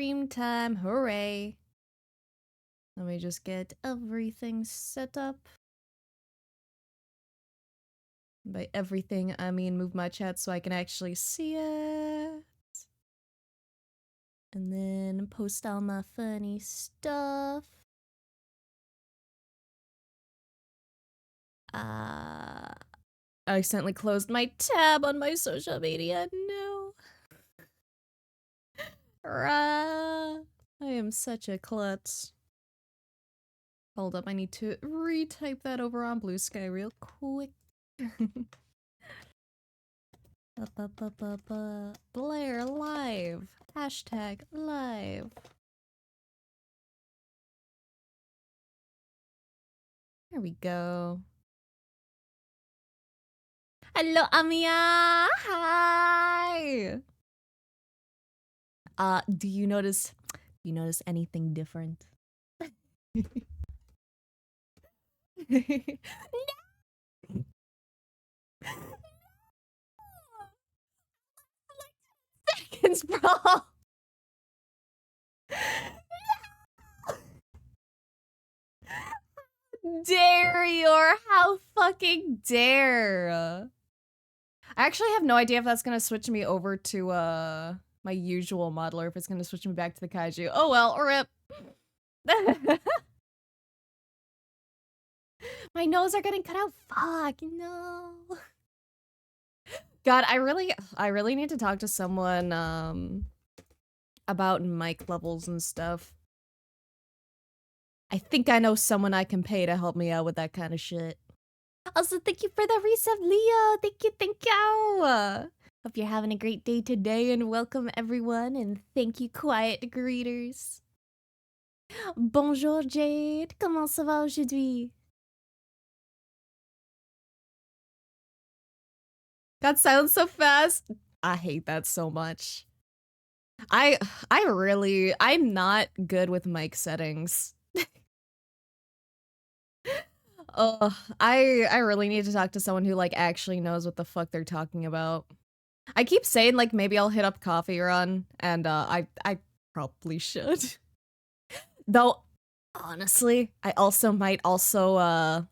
stream time. Hooray. Let me just get everything set up. By everything, I mean move my chat so I can actually see it. And then post all my funny stuff. I accidentally closed my tab on my social media. No. I am such a klutz. Hold up, I need to retype that over on Blue Sky real quick. Blaire live. Hashtag live. There we go. Hello, Amia! Hi! Do you notice anything different? No! Seconds, bro! Dare you, or how fucking dare! I actually have no idea if that's gonna switch me over to my usual model or if it's gonna switch me back to the kaiju. Oh well, rip. My nose are getting cut out. Fuck, no. God, I really need to talk to someone about mic levels and stuff. I think I know someone I can pay to help me out with that kind of shit. Also, thank you for the resub, Leo. Thank you. Hope you're having a great day today, and welcome everyone, and thank you, quiet greeters. Bonjour, Jade. Comment ça va aujourd'hui? Got silent so fast. I hate that so much. I'm not good with mic settings. I really need to talk to someone who like actually knows what the fuck they're talking about. I keep saying like maybe I'll hit up Coffee Run, and I probably should. Though honestly, I also might offer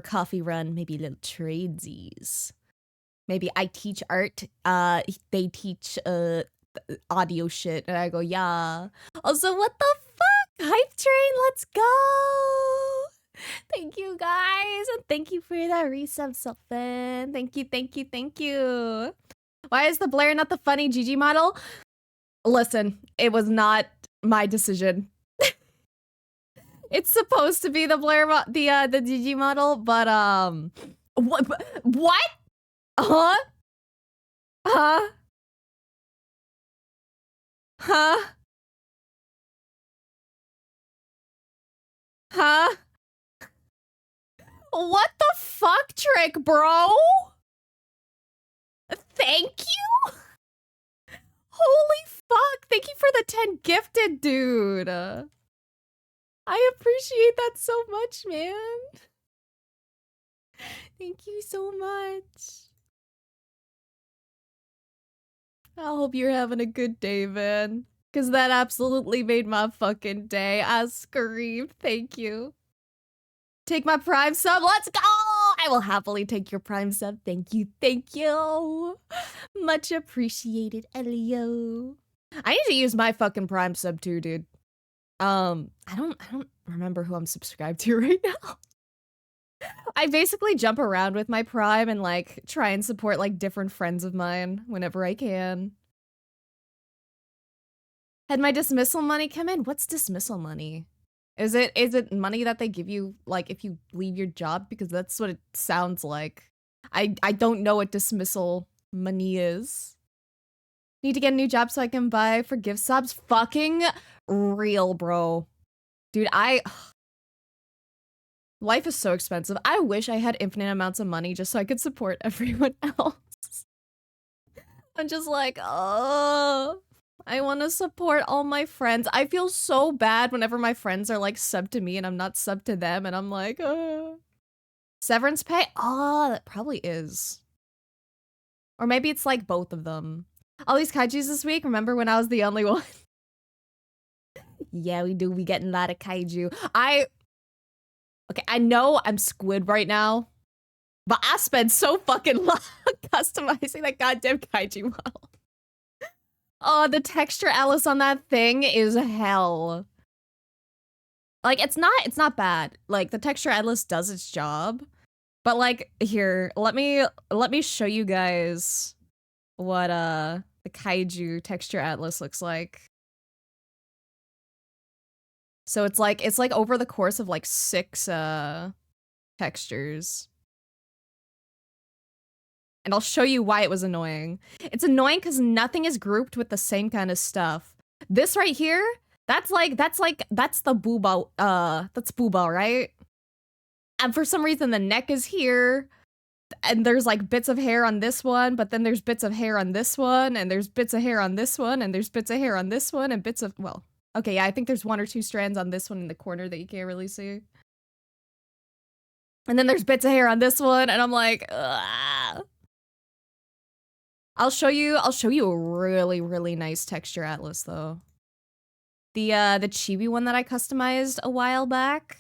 Coffee Run maybe little tradesies. Maybe I teach art, they teach audio shit, and I go, yeah. Also, what the fuck? Hype train, let's go! Thank you guys, and thank you for that resub, Sylphin. Thank you. Why is the Blaire not the funny GG model? Listen, it was not my decision. It's supposed to be the Blaire, the GG model, but what? Huh? Huh? Huh? Huh? What the fuck, Trick, bro? Thank you? Holy fuck, thank you for the 10 gifted, dude. I appreciate that so much, man. Thank you so much. I hope you're having a good day, man. Because that absolutely made my fucking day. I screamed. Thank you. Take my Prime sub. Let's go! I will happily take your Prime sub. Thank you. Much appreciated, Elio. I need to use my fucking Prime sub too, dude. I don't remember who I'm subscribed to right now. I basically jump around with my Prime and like try and support like different friends of mine whenever I can. Had my dismissal money come in? What's dismissal money? Is it money that they give you like if you leave your job? Because that's what it sounds like. I don't know what dismissal money is. Need to get a new job so I can buy for gift subs? Fucking real, bro. Dude, life is so expensive. I wish I had infinite amounts of money just so I could support everyone else. I'm just like, oh, I want to support all my friends. I feel so bad whenever my friends are like sub to me and I'm not sub to them, and I'm like, severance pay? Oh, that probably is. Or maybe it's like both of them. All these kaijus this week, remember when I was the only one? Yeah, we do. We getting a lot of kaiju. Okay, I know I'm squid right now, but I spent so fucking long customizing that goddamn kaiju model. Oh, the texture Alice on that thing is hell. Like, it's not bad. Like, the texture atlas does its job. But like, here, let me show you guys what the kaiju texture atlas looks like. So it's like over the course of like 6 textures. And I'll show you why it was annoying. It's annoying because nothing is grouped with the same kind of stuff. This right here, that's the booba, that's booba, right? And for some reason the neck is here, and there's like bits of hair on this one, but then there's bits of hair on this one, and there's bits of hair on this one, and there's bits of hair on this one, and bits of, well, okay, yeah, I think there's 1 or 2 strands on this one in the corner that you can't really see. And then there's bits of hair on this one, and I'm like, ugh. I'll show you a really, really nice texture atlas though. The chibi one that I customized a while back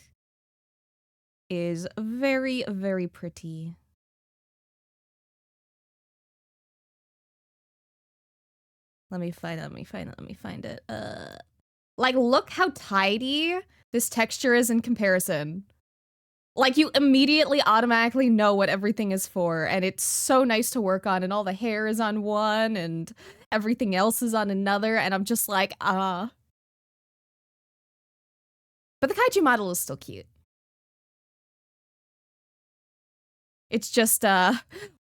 is very, very pretty. Let me find it. Like, look how tidy this texture is in comparison. Like, you immediately automatically know what everything is for, and it's so nice to work on, and all the hair is on one, and everything else is on another, and I'm just like, ah. But the kaiju model is still cute. It's just,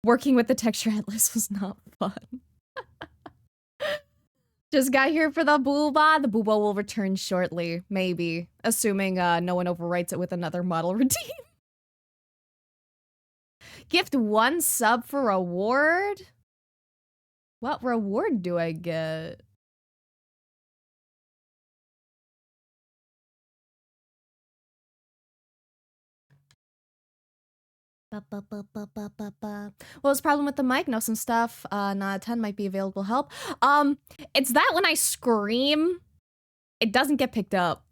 working with the texture atlas was not fun. Just got here for the booba. The booba will return shortly, maybe. Assuming no one overwrites it with another model redeem. Gift 1 sub for reward? What reward do I get? What was the problem with the mic? Know some stuff. Not 10 might be available help. It's that when I scream, it doesn't get picked up.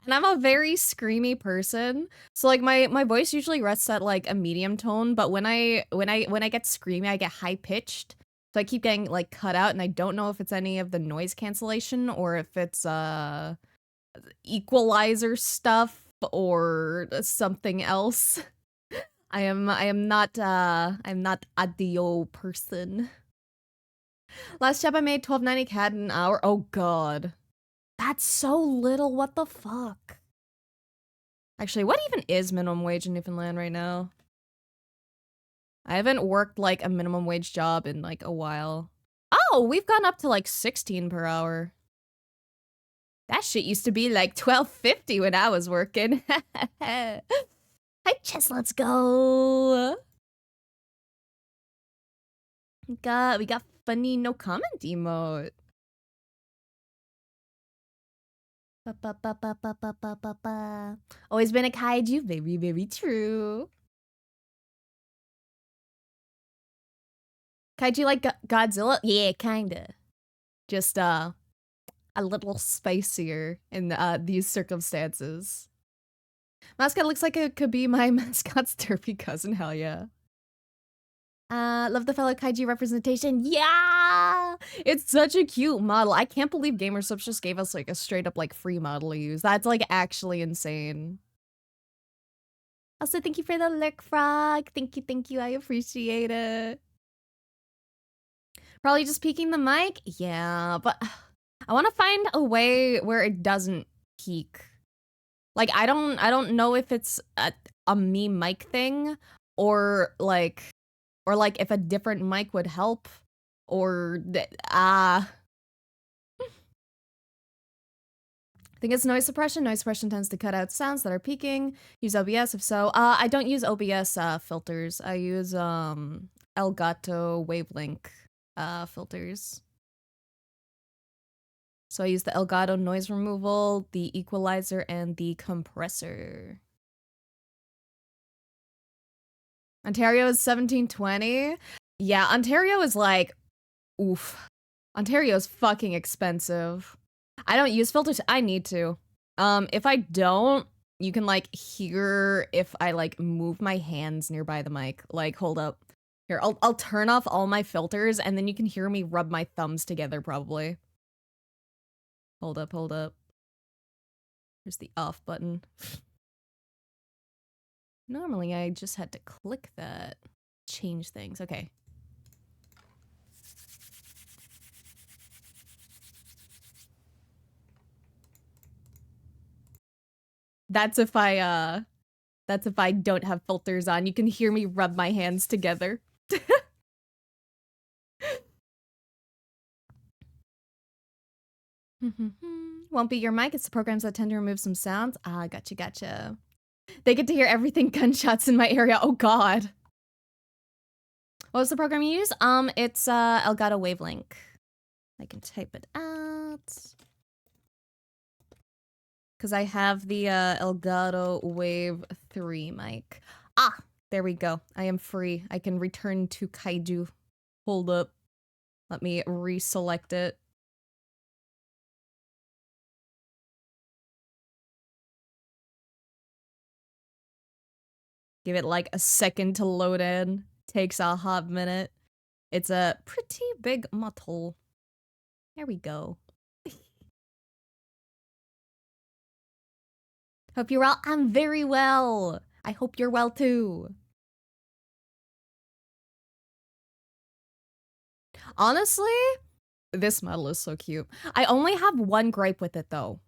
And I'm a very screamy person. So like my voice usually rests at like a medium tone, but when I get screamy, I get high pitched. So I keep getting like cut out, and I don't know if it's any of the noise cancellation or if it's equalizer stuff or something else. I'm not audio person. Last job I made $12.90 CAD an hour. Oh god. That's so little, what the fuck? Actually, what even is minimum wage in Newfoundland right now? I haven't worked like a minimum wage job in like a while. Oh, we've gone up to like 16 per hour. That shit used to be like $12.50 when I was working. Hi, Chess, let's go. We got funny no comment emote. Always been a kaiju, very, very true. Kaiju like Godzilla? Yeah, kinda. Just a little spicier in these circumstances. Mascot looks like it could be my mascot's derpy cousin, hell yeah. Love the fellow kaiju representation. Yeah! It's such a cute model. I can't believe Gamersubs just gave us like a straight up like free model to use. That's like actually insane. Also, thank you for the lick frog. Thank you. I appreciate it. Probably just peeking the mic? Yeah, but I want to find a way where it doesn't peak. Like, I don't know if it's a me mic thing or like if a different mic would help or I think it's noise suppression. Noise suppression tends to cut out sounds that are peaking. Use OBS if so. I don't use OBS filters. I use Elgato Wavelink filters. So I use the Elgato noise removal, the equalizer, and the compressor. Ontario is 1720. Yeah, Ontario is like, oof. Ontario is fucking expensive. I don't use filters. I need to. If I don't, you can like hear if I like move my hands nearby the mic. Like, hold up. Here, I'll turn off all my filters and then you can hear me rub my thumbs together probably. Hold up, hold up. Here's the off button. Normally I just had to click that. Change things. Okay. That's if I don't have filters on. You can hear me rub my hands together. Won't be your mic, it's the programs that tend to remove some sounds. Ah, gotcha, gotcha. They get to hear everything gunshots in my area. Oh god. What was the program you use? It's Elgato Wavelink. I can type it out. Because I have the Elgato Wave 3 mic. Ah, there we go. I am free. I can return to Kaiju. Hold up. Let me reselect it. Give it like a second to load in. Takes a hot minute. It's a pretty big model. There we go. Hope you're well. I'm very well. I hope you're well too. Honestly, this model is so cute. I only have one gripe with it though.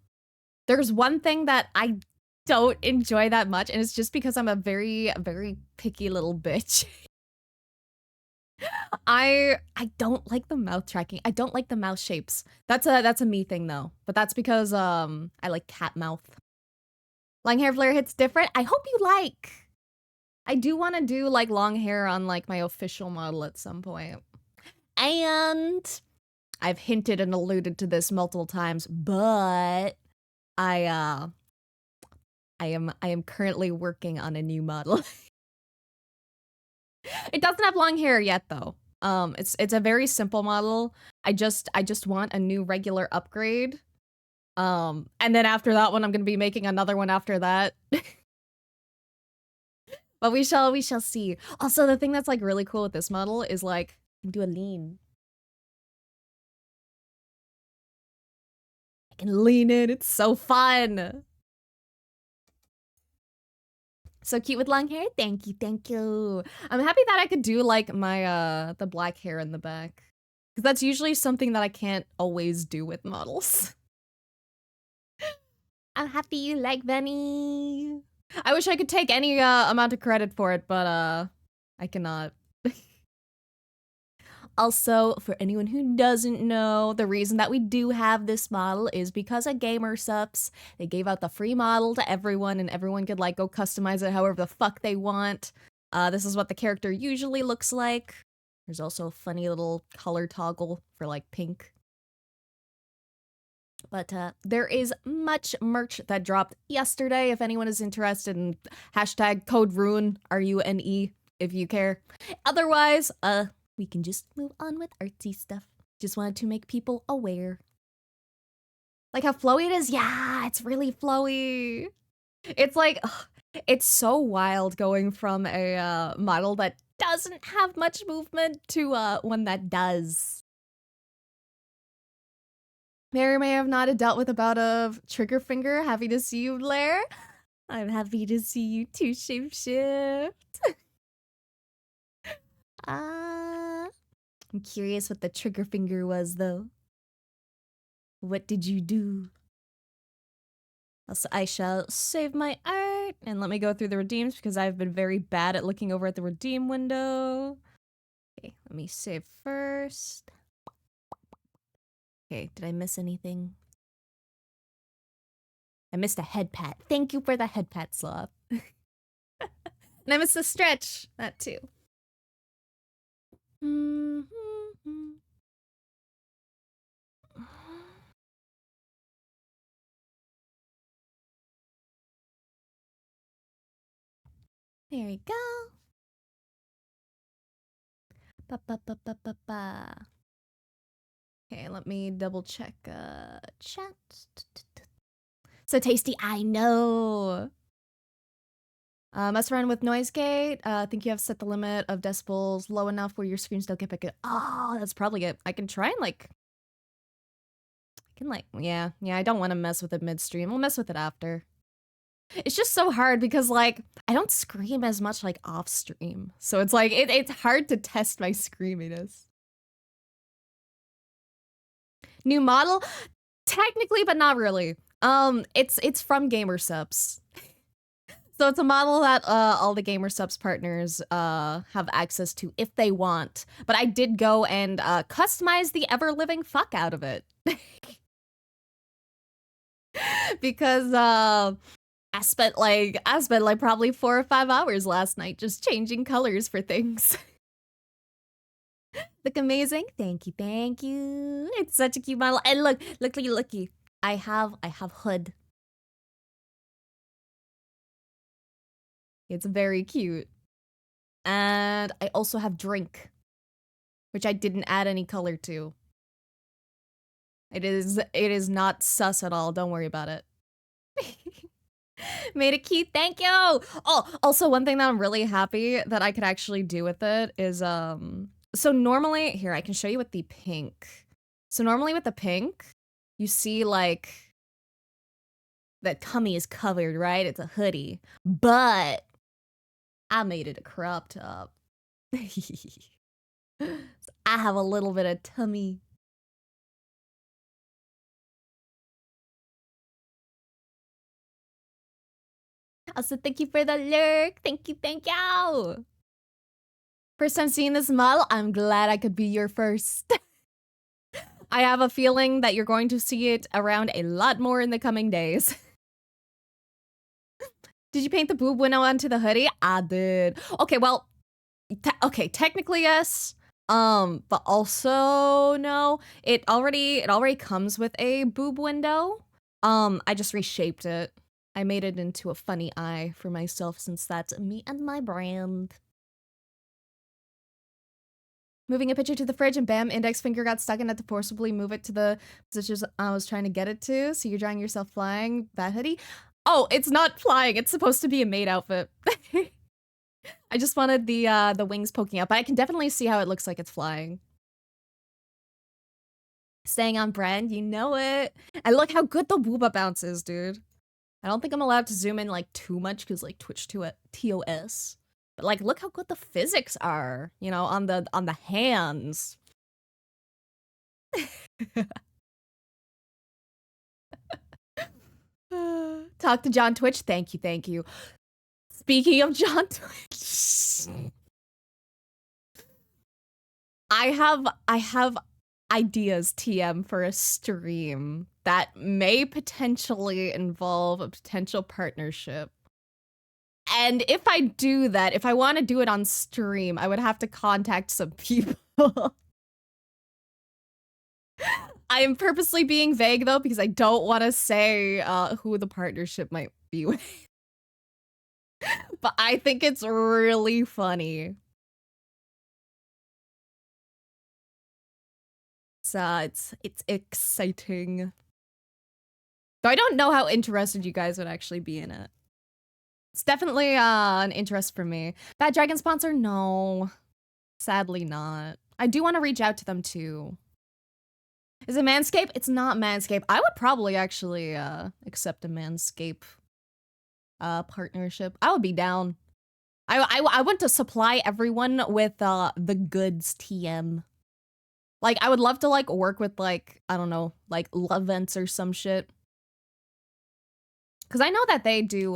There's one thing that I don't enjoy that much, and it's just because I'm a very, very picky little bitch. I don't like the mouth tracking. I don't like the mouth shapes. That's a me thing though. But that's because I like cat mouth. Long hair Blaire hits different. I hope you like. I do want to do like long hair on like my official model at some point. And I've hinted and alluded to this multiple times, but I am currently working on a new model. It doesn't have long hair yet though. It's a very simple model. I just want a new regular upgrade. And then after that one I'm gonna be making another one after that. But we shall see. Also, the thing that's like really cool with this model is like do a lean. I can lean in. It's so fun. So cute with long hair. Thank you, thank you. I'm happy that I could do like my the black hair in the back. Because that's usually something that I can't always do with models. I'm happy you like Benny. I wish I could take any amount of credit for it, but I cannot. Also, for anyone who doesn't know, the reason that we do have this model is because of Gamer Sups. They gave out the free model to everyone, and everyone could like go customize it however the fuck they want. This is what the character usually looks like. There's also a funny little color toggle for like pink. But there is much merch that dropped yesterday if anyone is interested in hashtag code RUNE, RUNE, if you care. Otherwise, we can just move on with artsy stuff. Just wanted to make people aware. Like how flowy it is? Yeah, it's really flowy. It's like, ugh, it's so wild going from a model that doesn't have much movement to one that does. May or may have not dealt with a bout of trigger finger. Happy to see you, Blaire. I'm happy to see you too, Shapeshift. I'm curious what the trigger finger was, though. What did you do? Also, I shall save my art and let me go through the redeems because I've been very bad at looking over at the redeem window. Okay, let me save first. Okay, did I miss anything? I missed a head pat. Thank you for the head pat, Sloth. And I missed the stretch. That too. There we go. Ba ba ba ba ba ba. Okay, let me double check chat. So tasty, I know. Mess around with noise gate. I think you have set the limit of decibels low enough where your screams don't get picked up. Oh, that's probably it. I can try and like, yeah, I don't want to mess with it midstream. We'll mess with it after. It's just so hard because like, I don't scream as much like off stream. So it's like, it's hard to test my screaminess. New model? Technically, but not really. It's from Gamer Subs. So it's a model that all the Gamer Subs partners have access to if they want. But I did go and customize the ever-living fuck out of it. Because I spent like probably 4 or 5 hours last night just changing colors for things. Look amazing. Thank you, thank you. It's such a cute model. And looky. I have hood. It's very cute. And I also have drink, which I didn't add any color to. It is not sus at all. Don't worry about it. Made it cute. Thank you. Oh, also one thing that I'm really happy that I could actually do with it is so normally here I can show you with the pink. So normally with the pink, you see like the tummy is covered, right? It's a hoodie, but I made it a crop top. So I have a little bit of tummy. Also, thank you for the lurk. Thank you. First time seeing this model, I'm glad I could be your first. I have a feeling that you're going to see it around a lot more in the coming days. Did you paint the boob window onto the hoodie? I did. Okay, well, technically yes. But also no. It already comes with a boob window. I just reshaped it. I made it into a funny eye for myself since that's me and my brand. Moving a picture to the fridge and bam, index finger got stuck and had to forcibly move it to the position I was trying to get it to. So you're drawing yourself flying that hoodie? Oh, it's not flying. It's supposed to be a maid outfit. I just wanted the wings poking up, but I can definitely see how it looks like it's flying. Staying on brand, you know it. And look how good the booba bounce is, dude. I don't think I'm allowed to zoom in like too much because like Twitch TOS. But like look how good the physics are, you know, on the hands. Talk to John Twitch. Thank you. Speaking of John Twitch. I have ideas, TM, for a stream that may potentially involve a potential partnership. And if I do that, if I want to do it on stream, I would have to contact some people. I am purposely being vague though, because I don't want to say who the partnership might be with. But I think it's really funny. It's exciting. Though I don't know how interested you guys would actually be in it. It's definitely an interest for me. Bad Dragon sponsor? No. Sadly not. I do want to reach out to them too. Is it Manscaped? It's not Manscaped. I would probably actually accept a Manscaped partnership. I would be down. I want to supply everyone with the goods TM. Like, I would love to, like, work with, like, I don't know, like, Love Vents or some shit. Because I know that they do,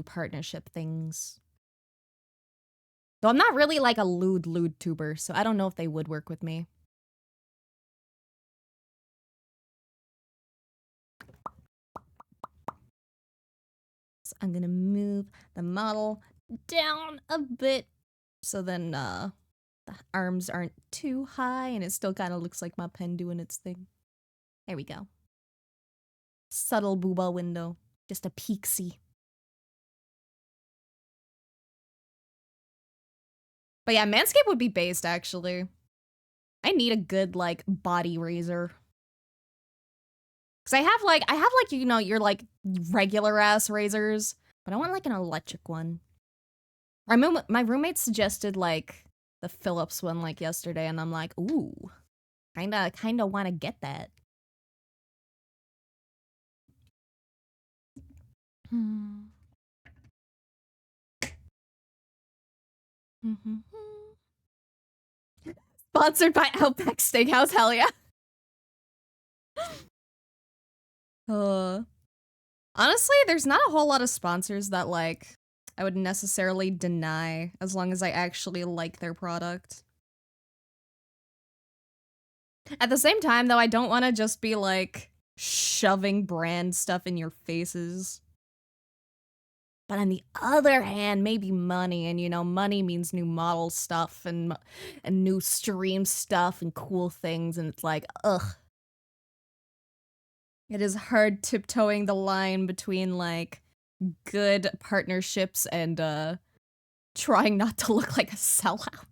partnership things. Though I'm not really, like, a lewd tuber, so I don't know if they would work with me. So I'm gonna move the model down a bit so then, the arms aren't too high and it still kind of looks like my pen doing its thing. There we go. Subtle booba window. Just a peeksy. But yeah, Manscaped would be based, actually. I need a good, like, body razor. Cause I have like, you know, your like regular ass razors, but I want like an electric one. My roommate suggested like the Philips one like yesterday, and I'm like, ooh, kinda want to get that. Sponsored by Outback Steakhouse, hell yeah. Honestly, there's not a whole lot of sponsors that like I would necessarily deny as long as I actually like their product. At the same time, though, I don't want to just be like shoving brand stuff in your faces. But on the other hand, maybe money, and you know, money means new model stuff and new stream stuff and cool things, and it's like, ugh. It is hard tiptoeing the line between like good partnerships and trying not to look like a sellout.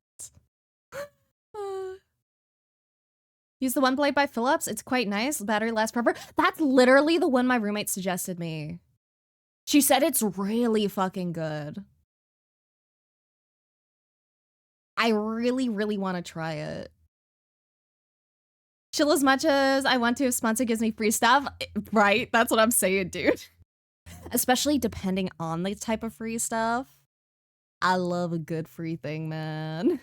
Use the one blade by Philips. It's quite nice. The battery lasts forever. That's literally the one my roommate suggested me. She said it's really fucking good. I really, really want to try it. Chill as much as I want to if sponsor gives me free stuff. Right? That's what I'm saying, dude. Especially depending on the type of free stuff. I love a good free thing, man.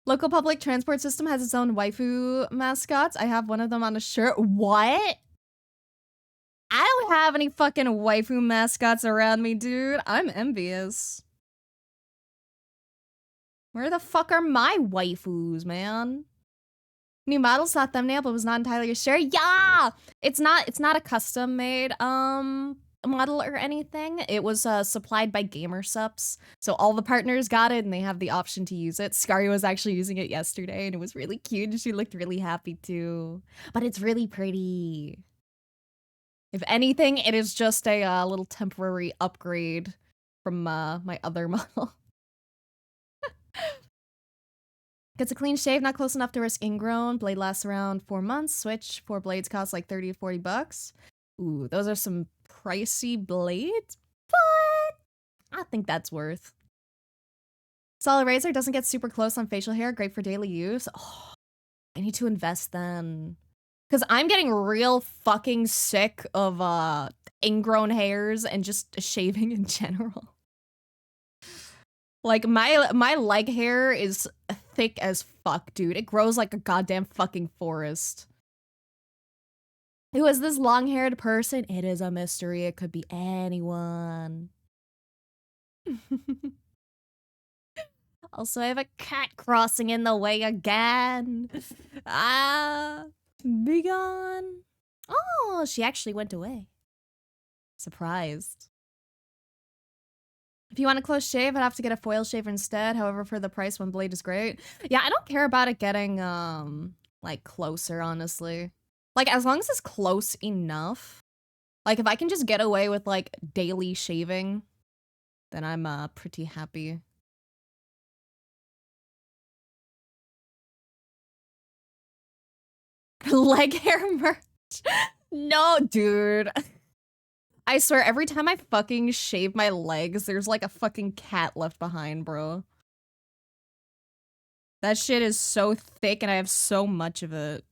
Local public transport system has its own waifu mascots. I have one of them on a shirt. What? I don't have any fucking waifu mascots around me, dude. I'm envious. Where the fuck are my waifus, man? New model saw thumbnail, but was not entirely sure. Yeah! It's not a custom made model or anything. It was supplied by Gamersups. So all the partners got it and they have the option to use it. Scary was actually using it yesterday and it was really cute and she looked really happy too. But it's really pretty. If anything, it is just a little temporary upgrade from my other model. Gets a clean shave, not close enough to risk ingrown. Blade lasts around 4 months. Switch, 4 blades cost like 30 to 40 bucks. Ooh, those are some pricey blades, but I think that's worth. Solid razor doesn't get super close on facial hair. Great for daily use. Oh, I need to invest then. Because I'm getting real fucking sick of ingrown hairs and just shaving in general. Like, my leg hair is thick as fuck, dude. It grows like a goddamn fucking forest. Who is this long-haired person? It is a mystery. It could be anyone. Also, I have a cat crossing in the way again. Be gone. Oh, she actually went away. Surprised. If you want a close shave, I'd have to get a foil shaver instead. However, for the price, one blade is great. Yeah, I don't care about it getting, like, closer, honestly. Like, as long as it's close enough. Like, if I can just get away with, like, daily shaving, then I'm, pretty happy. Leg hair merch? No, dude. I swear, every time I fucking shave my legs, there's like a fucking cat left behind, bro. That shit is so thick and I have so much of it.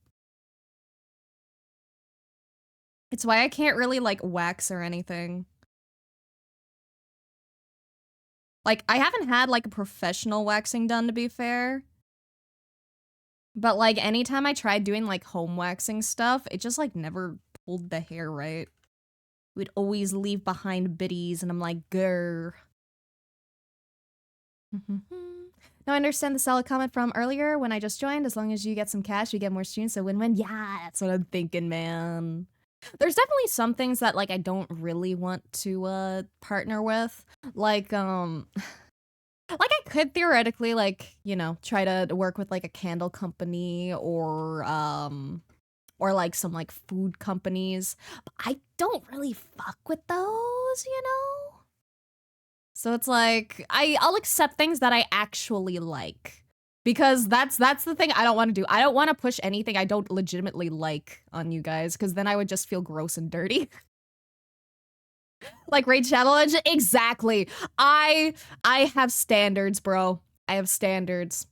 It's why I can't really like wax or anything. Like, I haven't had like a professional waxing done, to be fair. But like, anytime I tried doing like home waxing stuff, it just like never pulled the hair right. We'd always leave behind biddies, and I'm like, grr. Now I understand the solid comment from earlier when I just joined. As long as you get some cash, you get more streams, so win-win. Yeah, that's what I'm thinking, man. There's definitely some things that like I don't really want to partner with. Like I could theoretically like, you know, try to work with like a candle company or like some like food companies, but I don't really fuck with those, you know? So it's like, I'll accept things that I actually like. Because that's the thing I don't want to do. I don't want to push anything I don't legitimately like on you guys, because then I would just feel gross and dirty. Like Raid Shadow Legends? Exactly. I have standards, bro. I have standards.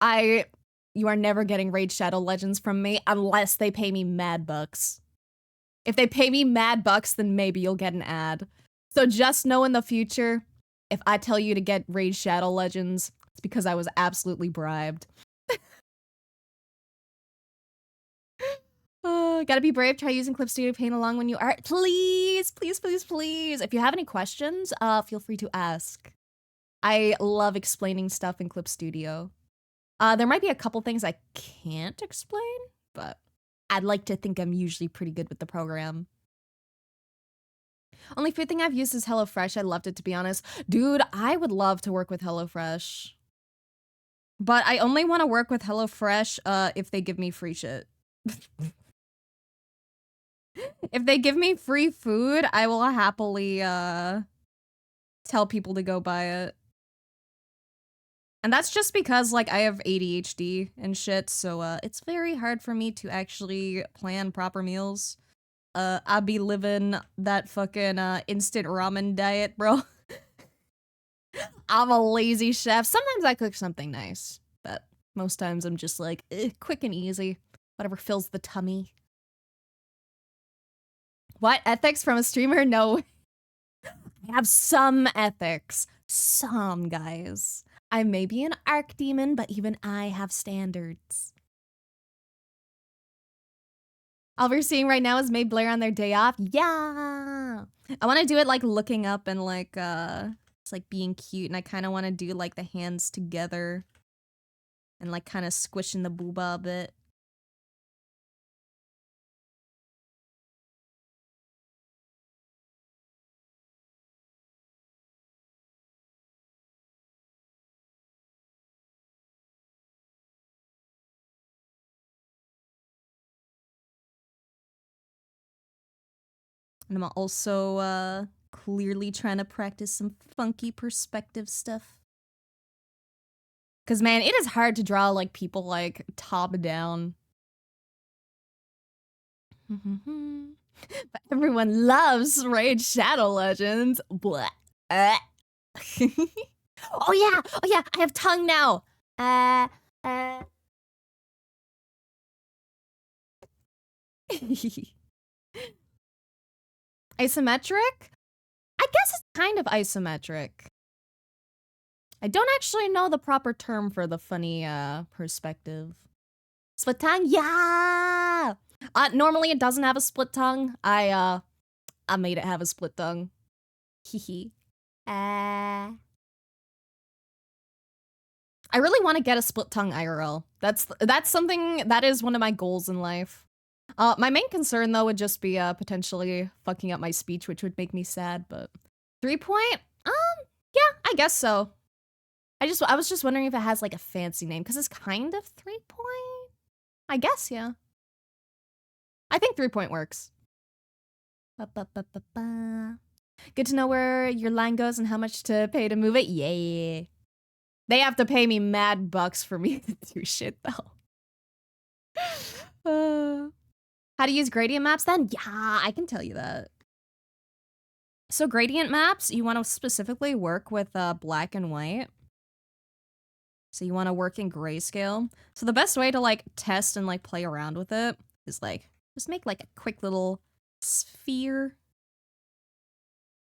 You are never getting Raid Shadow Legends from me unless they pay me mad bucks. If they pay me mad bucks, then maybe you'll get an ad. So just know in the future, if I tell you to get Raid Shadow Legends, it's because I was absolutely bribed. Gotta be brave. Try using Clip Studio Paint along when you are. Please, please, please, please. If you have any questions, feel free to ask. I love explaining stuff in Clip Studio. There might be a couple things I can't explain, but I'd like to think I'm usually pretty good with the program. Only food thing I've used is HelloFresh. I loved it, to be honest. Dude, I would love to work with HelloFresh. But I only want to work with HelloFresh if they give me free shit. If they give me free food, I will happily tell people to go buy it. And that's just because, like, I have ADHD and shit, so it's very hard for me to actually plan proper meals. I'll be living that fucking instant ramen diet, bro. I'm a lazy chef. Sometimes I cook something nice, but most times I'm just like, quick and easy. Whatever fills the tummy. What? Ethics from a streamer? No. I have some ethics. Some, guys. I may be an arc demon, but even I have standards. All we're seeing right now is Maid Blaire on their day off. Yeah! I want to do it like looking up and like, it's like being cute, and I kind of want to do like the hands together and like kind of squishing the booba a bit. And I'm also clearly trying to practice some funky perspective stuff. Cause man, it is hard to draw like people like top down. But everyone loves Raid Shadow Legends. Blah. Oh yeah, I have tongue now. Isometric? I guess it's kind of isometric. I don't actually know the proper term for the funny perspective. Split tongue? Yeah! Normally it doesn't have a split tongue. I made it have a split tongue. Hehe. I really want to get a split tongue IRL. That's something that is one of my goals in life. My main concern though would just be potentially fucking up my speech, which would make me sad, but 3 point? Yeah, I guess so. I was just wondering if it has like a fancy name, because it's kind of 3 point. I guess, yeah. I think 3 point works. Good to know where your line goes and how much to pay to move it. Yeah. They have to pay me mad bucks for me to do shit though. How to use gradient maps then? Yeah, I can tell you that. So gradient maps, you want to specifically work with black and white. So you want to work in grayscale. So the best way to like test and like play around with it is like just make like a quick little sphere.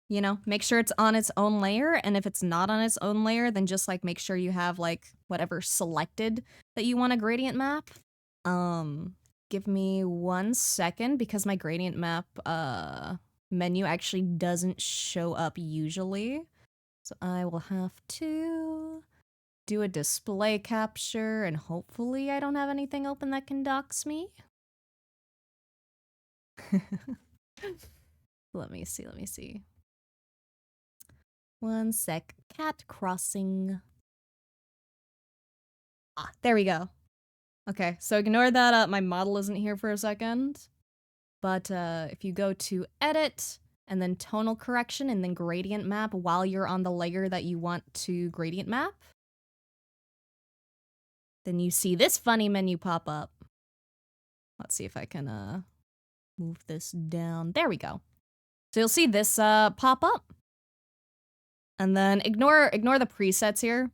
You know, make sure it's on its own layer, and if it's not on its own layer, then just like make sure you have like whatever selected that you want a gradient map. Give me 1 second because my gradient map menu actually doesn't show up usually. So I will have to do a display capture, and hopefully I don't have anything open that can dox me. Let me see. 1 sec. Cat crossing. There we go. Okay, so ignore that my model isn't here for a second. But if you go to edit, and then tonal correction, and then gradient map while you're on the layer that you want to gradient map, then you see this funny menu pop up. Let's see if I can move this down. There we go. So you'll see this pop up. And then ignore the presets here.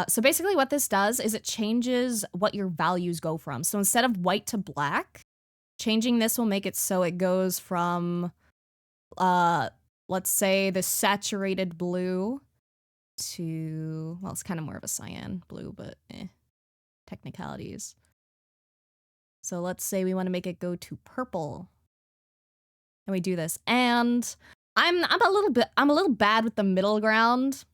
So basically what this does is it changes what your values go from. So instead of white to black, changing this will make it so it goes from, let's say the saturated blue to, well, it's kind of more of a cyan blue, but technicalities. So let's say we want to make it go to purple. And we do this. And I'm a little bad with the middle ground.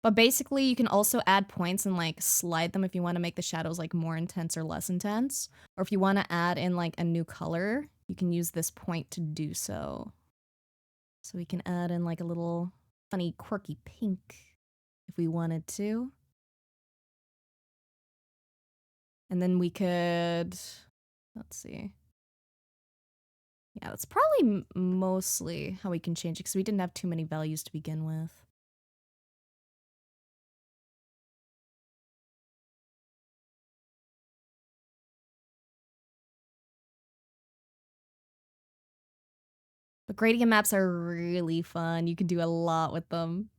But basically, you can also add points and, like, slide them if you want to make the shadows, like, more intense or less intense. Or if you want to add in, like, a new color, you can use this point to do so. So we can add in, like, a little funny, quirky pink if we wanted to. And then we could, let's see. Yeah, that's probably mostly how we can change it, because we didn't have too many values to begin with. But gradient maps are really fun. You can do a lot with them.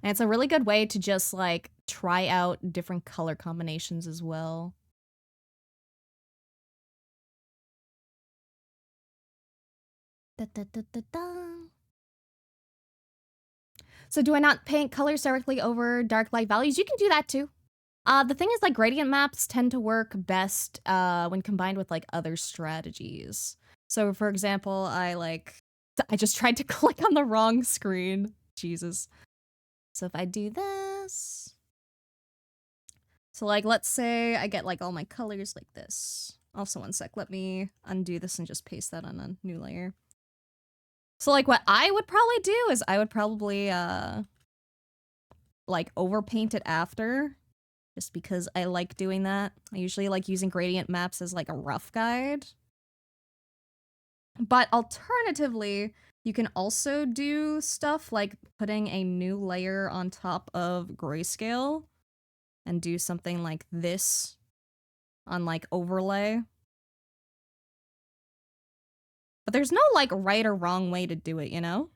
And it's a really good way to just, like, try out different color combinations as well. Da, da, da, da, da. So do I not paint colors directly over dark light values? You can do that too. The thing is, like, gradient maps tend to work best when combined with, like, other strategies. So, for example, I just tried to click on the wrong screen. Jesus. So if I do this... So, like, let's say I get, like, all my colors like this. Also, one sec. Let me undo this and just paste that on a new layer. So, like, what I would probably do is I would probably, like, overpaint it after. Just because I like doing that. I usually like using gradient maps as, like, a rough guide. But alternatively, you can also do stuff like putting a new layer on top of grayscale and do something like this on, like, overlay. But there's no, like, right or wrong way to do it, you know?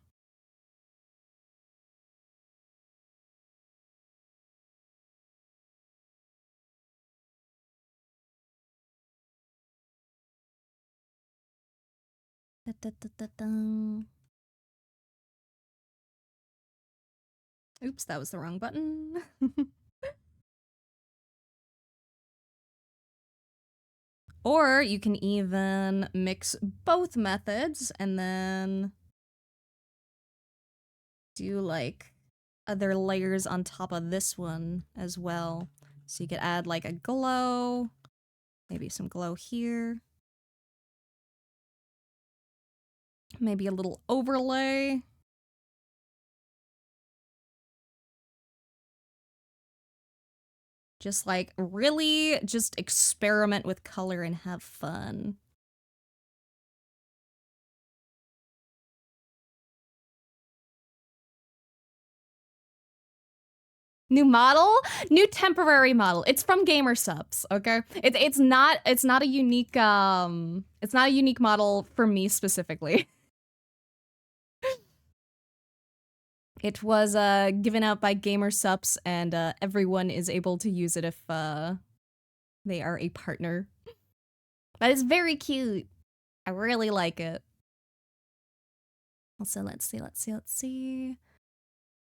Da, da, da, da, da. Oops, that was the wrong button. Or you can even mix both methods and then do, like, other layers on top of this one as well. So you could add, like, a glow, maybe some glow here. Maybe a little overlay. Just, like, really just experiment with color and have fun. New model, new temporary model. It's from Gamer Subs, okay? It's not a unique model for me specifically. It was given out by Gamer Subs, and everyone is able to use it if they are a partner. But it's very cute. I really like it. Also, let's see.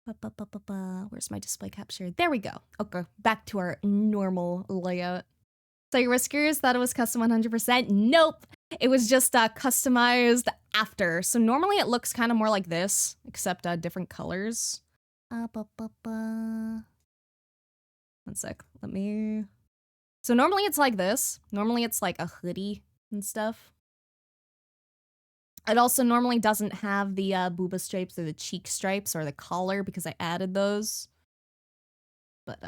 Where's my display capture? There we go. Okay, back to our normal layout. So your whiskers thought it was custom 100%? Nope! It was just customized after. So normally it looks kind of more like this, except different colors. One sec, let me... So normally it's like this. Normally it's like a hoodie and stuff. It also normally doesn't have the booba stripes or the cheek stripes or the collar because I added those. But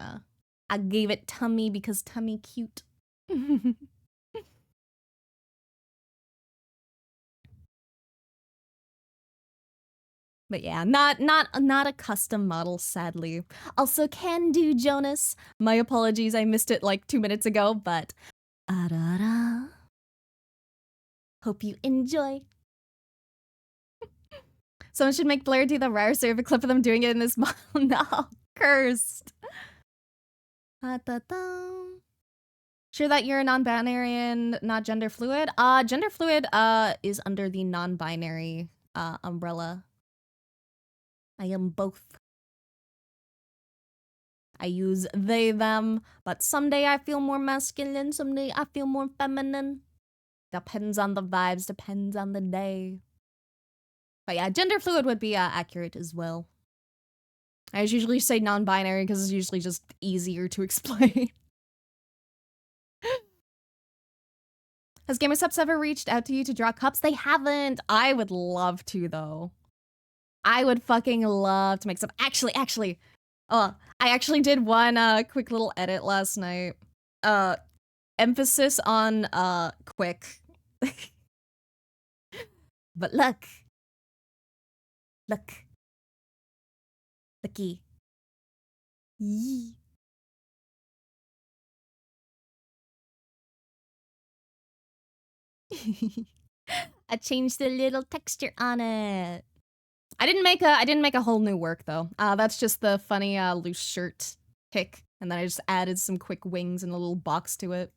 I gave it tummy because tummy cute. But yeah, not a custom model, sadly. Also, can do Jonas. My apologies, I missed it like 2 minutes ago, but arara. Hope you enjoy. Someone should make Blaire do the rare serve a clip of them doing it in this model. No, cursed. Sure that you're non-binary and not gender fluid? Gender fluid is under the non-binary umbrella. I am both. I use they, them, but someday I feel more masculine, someday I feel more feminine. Depends on the vibes, depends on the day. But yeah, gender fluid would be accurate as well. I usually say non-binary because it's usually just easier to explain. Has GamerSups ever reached out to you to draw cups? They haven't. I would love to, though. I would fucking love to make some. Actually, I actually did one quick little edit last night. Emphasis on quick. But look. Looky. Yee. I changed the little texture on it. I didn't make a whole new work though. That's just the funny loose shirt pick, and then I just added some quick wings and a little box to it.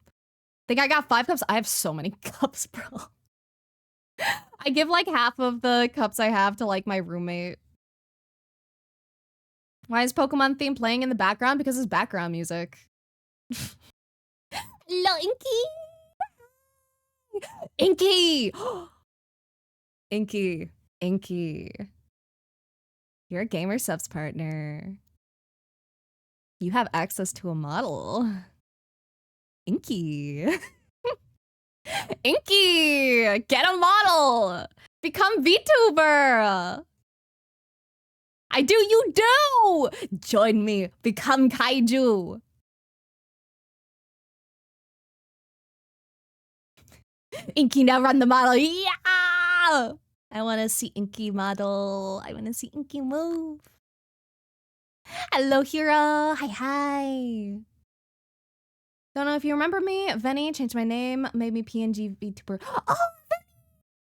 Think I got 5 cups? I have so many cups, bro. I give like half of the cups I have to like my roommate. Why is Pokemon theme playing in the background? Because it's background music. Hello, Inky! Inky! Inky. You're a gamer subs partner. You have access to a model. Inky. Inky! Get a model! Become VTuber! I do, you do! Join me, become kaiju. Inky now run the model, yeah! I wanna see Inky model. I wanna see Inky move. Hello, Hira. Hi. Don't know if you remember me. Venny changed my name, made me PNG VTuber. Oh,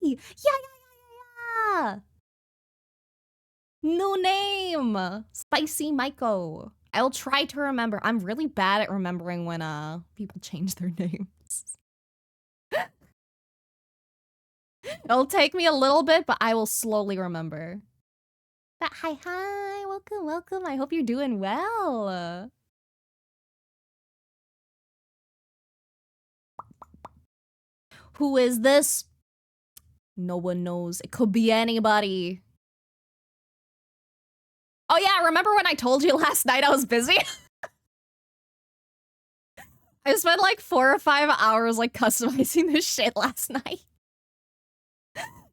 Venny! Yeah. New name! Spicy Maiko. I'll try to remember. I'm really bad at remembering when people change their names. It'll take me a little bit, but I will slowly remember. But hi, welcome. I hope you're doing well. Who is this? No one knows. It could be anybody. Oh yeah, remember when I told you last night I was busy? I spent like 4 or 5 hours like customizing this shit last night.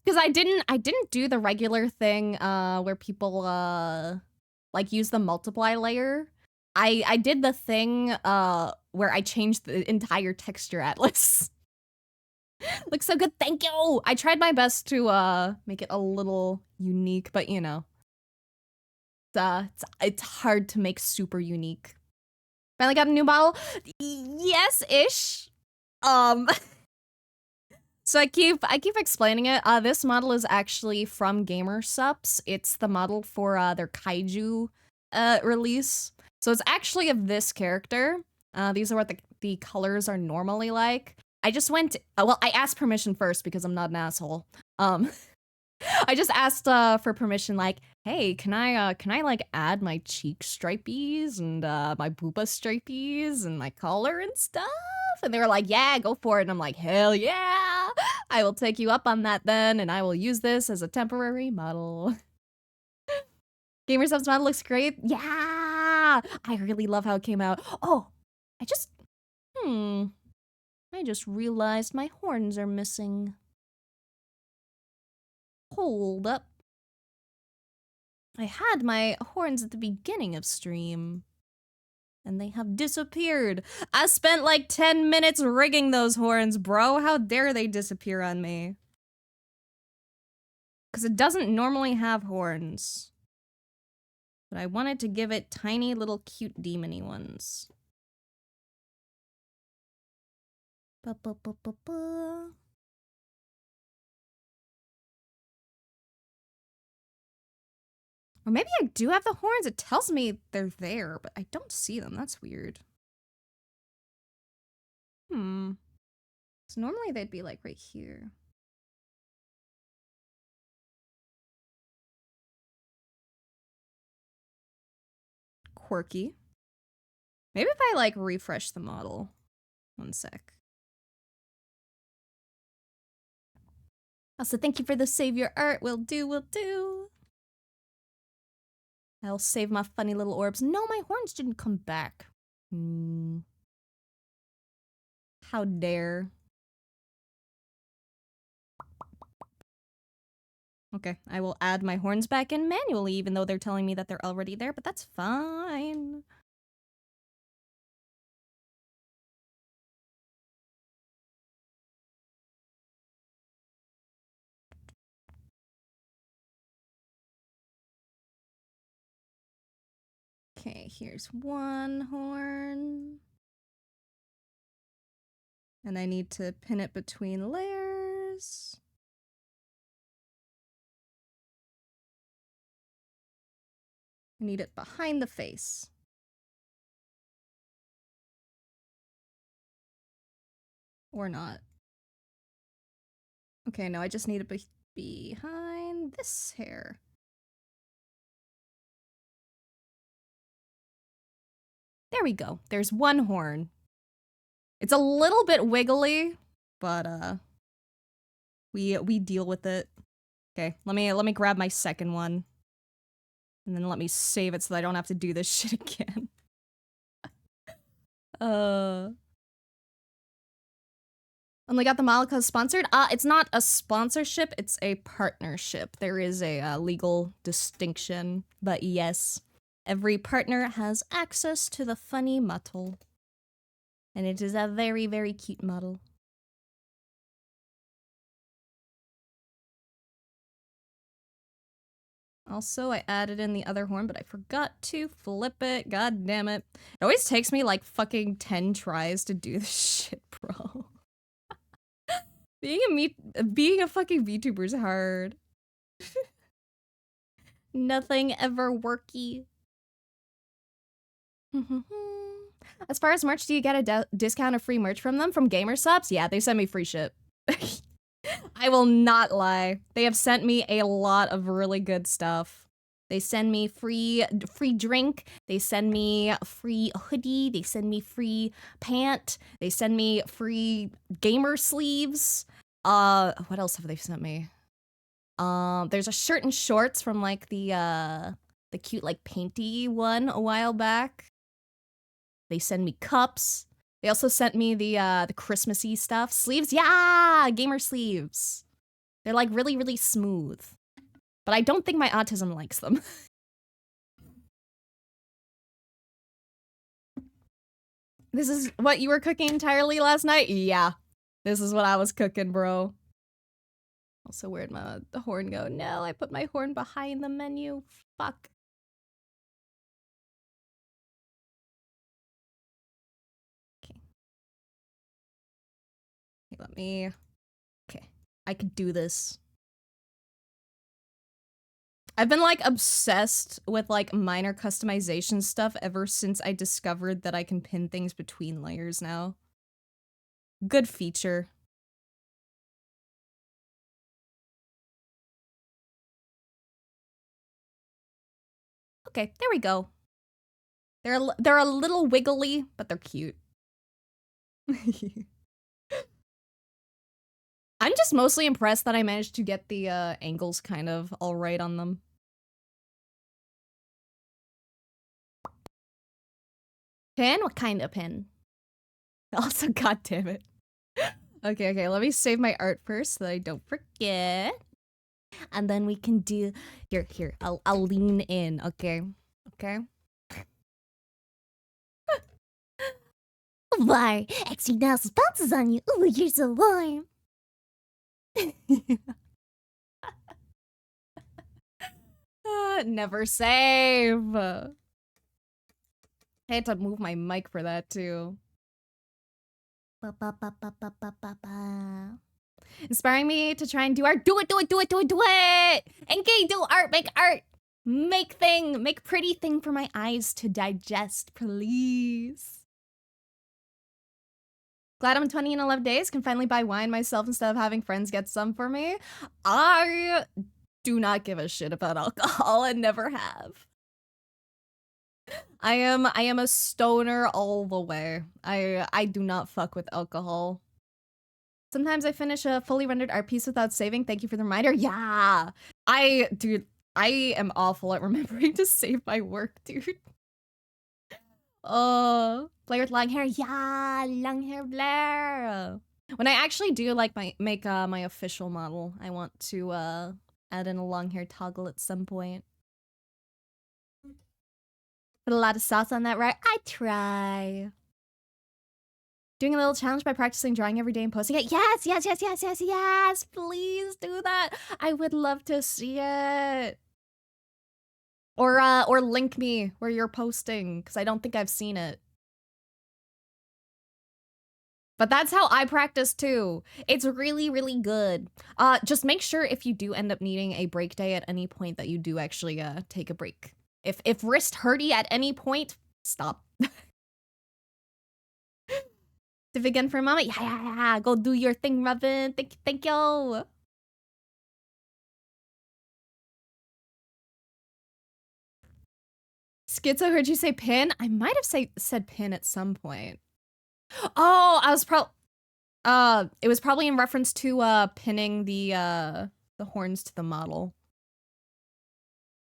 Because I didn't do the regular thing where people like use the multiply layer. I did the thing where I changed the entire texture atlas. Looks so good, thank you! I tried my best to make it a little unique, but you know. It's hard to make super unique. Finally got a new model? Yes-ish. So I keep explaining it. This model is actually from GamerSups. It's the model for their Kaiju release. So it's actually of this character. These are what the colors are normally like. I just went, well, I asked permission first because I'm not an asshole. I just asked for permission, like, hey, can I like add my cheek stripies and my booba stripies and my collar and stuff? And they were like, yeah, go for it. And I'm like, hell yeah, I will take you up on that then, and I will use this as a temporary model. GamerSub's model looks great. Yeah, I really love how it came out. Oh, I just realized my horns are missing. Hold up. I had my horns at the beginning of stream, and they have disappeared. I spent like 10 minutes rigging those horns, bro. How dare they disappear on me? because it doesn't normally have horns. But I wanted to give it tiny little cute demony ones. Ba, ba, ba, ba, ba. Or maybe I do have the horns. It tells me they're there, but I don't see them. That's weird. So normally they'd be like right here. Quirky. Maybe if I like refresh the model. One sec. Also, thank you for the save your art. Will do, will do. I'll save my funny little orbs. No, my horns didn't come back. How dare. Okay, I will add my horns back in manually, even though they're telling me that they're already there, but that's fine. Okay, here's one horn. And I need to pin it between layers. I need it behind the face. Or not. Okay, no, I just need it behind this hair. There we go. There's one horn. It's a little bit wiggly, but we deal with it. Okay, let me grab my second one. And then let me save it so that I don't have to do this shit again. Only got the Malika sponsored? It's not a sponsorship, it's a partnership. There is a legal distinction, but yes. Every partner has access to the funny model. And it is a very, very cute model. Also, I added in the other horn, but I forgot to flip it. God damn it. It always takes me like fucking 10 tries to do this shit, bro. Being a fucking VTuber is hard. Nothing ever worky. As far as merch, do you get a discount or free merch from them? From gamer subs? Yeah, they send me free shit. I will not lie. They have sent me a lot of really good stuff. They send me free drink. They send me a free hoodie. They send me free pant. They send me free gamer sleeves. What else have they sent me? There's a shirt and shorts from like the cute like painty one a while back. They send me cups. They also sent me the Christmassy stuff. Sleeves, yeah! Gamer sleeves. They're like really, really smooth. But I don't think my autism likes them. This is what you were cooking entirely last night? Yeah. This is what I was cooking, bro. Also, where'd the horn go? No, I put my horn behind the menu. Fuck. Let me... Okay. I could do this. I've been, like, obsessed with, like, minor customization stuff ever since I discovered that I can pin things between layers now. Good feature. Okay, there we go. They're a little wiggly, but they're cute. I'm just mostly impressed that I managed to get the angles kind of all right on them. Pin? What kind of pin? Also, god damn it. Okay, let me save my art first so that I don't forget. And then we can do... Here, I'll lean in, okay? Okay? Why? Extra nasal bounces on you. Ooh, you're so warm. Never save. I had to move my mic for that too. Inspiring me to try and do art. Do it, do it, do it, do it, do it! Enki, do art, make art! Make pretty thing for my eyes to digest, please. Glad I'm 20 in 11 days, can finally buy wine myself instead of having friends get some for me. I do not give a shit about alcohol and never have. I am a stoner all the way. I do not fuck with alcohol. Sometimes I finish a fully rendered art piece without saving. Thank you for the reminder. Yeah. Dude, I am awful at remembering to save my work, dude. Blaire with long hair. Yeah, long hair Blaire. When I actually do like make my official model, I want to add in a long hair toggle at some point. Put a lot of sauce on that, right? I try. Doing a little challenge by practicing drawing every day and posting it. Yes, yes, yes, yes, yes, yes. Please do that. I would love to see it. Or link me where you're posting, because I don't think I've seen it. But that's how I practice too. It's really, really good. Just make sure if you do end up needing a break day at any point that you do actually take a break. If wrist hurty at any point, stop. If again for a moment, yeah, go do your thing, Robin. Thank you. Schizo, heard you say pin? I might have said pin at some point. Oh, it was probably in reference to pinning the horns to the model.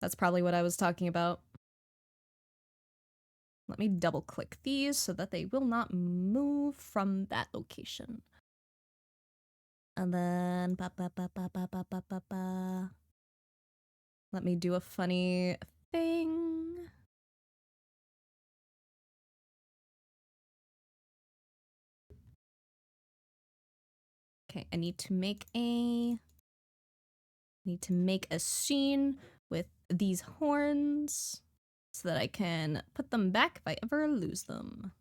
That's probably what I was talking about. Let me double click these so that they will not move from that location. And then let me do a funny thing. Okay, I need to make a scene with these horns so that I can put them back if I ever lose them.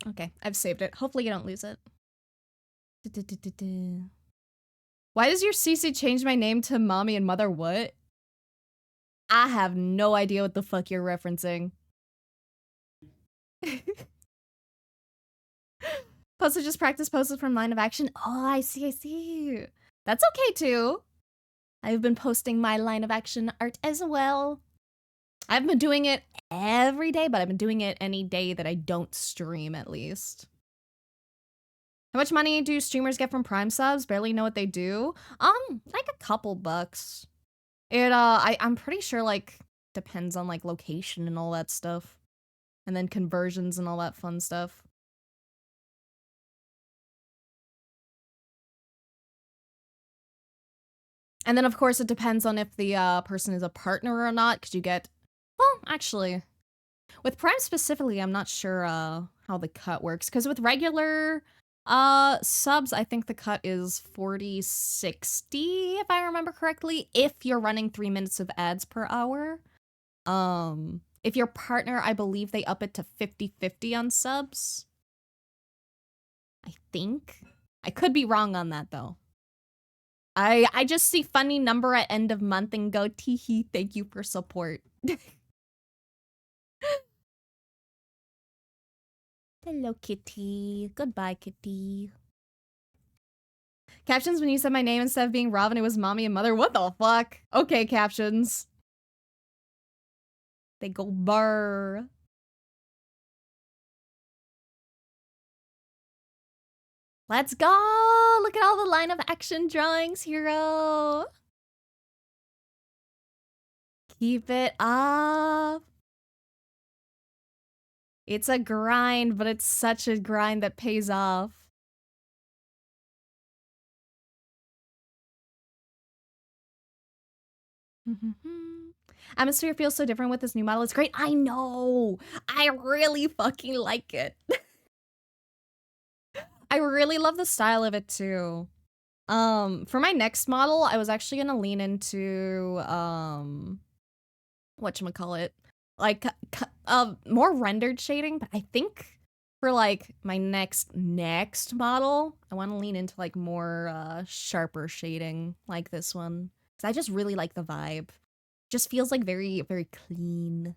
Okay, I've saved it. Hopefully you don't lose it. Why does your CC change my name to mommy and mother what? I have no idea what the fuck you're referencing. Posted just practice poses from line of action. Oh, I see. That's okay too. I've been posting my line of action art as well. I've been doing it every day, but I've been doing it any day that I don't stream at least. How much money do streamers get from Prime subs? Barely know what they do. Like a couple bucks. I'm pretty sure like depends on like location and all that stuff. And then conversions and all that fun stuff. And then of course it depends on if the person is a partner or not, because you get, well, actually, with Prime specifically, I'm not sure how the cut works, because with regular subs, I think the cut is 40/60, if I remember correctly, if you're running 3 minutes of ads per hour. If your partner, I believe they up it to 50/50 on subs. I think. I could be wrong on that though. I just see funny number at end of month and go, teehee, thank you for support. Hello, kitty. Goodbye, kitty. Captions when you said my name instead of being Robin, it was mommy and mother. What the fuck? Okay, captions. They go burr. Let's go! Look at all the line of action drawings, hero. Keep it up. It's a grind, but it's such a grind that pays off. Atmosphere feels so different with this new model. It's great. I know. I really fucking like it. I really love the style of it too. For my next model, I was actually gonna lean into whatchamacallit, like more rendered shading, but I think for like my next model, I want to lean into like more sharper shading like this one. Cause I just really like the vibe. Just feels like very, very clean.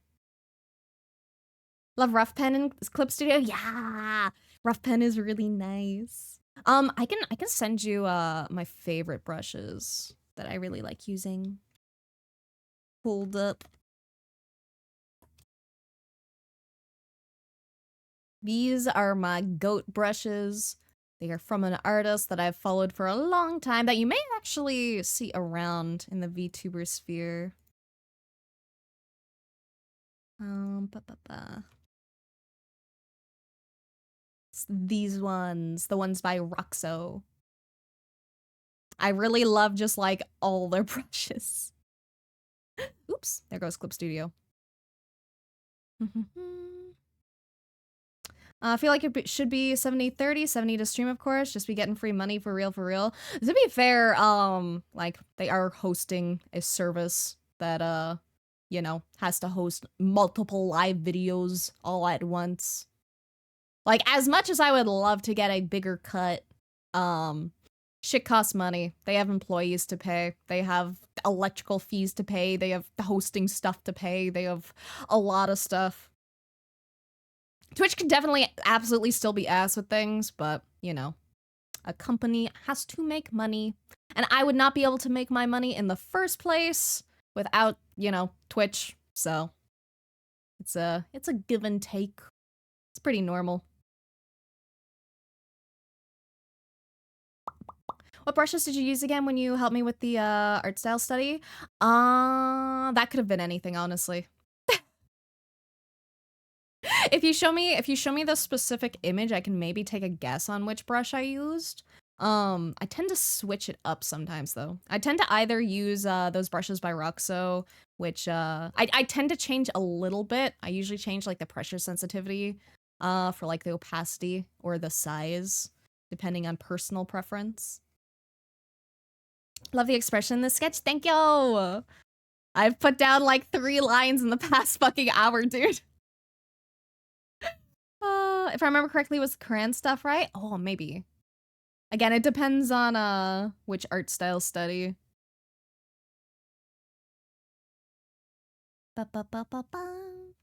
Love Rough Pen in Clip Studio. Yeah, Rough Pen is really nice. I can send you my favorite brushes that I really like using. Hold up. These are my goat brushes. They are from an artist that I've followed for a long time that you may actually see around in the VTuber sphere. It's these ones, the ones by Roxo. I really love just like all their brushes. Oops, there goes Clip Studio. I feel like it should be 70-30, 70 to stream, of course, just be getting free money for real, for real. To be fair, like, they are hosting a service that, you know, has to host multiple live videos all at once. Like, as much as I would love to get a bigger cut, shit costs money. They have employees to pay. They have electrical fees to pay. They have hosting stuff to pay. They have a lot of stuff. Twitch can definitely absolutely still be ass with things, but, you know, a company has to make money. And I would not be able to make my money in the first place without, you know, Twitch. So it's a give and take. It's pretty normal. What brushes did you use again when you helped me with the art style study? That could have been anything, honestly. If you show me the specific image, I can maybe take a guess on which brush I used. I tend to switch it up sometimes though. I tend to either use those brushes by Roxo, which I tend to change a little bit. I usually change like the pressure sensitivity for like the opacity or the size, depending on personal preference. Love the expression in this sketch. Thank you. I've put down like 3 lines in the past fucking hour, dude. If I remember correctly, it was Korean stuff, right? Oh, maybe. Again, it depends on which art style study. Ba -ba -ba -ba -ba.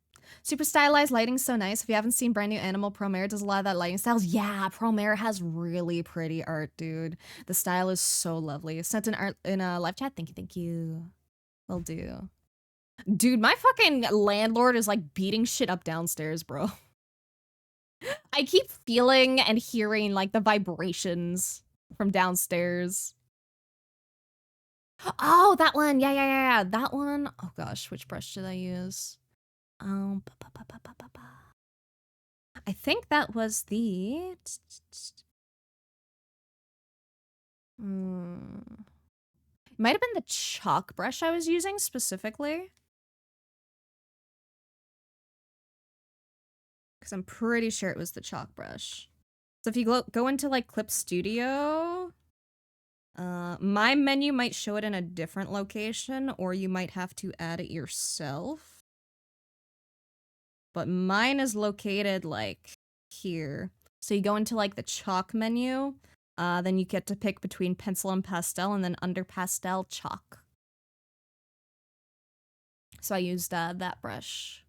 Super stylized lighting's so nice. If you haven't seen brand new Animal, Promare does a lot of that lighting styles. Yeah, Promare has really pretty art, dude. The style is so lovely. Sent an art in a live chat. Thank you, thank you. Will do. Dude, my fucking landlord is like beating shit up downstairs, bro. I keep feeling and hearing like the vibrations from downstairs. Oh, that one. Yeah. That one. Oh gosh, which brush did I use? I think that was the... It might have been the chalk brush I was using specifically. Because I'm pretty sure it was the chalk brush. So if you go into like Clip Studio, my menu might show it in a different location, or you might have to add it yourself. But mine is located like here. So you go into like the chalk menu, then you get to pick between pencil and pastel, and then under pastel, chalk. So I used that brush.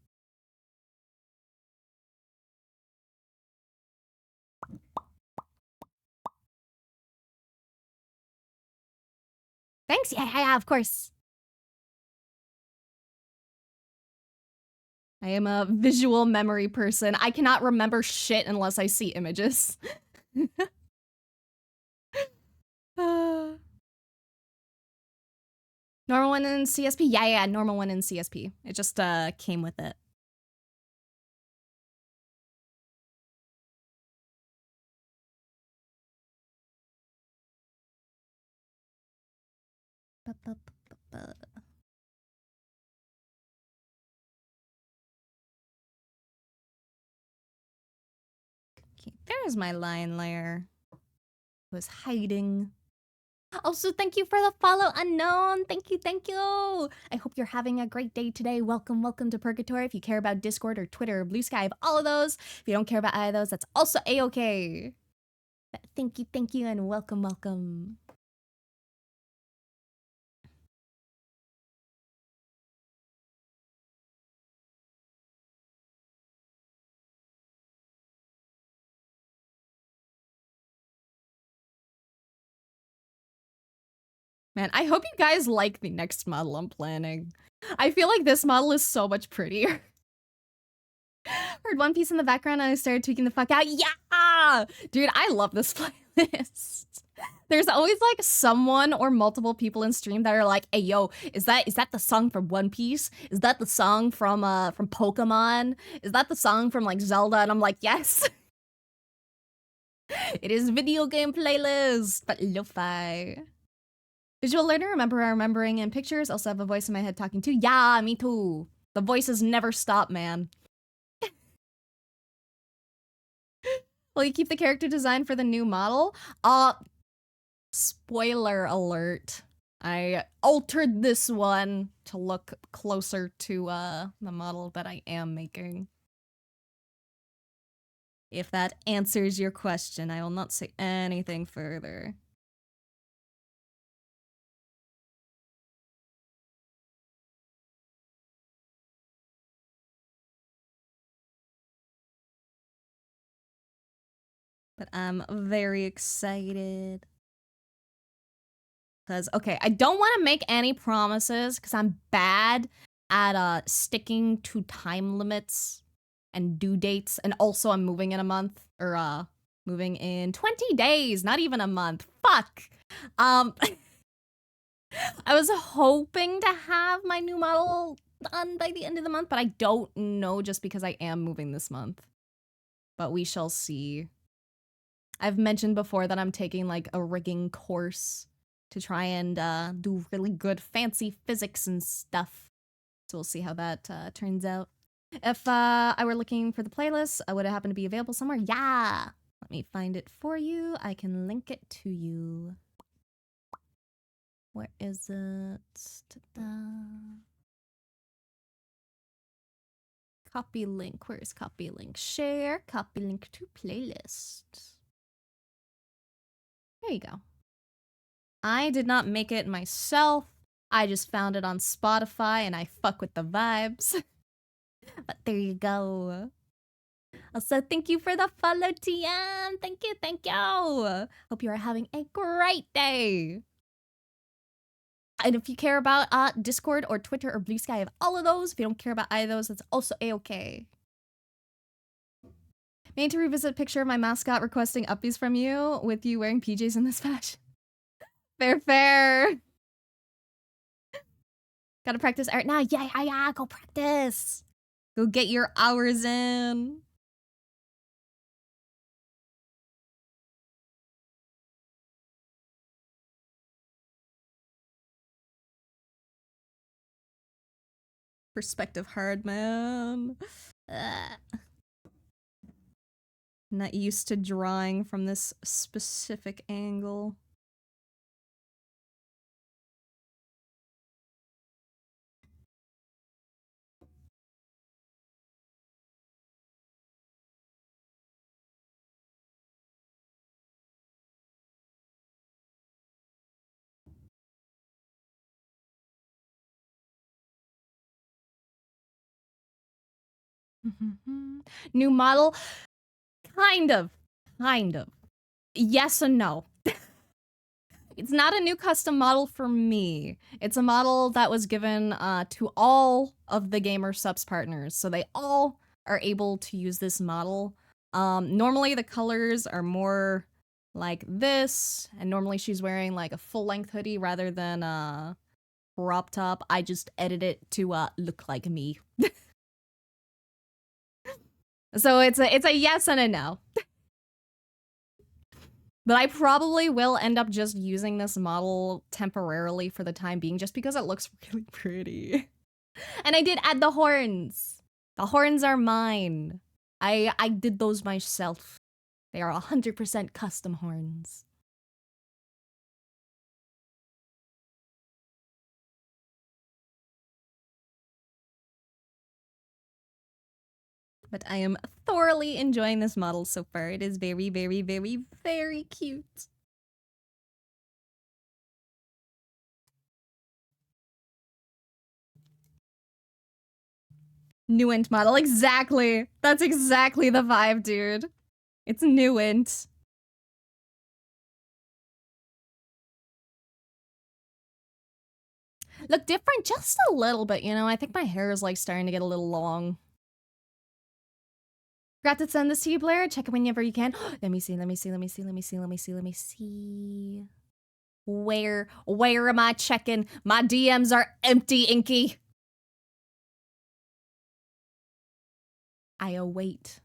Thanks. Yeah, of course. I am a visual memory person. I cannot remember shit unless I see images. Normal one in CSP? Yeah, normal one in CSP. It just came with it. There's my lion lair. It was hiding. Also, thank you for the follow, Unknown. Thank you, thank you. I hope you're having a great day today. Welcome, welcome to Purgatory. If you care about Discord or Twitter or Blue Sky, I have all of those. If you don't care about either of those, that's also a-okay. Thank you, and welcome, welcome. Man, I hope you guys like the next model I'm planning. I feel like this model is so much prettier. Heard One Piece in the background and I started tweaking the fuck out. Yeah! Dude, I love this playlist. There's always like someone or multiple people in stream that are like, hey yo, is that the song from One Piece? Is that the song from Pokemon? Is that the song from like Zelda? And I'm like, yes. It is video game playlist, but lo-fi. Visual learner, remembering in pictures, also have a voice in my head talking to. Yeah, me too. The voices never stop, man. Will you keep the character design for the new model? Spoiler alert. I altered this one to look closer to the model that I am making. If that answers your question, I will not say anything further. But I'm very excited. Because, okay, I don't want to make any promises because I'm bad at sticking to time limits and due dates. And also I'm moving in a month, or moving in 20 days, not even a month. Fuck. I was hoping to have my new model done by the end of the month, but I don't know just because I am moving this month. But we shall see. I've mentioned before that I'm taking like a rigging course to try and do really good fancy physics and stuff. So we'll see how that turns out. If I were looking for the playlist, would it happen to be available somewhere? Yeah! Let me find it for you. I can link it to you. Where is it? Ta-da. Copy link. Where is copy link? Share. Copy link to playlist. There you go. I did not make it myself. I just found it on Spotify and I fuck with the vibes. But there you go. Also, thank you for the follow, TM. Thank you, thank you. Hope you are having a great day. And if you care about Discord or Twitter or Blue Sky, I have all of those. If you don't care about either of those, that's also a-okay. May need to revisit a picture of my mascot requesting uppies from you with you wearing PJs in this fashion. Fair. Gotta practice art now. Yeah, go practice. Go get your hours in. Perspective hard, man. Not used to drawing from this specific angle. New model? Kind of. Yes and no. It's not a new custom model for me. It's a model that was given to all of the Gamer Subs partners, so they all are able to use this model. Normally the colors are more like this, and normally she's wearing like a full-length hoodie rather than a crop top. I just edit it to look like me. So it's a yes and a no. But I probably will end up just using this model temporarily for the time being, just because it looks really pretty. And I did add the horns. The horns are mine. I did those myself. They are 100% custom horns. But I am thoroughly enjoying this model so far. It is very, very, very, very cute. Nuent model, exactly. That's exactly the vibe, dude. It's Nuent. Look different just a little bit, you know? I think my hair is like starting to get a little long. Forgot to send this to you, Blaire. Check it whenever you can. Let me see. Where am I checking? My DMs are empty, Inky. I await.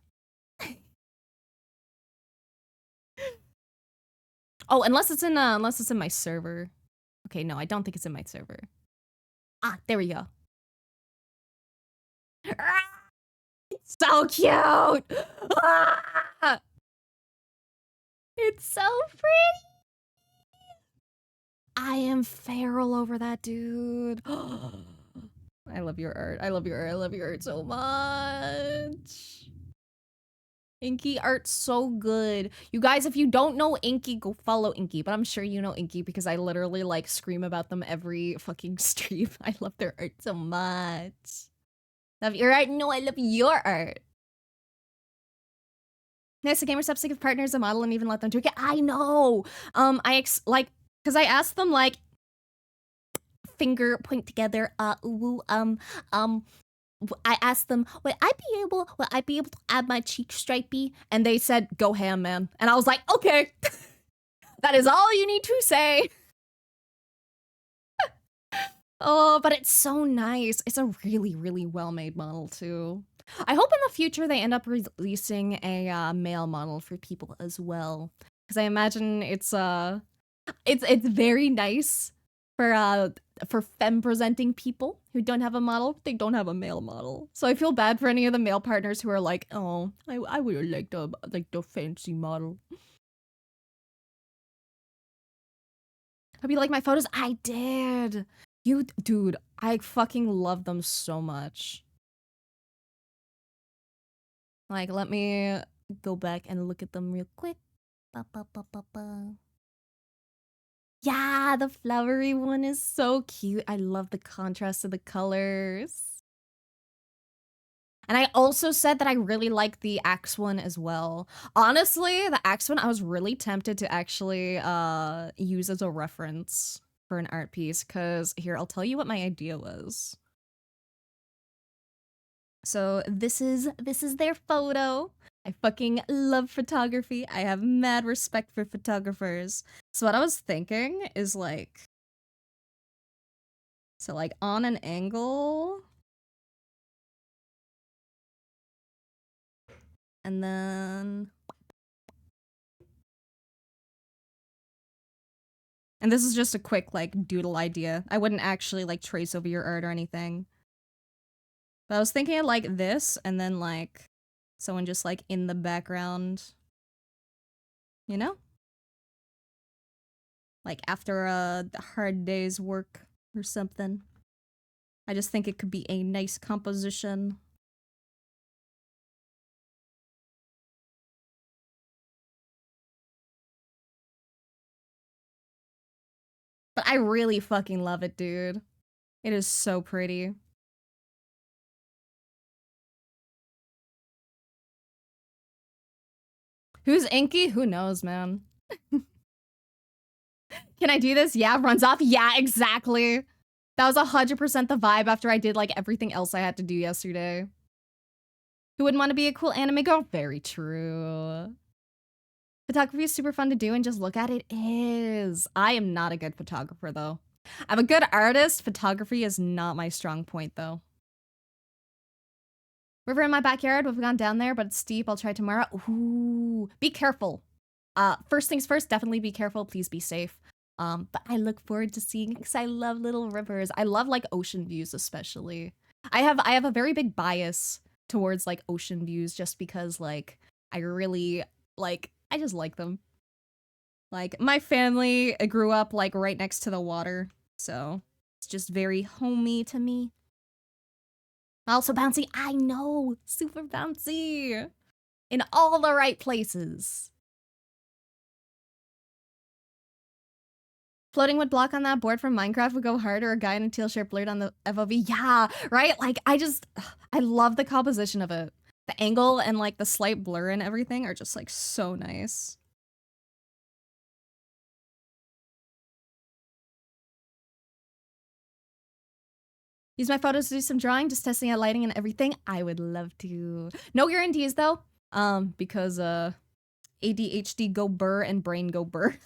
Oh, unless it's in my server. Okay, no, I don't think it's in my server. Ah, there we go. It's so cute. Ah! It's so pretty. I am feral over that, dude. I love your art. I love your art so much. Inky art's so good. You guys, if you don't know Inky, go follow Inky. But I'm sure you know Inky because I literally like scream about them every fucking stream. I love their art so much. Love your art? No, I love your art. Nice, a gamer steps to give partners a model and even let them do it. I know. Because I asked them like finger point together. I asked them, would I be able to add my cheek stripey? And they said, go ham, man. And I was like, okay. That is all you need to say. Oh, but it's so nice. It's a really, really well-made model, too. I hope in the future they end up releasing a male model for people as well. Because I imagine it's very nice for femme-presenting people who don't have a model. They don't have a male model. So I feel bad for any of the male partners who are like, oh, I would have liked the fancy model. Hope you like my photos. I did. Dude, I fucking love them so much. Like, let me go back and look at them real quick. Yeah, the flowery one is so cute. I love the contrast of the colors. And I also said that I really like the axe one as well. Honestly, the axe one I was really tempted to actually use as a reference for an art piece, because here, I'll tell you what my idea was. So this is their photo. I fucking love photography. I have mad respect for photographers. So what I was thinking is like, so like on an angle, and then, and this is just a quick like doodle idea. I wouldn't actually like trace over your art or anything. But I was thinking of like this, and then like someone just like in the background, you know? Like after a hard day's work or something. I just think it could be a nice composition. But I really fucking love it, dude. It is so pretty. Who's Inky? Who knows, man? Can I do this? Yeah, runs off. Yeah, exactly. That was 100% the vibe after I did like everything else I had to do yesterday. Who wouldn't want to be a cool anime girl? Very true. Photography is super fun to do and just look at. It is. I am not a good photographer though. I'm a good artist. Photography is not my strong point though. River in my backyard. We've gone down there, but it's steep. I'll try tomorrow. Ooh, be careful. First things first, definitely be careful. Please be safe. But I look forward to seeing it because I love little rivers. I love like ocean views, especially. I have a very big bias towards like ocean views just because like I really like I just like them. Like, my family grew up, like, right next to the water, so it's just very homey to me. Also bouncy, I know! Super bouncy! In all the right places. Floating would block on that board from Minecraft would go hard, or a guy in a teal shirt blurred on the FOV. Yeah, right? Like, I love the composition of it. The angle and, like, the slight blur and everything are just, like, so nice. Use my photos to do some drawing, just testing out lighting and everything. I would love to. No guarantees, though. Because, ADHD go burr and brain go burr.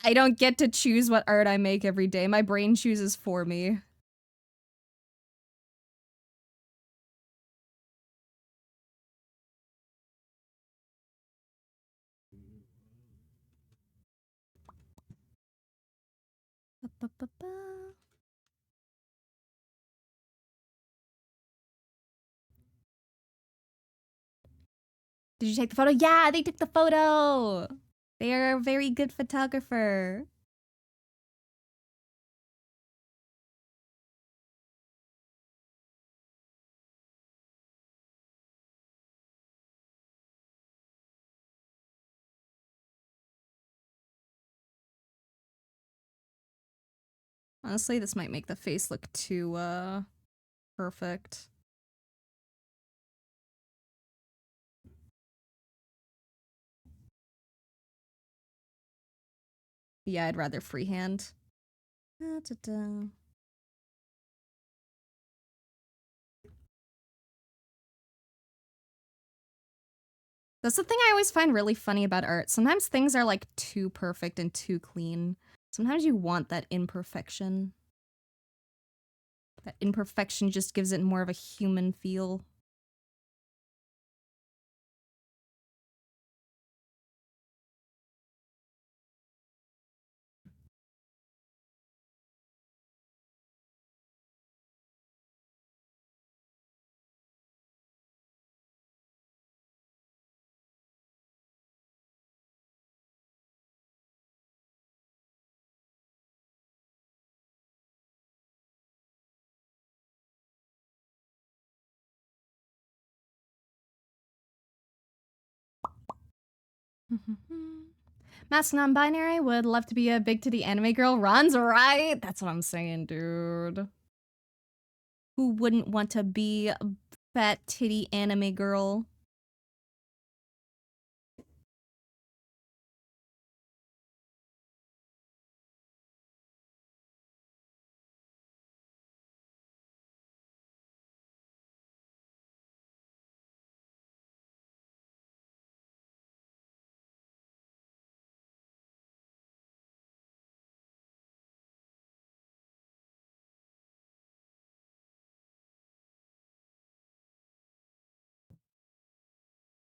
I don't get to choose what art I make every day. My brain chooses for me. Did you take the photo? Yeah, they took the photo! They are a very good photographer. Honestly, this might make the face look too, perfect. Yeah, I'd rather freehand. Da-da-da. That's the thing I always find really funny about art. Sometimes things are like too perfect and too clean. Sometimes you want that imperfection. That imperfection just gives it more of a human feel. Mask non-binary would love to be a big titty anime girl. Ron's right. That's what I'm saying, dude. Who wouldn't want to be a fat titty anime girl?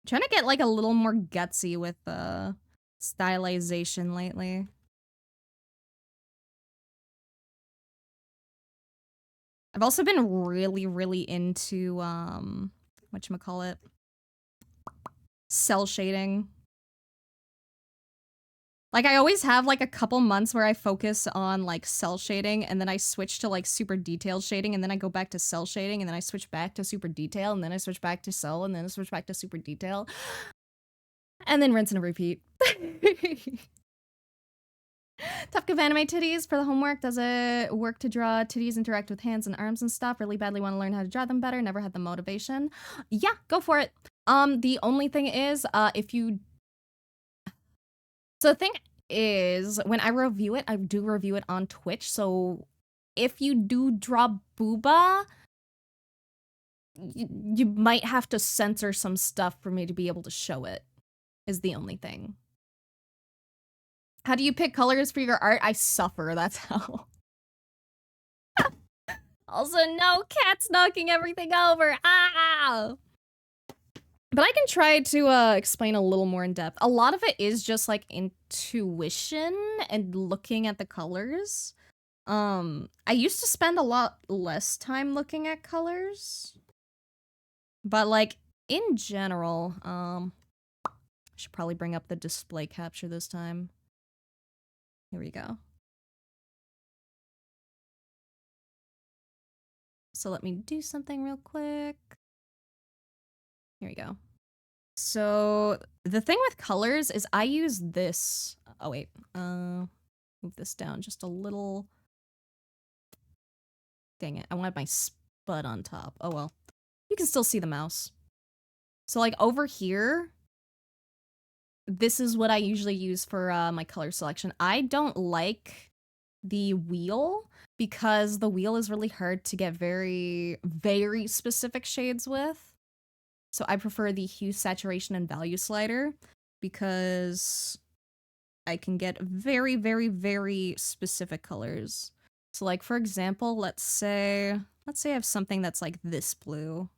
Trying to get like a little more gutsy with stylization lately. I've also been really into whatchamacallit? Cell shading. Like, I always have like a couple months where I focus on like cell shading, and then I switch to like super detailed shading, and then I go back to cell shading, and then I switch back to super detail, and then I switch back to cell, and then I switch back to super detail. And then rinse and repeat. Tough of anime titties for the homework. Does it work to draw titties, interact with hands and arms and stuff? Really badly want to learn how to draw them better. Never had the motivation. Yeah, go for it. The only thing is, if you... So the thing is, when I review it, I do review it on Twitch. So if you do draw booba, you might have to censor some stuff for me to be able to show it, is the only thing. How do you pick colors for your art? I suffer, that's how. Also, no cats knocking everything over. Ah! But I can try to explain a little more in depth. A lot of it is just like intuition and looking at the colors. I used to spend a lot less time looking at colors. But like in general, Should probably bring up the display capture this time. Here we go. So let me do something real quick. Here we go. So the thing with colors is I use this. Oh wait, move this down just a little. Dang it, I wanted my spud on top. Oh well. You can still see the mouse. So like over here, this is what I usually use for my color selection. I don't like the wheel because the wheel is really hard to get very, very specific shades with. So I prefer the hue, saturation, and value slider because I can get very, very, very specific colors. So like, for example, let's say I have something that's like this blue.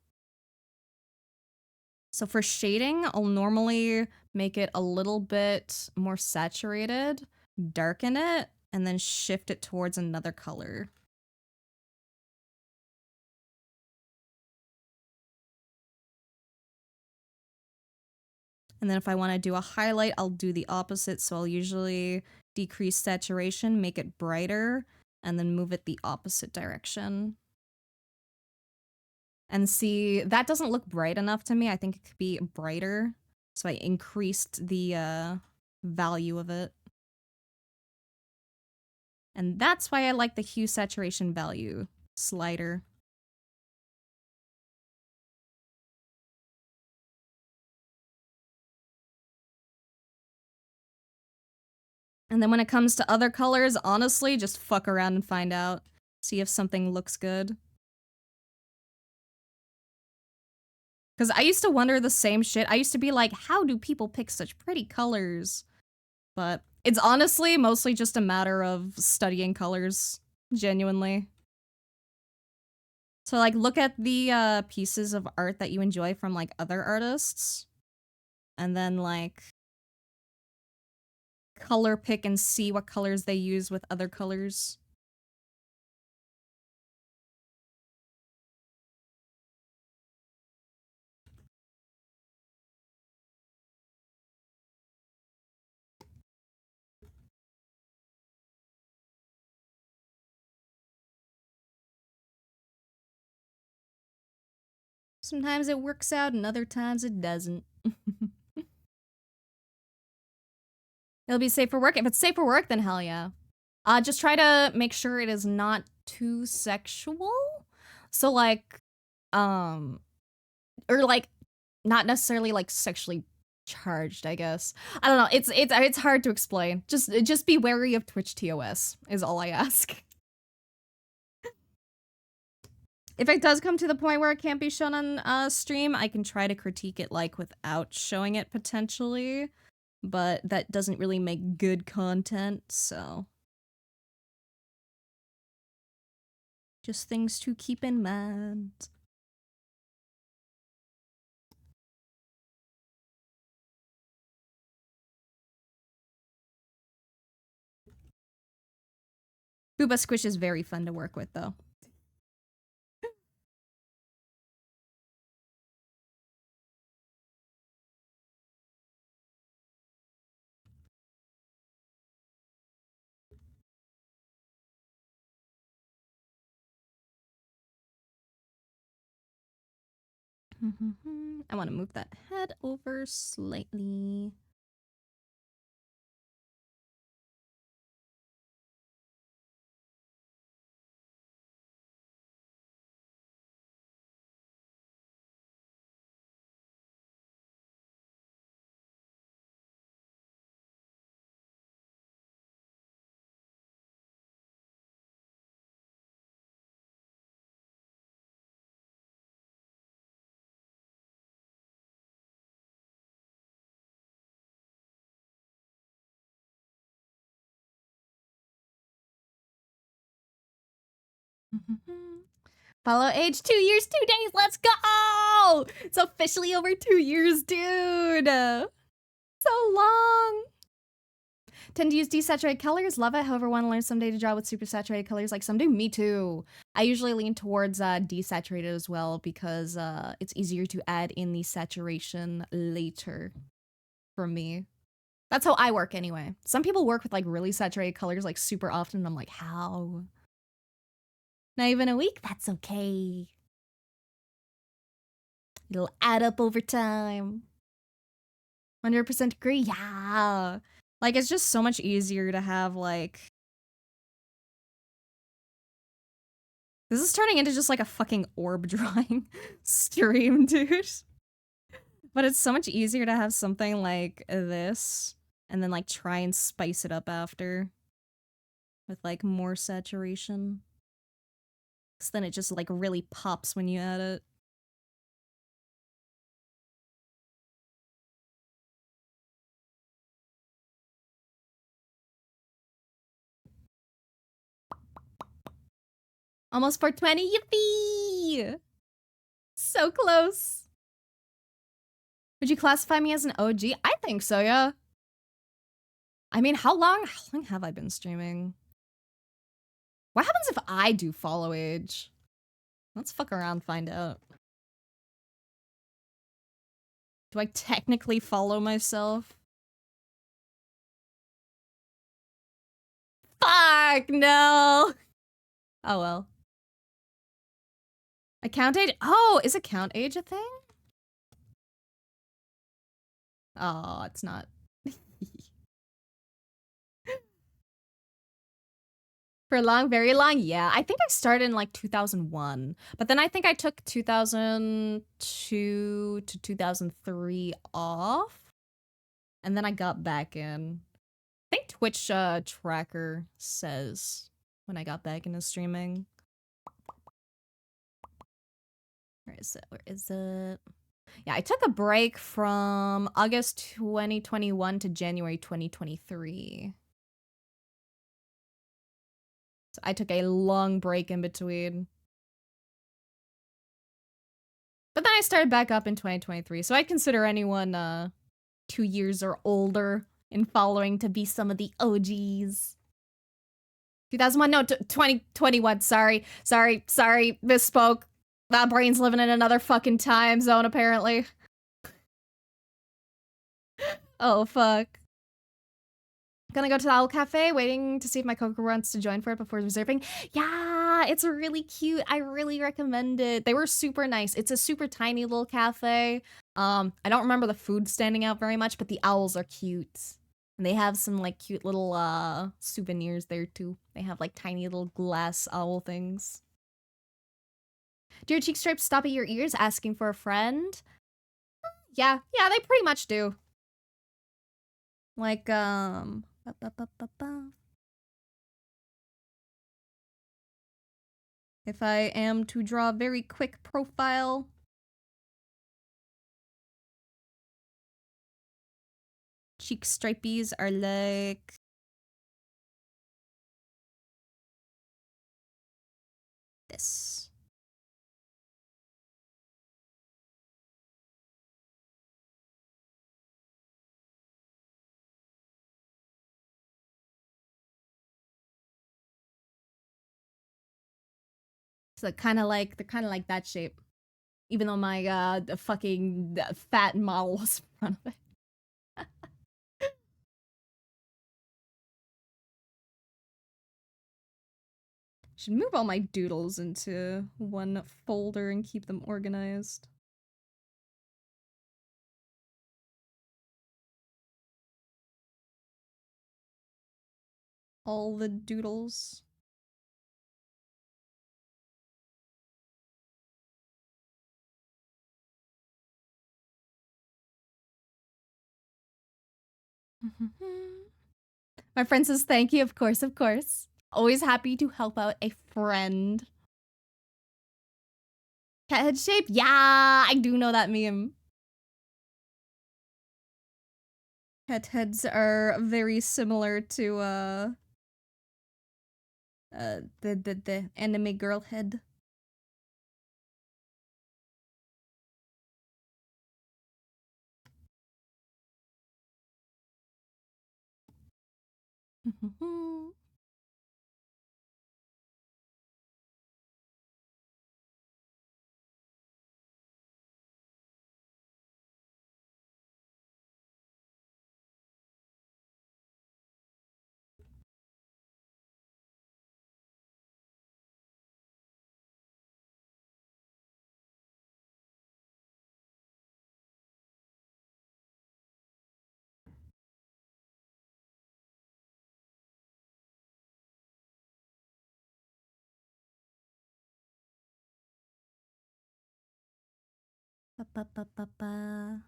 So for shading, I'll normally make it a little bit more saturated, darken it, and then shift it towards another color. And then if I want to do a highlight, I'll do the opposite. So I'll usually decrease saturation, make it brighter, and then move it the opposite direction. And see, that doesn't look bright enough to me. I think it could be brighter. So I increased the value of it. And that's why I like the hue saturation value slider. And then when it comes to other colors, honestly, just fuck around and find out. See if something looks good. Because I used to wonder the same shit. I used to be like, how do people pick such pretty colors? But it's honestly mostly just a matter of studying colors, genuinely. So like, look at the pieces of art that you enjoy from like other artists. And then like, color pick and see what colors they use with other colors. Sometimes it works out and other times it doesn't. It'll be safe for work. If it's safe for work, then hell yeah. Just try to make sure it is not too sexual. So like, or like, not necessarily like sexually charged, I guess. I don't know. It's hard to explain. Just be wary of Twitch TOS is all I ask. If it does come to the point where it can't be shown on stream, I can try to critique it like without showing it potentially, but that doesn't really make good content, so just things to keep in mind. Booba Squish is very fun to work with, though. I want to move that head over slightly. Follow age 2 years, 2 days. Let's go! It's officially over 2 years, dude. So long. Tend to use desaturated colors. Love it. However, want to learn someday to draw with super saturated colors like some do. Me too. I usually lean towards desaturated as well because it's easier to add in the saturation later. for me. That's how I work anyway. Some people work with like really saturated colors like super often. And I'm like, how? Not even a week? That's okay. It'll add up over time. 100% agree. Yeah. Like, it's just so much easier to have, like... This is turning into just, like, a fucking orb drawing stream, dude. But it's so much easier to have something like this, and then, like, try and spice it up after. With, like, more saturation. Because then it just, like, really pops when you add it. Almost 420, yippee! So close. Would you classify me as an OG? I think so, yeah. I mean, how long have I been streaming? What happens if I do follow age? Let's fuck around, find out. Do I technically follow myself? Fuck, no! Oh well. Account age? Oh, is account age a thing? Oh, it's not. For long, very long? Yeah. I think I started in like 2001. But then I think I took 2002 to 2003 off. And then I got back in. I think Twitch tracker says when I got back into streaming. Where is it? Where is it? Yeah, I took a break from August 2021 to January 2023. So I took a long break in between. But then I started back up in 2023. So I consider anyone 2 years or older in following to be some of the OGs. 2001, no, 2021, sorry, misspoke. That brain's living in another fucking time zone, apparently. Oh, fuck. Gonna go to the Owl Cafe, waiting to see if my Coco wants to join for it before reserving. Yeah, it's really cute. I really recommend it. They were super nice. It's a super tiny little cafe. I don't remember the food standing out very much, but the owls are cute. And they have some like cute little souvenirs there too. They have like tiny little glass owl things. Do your cheek stripes stop at your ears asking for a friend? Yeah, they pretty much do. Like, if I am to draw a very quick profile. Cheek stripies are like... this. So kind of like, they're kind of like that shape. Even though my the fucking fat model was in front of it. Should move all my doodles into one folder and keep them organized. All the doodles. My friend says thank you, of course, of course. Always happy to help out a friend. Cat head shape? Yeah, I do know that meme. Cat heads are very similar to the anime girl head. Ba-ba-ba-ba-ba.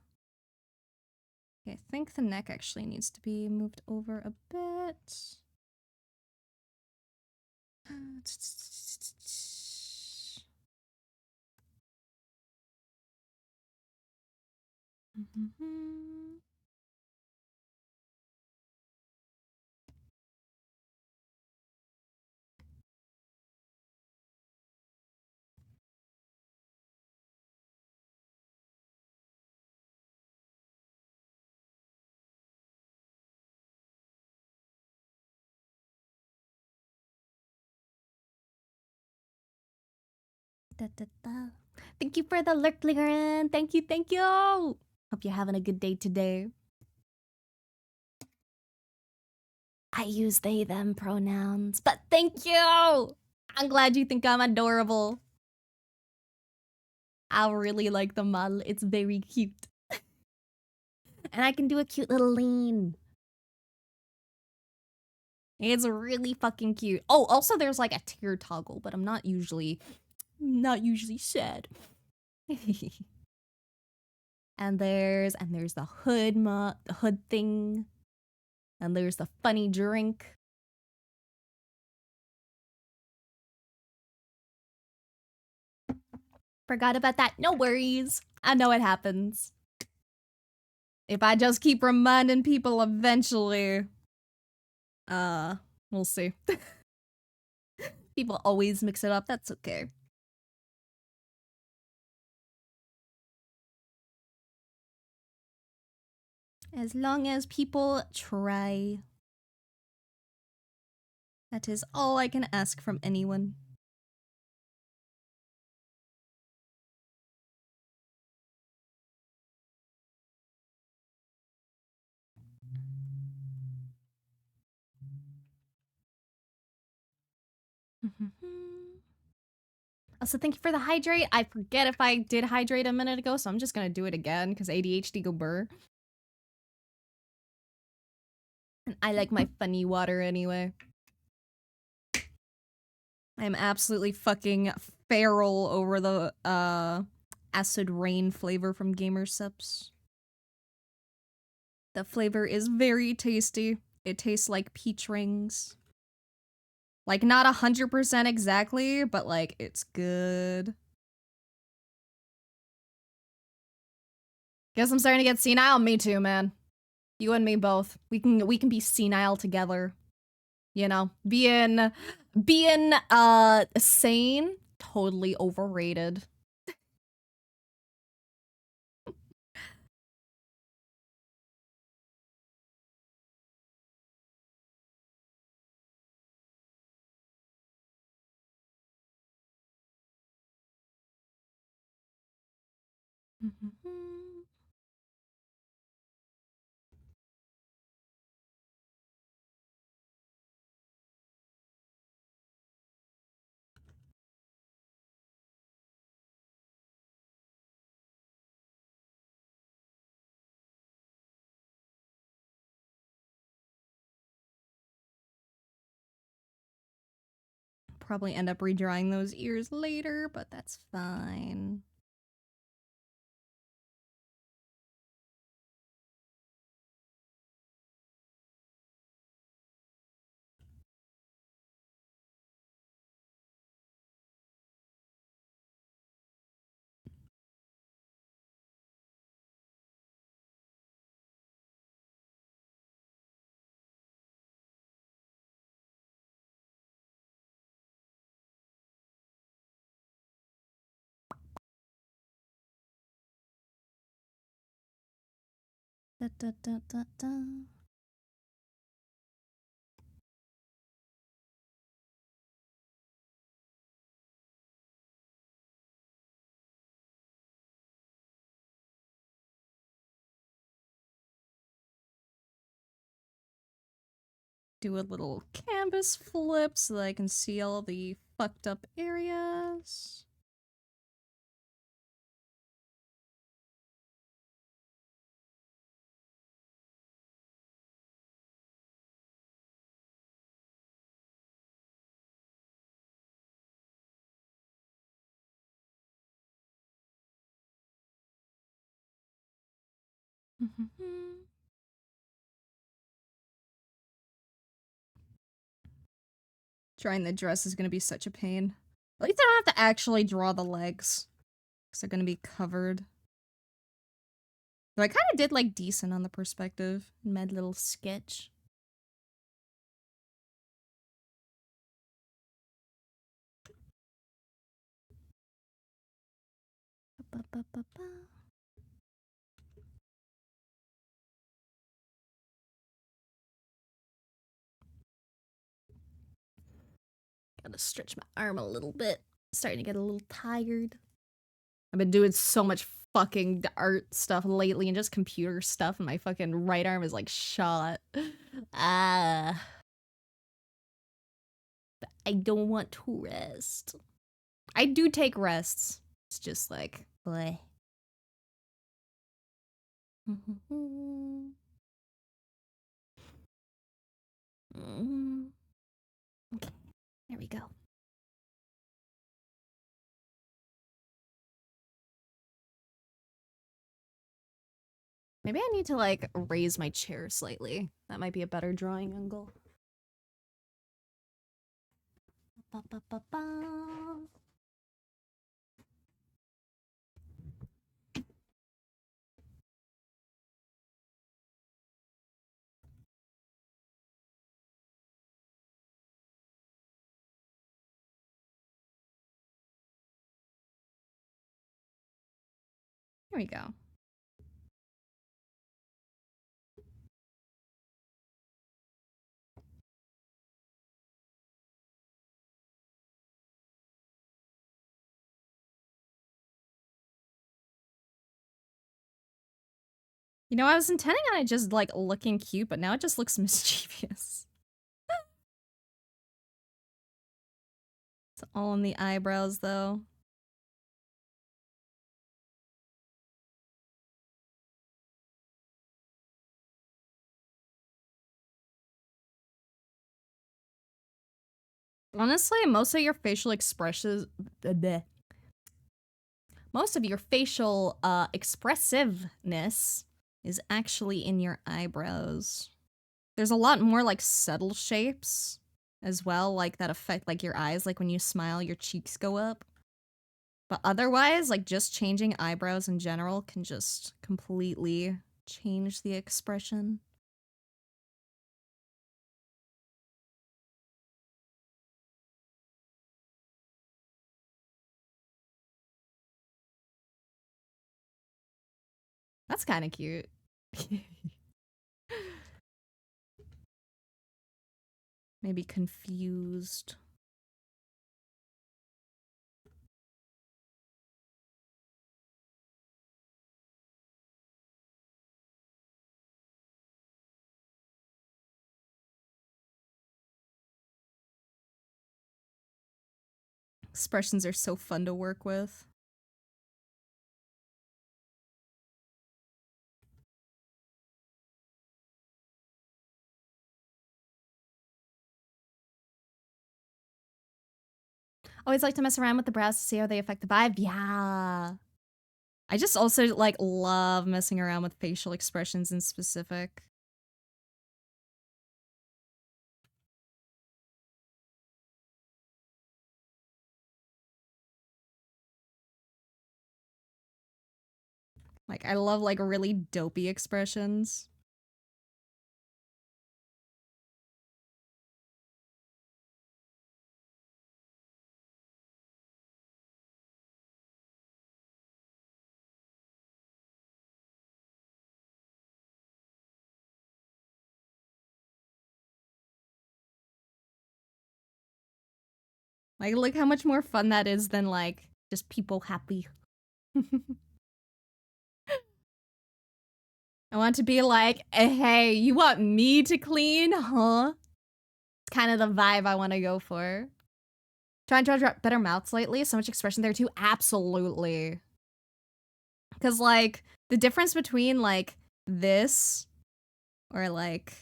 Okay, I think the neck actually needs to be moved over a bit. Da, da, da. Thank you for the lurk, Lingerin. Thank you, thank you. Hope you're having a good day today. I use they, them pronouns, but thank you. I'm glad you think I'm adorable. I really like the model. It's very cute. And I can do a cute little lean. It's really fucking cute. Oh, also there's like a tear toggle, but I'm not usually sad. and there's the hood thing. And there's the funny drink. Forgot about that. No worries. I know it happens. If I just keep reminding people eventually, we'll see. People always mix it up. That's okay. As long as people try. That is all I can ask from anyone. Also, thank you for the hydrate. I forget if I did hydrate a minute ago, so I'm just gonna do it again because ADHD go burr. And I like my funny water anyway. I'm absolutely fucking feral over the acid rain flavor from Gamer Sips. The flavor is very tasty. It tastes like peach rings. Like, not 100% exactly, but like, it's good. Guess I'm starting to get senile. Me too, man. You and me both. We can be senile together. You know, being sane, totally overrated. Probably end up redrawing those ears later, but that's fine. Da, da, da, da, da. Do a little canvas flip so that I can see all the fucked up areas. Drawing the dress is gonna be such a pain. At least I don't have to actually draw the legs, because they're gonna be covered. Though I kind of did like decent on the perspective in my little sketch. Gotta stretch my arm a little bit. Starting to get a little tired. I've been doing so much fucking art stuff lately and just computer stuff, and my fucking right arm is like shot. Ah. But I don't want to rest. I do take rests. It's just like, bleh. Okay, there we go. Maybe I need to like raise my chair slightly. That might be a better drawing angle. Ba, ba, ba, ba. Here we go. You know, I was intending on it just like looking cute, but now it just looks mischievous. It's all in the eyebrows though. Honestly, most of your facial expressions, most of your facial expressiveness is actually in your eyebrows. There's a lot more like subtle shapes as well, like that affect like your eyes, like when you smile, your cheeks go up. But otherwise, like just changing eyebrows in general can just completely change the expression. That's kind of cute. Maybe confused. Expressions are so fun to work with. Always like to mess around with the brows to see how they affect the vibe. Yeah. I just also like love messing around with facial expressions in specific. Like I love like really dopey expressions. Like look how much more fun that is than like just people happy. I want to be like, hey, you want me to clean, huh? It's kind of the vibe I want to go for. Trying to draw better mouths lately. So much expression there too. Absolutely. Because like the difference between like this or like,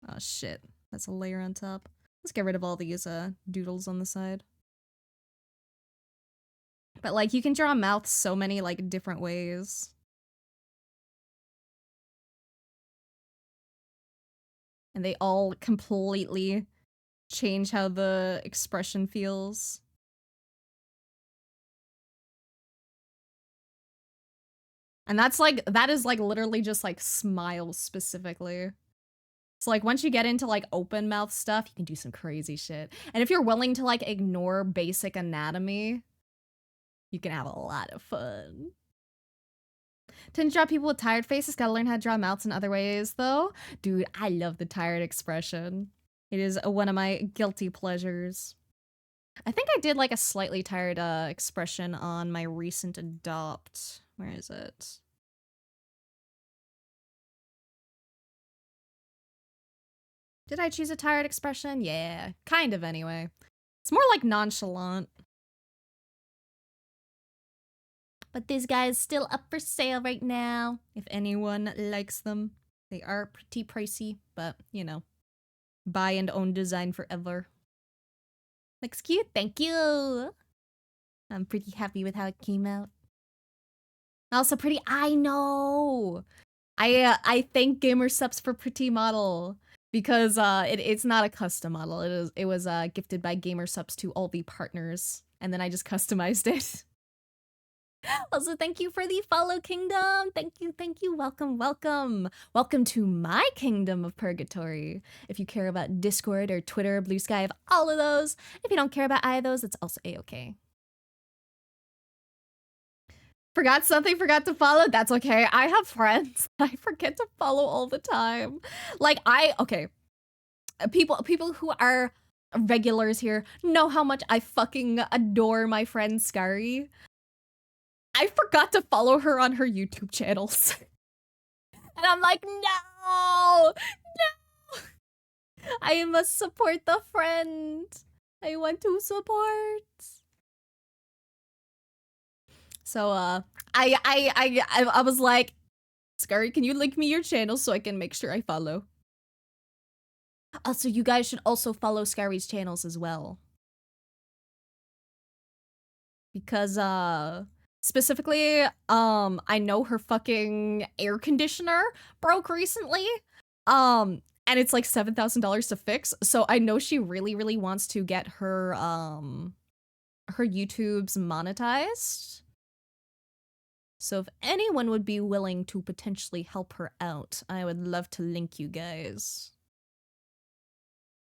oh shit, that's a layer on top. Let's get rid of all these doodles on the side. But like you can draw mouths so many like different ways. and they all completely change how the expression feels. And that is like literally just like smiles specifically. So like once you get into like open mouth stuff, you can do some crazy shit. And if you're willing to like ignore basic anatomy, you can have a lot of fun. To draw people with tired faces, gotta learn how to draw mouths in other ways though. Dude, I love the tired expression. It is one of my guilty pleasures. I think I did like a slightly tired expression on my recent adopt. Where is it? Did I choose a tired expression? Yeah, kind of anyway. It's more like nonchalant. But this guy is still up for sale right now. If anyone likes them, they are pretty pricey, but you know, buy and own design forever. Looks cute, thank you. I'm pretty happy with how it came out. Also pretty, I know. I thank Gamer Subs for pretty model because it's not a custom model. It was gifted by Gamer Subs to all the partners, and then I just customized it. Also, thank you for the follow, Kingdom. Thank you. Welcome, welcome. Welcome to my kingdom of purgatory. If you care about Discord or Twitter, Blue Sky, I have all of those. If you don't care about either of those, it's also a-okay. Forgot something, forgot to follow? That's okay. I have friends I forget to follow all the time. Like, okay. People who are regulars here know how much I fucking adore my friend Scary. I forgot to follow her on her YouTube channels. And I'm like, no! I must support the friend. I want to support. So, I was like, Scary, can you link me your channel so I can make sure I follow? Also, you guys should also follow Scary's channels as well. Because, specifically, I know her fucking air conditioner broke recently. And it's like $7,000 to fix. So I know she really, really wants to get her, her YouTube's monetized. So if anyone would be willing to potentially help her out, I would love to link you guys.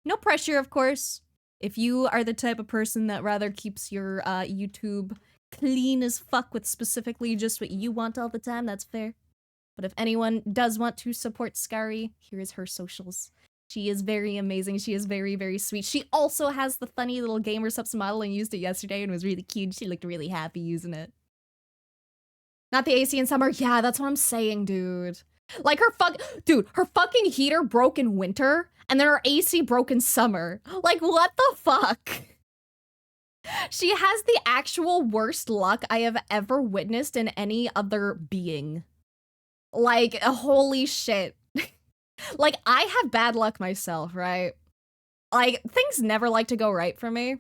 No pressure, of course. If you are the type of person that rather keeps your YouTube clean as fuck with specifically just what you want all the time, that's fair. But if anyone does want to support Scary, here is her socials. She is very amazing. She is very, very sweet. She also has the funny little Gamer Subs model and used it yesterday and was really cute. She looked really happy using it. Not the AC in summer. Yeah, that's what I'm saying, dude. Like her her fucking heater broke in winter and then her AC broke in summer. Like, what the fuck? She has the actual worst luck I have ever witnessed in any other being. Like, holy shit. Like, I have bad luck myself, right? Like, things never like to go right for me.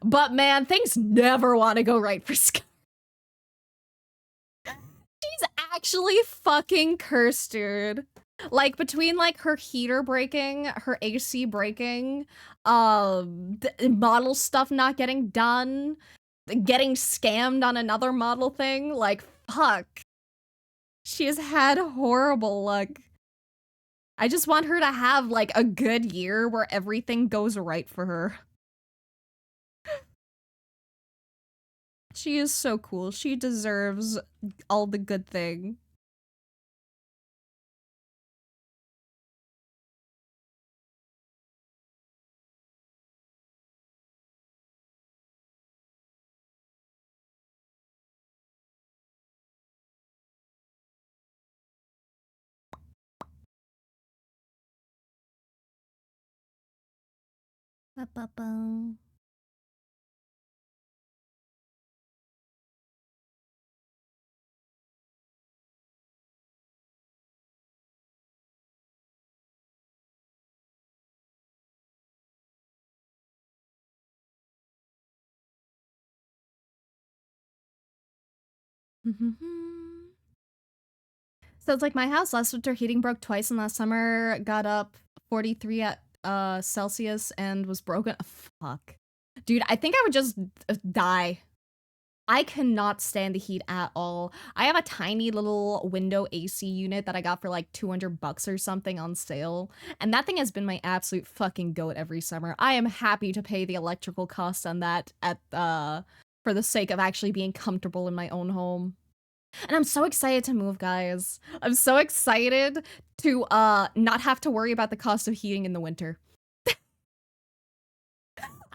But man, things never want to go right for Sky. She's actually fucking cursed, dude. Like, between, like, her heater breaking, her AC breaking, model stuff not getting done, getting scammed on another model thing, like, fuck. She has had horrible luck. I just want her to have, like, a good year where everything goes right for her. She is so cool. She deserves all the good thing. Ba-ba-bum. So it's like my house last winter heating broke twice and last summer got up 43 at Celsius and was broken. Fuck. Dude, I think I would just die. I cannot stand the heat at all. I have a tiny little window AC unit that I got for like 200 bucks or something on sale. And that thing has been my absolute fucking goat every summer. I am happy to pay the electrical costs on that for the sake of actually being comfortable in my own home. And I'm so excited to move, guys. I'm so excited to not have to worry about the cost of heating in the winter.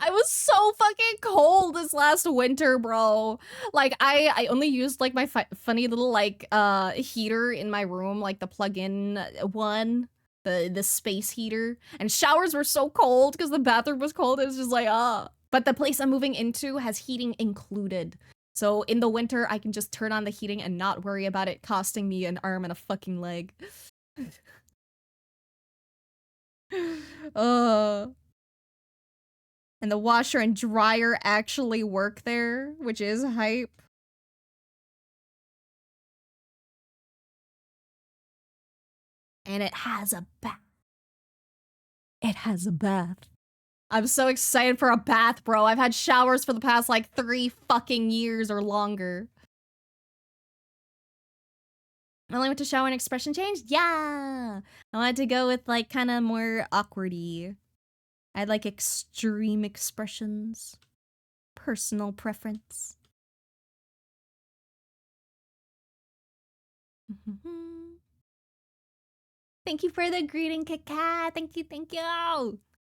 I was so fucking cold this last winter, bro. Like I only used like my funny little like heater in my room, like the plug-in one, the space heater. And showers were so cold because the bathroom was cold. It was just like But the place I'm moving into has heating included. So in the winter, I can just turn on the heating and not worry about it costing me an arm and a fucking leg. And the washer and dryer actually work there, which is hype. And it has a bath. It has a bath. I'm so excited for a bath, bro. I've had showers for the past like 3 fucking years or longer. I only went to shower and expression change? Yeah! I wanted to go with like kind of more awkwardy. I had like extreme expressions. Personal preference. Thank you for the greeting, Kaka. Thank you, thank you.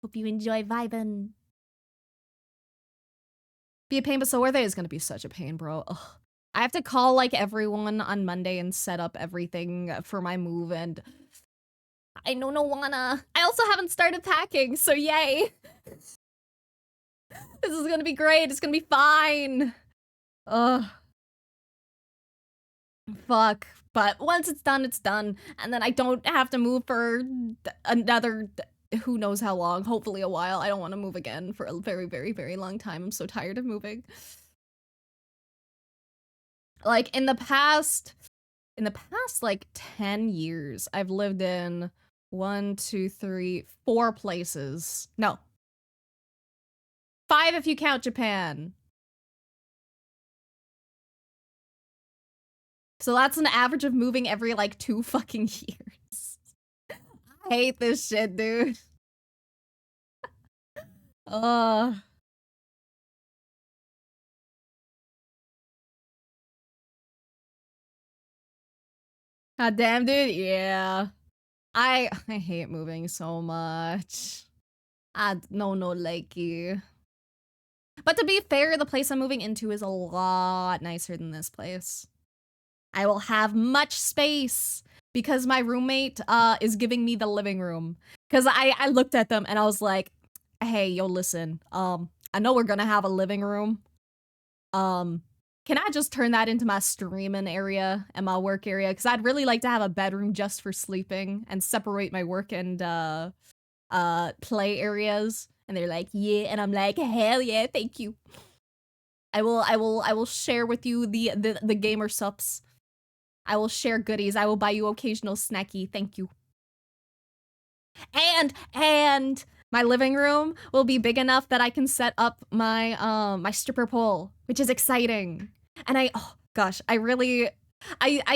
Hope you enjoy vibing. Be a pain, but so worth it is gonna be such a pain, bro. Ugh. I have to call like everyone on Monday and set up everything for my move, and I don't wanna. I also haven't started packing, so yay. This is gonna be great. It's gonna be fine. Ugh. Fuck. But once it's done, it's done. And then I don't have to move for another who knows how long. Hopefully a while. I don't want to move again for a very, very, very long time. I'm so tired of moving. Like in the past like 10 years, I've lived in 1, 2, 3, 4 places. No. 5 if you count Japan. So that's an average of moving every like 2 fucking years. I hate this shit, dude. God damn, dude. Yeah. I hate moving so much. I no like you. But to be fair, the place I'm moving into is a lot nicer than this place. I will have much space because my roommate is giving me the living room. Cause I looked at them and I was like, hey, yo, listen, I know we're gonna have a living room. Can I just turn that into my streaming area and my work area? Cause I'd really like to have a bedroom just for sleeping and separate my work and play areas. And they're like, yeah, and I'm like, hell yeah, thank you. I will share with you the gamer sups. I will share goodies. I will buy you occasional snacky. Thank you. And my living room will be big enough that I can set up my my stripper pole, which is exciting. And oh gosh, I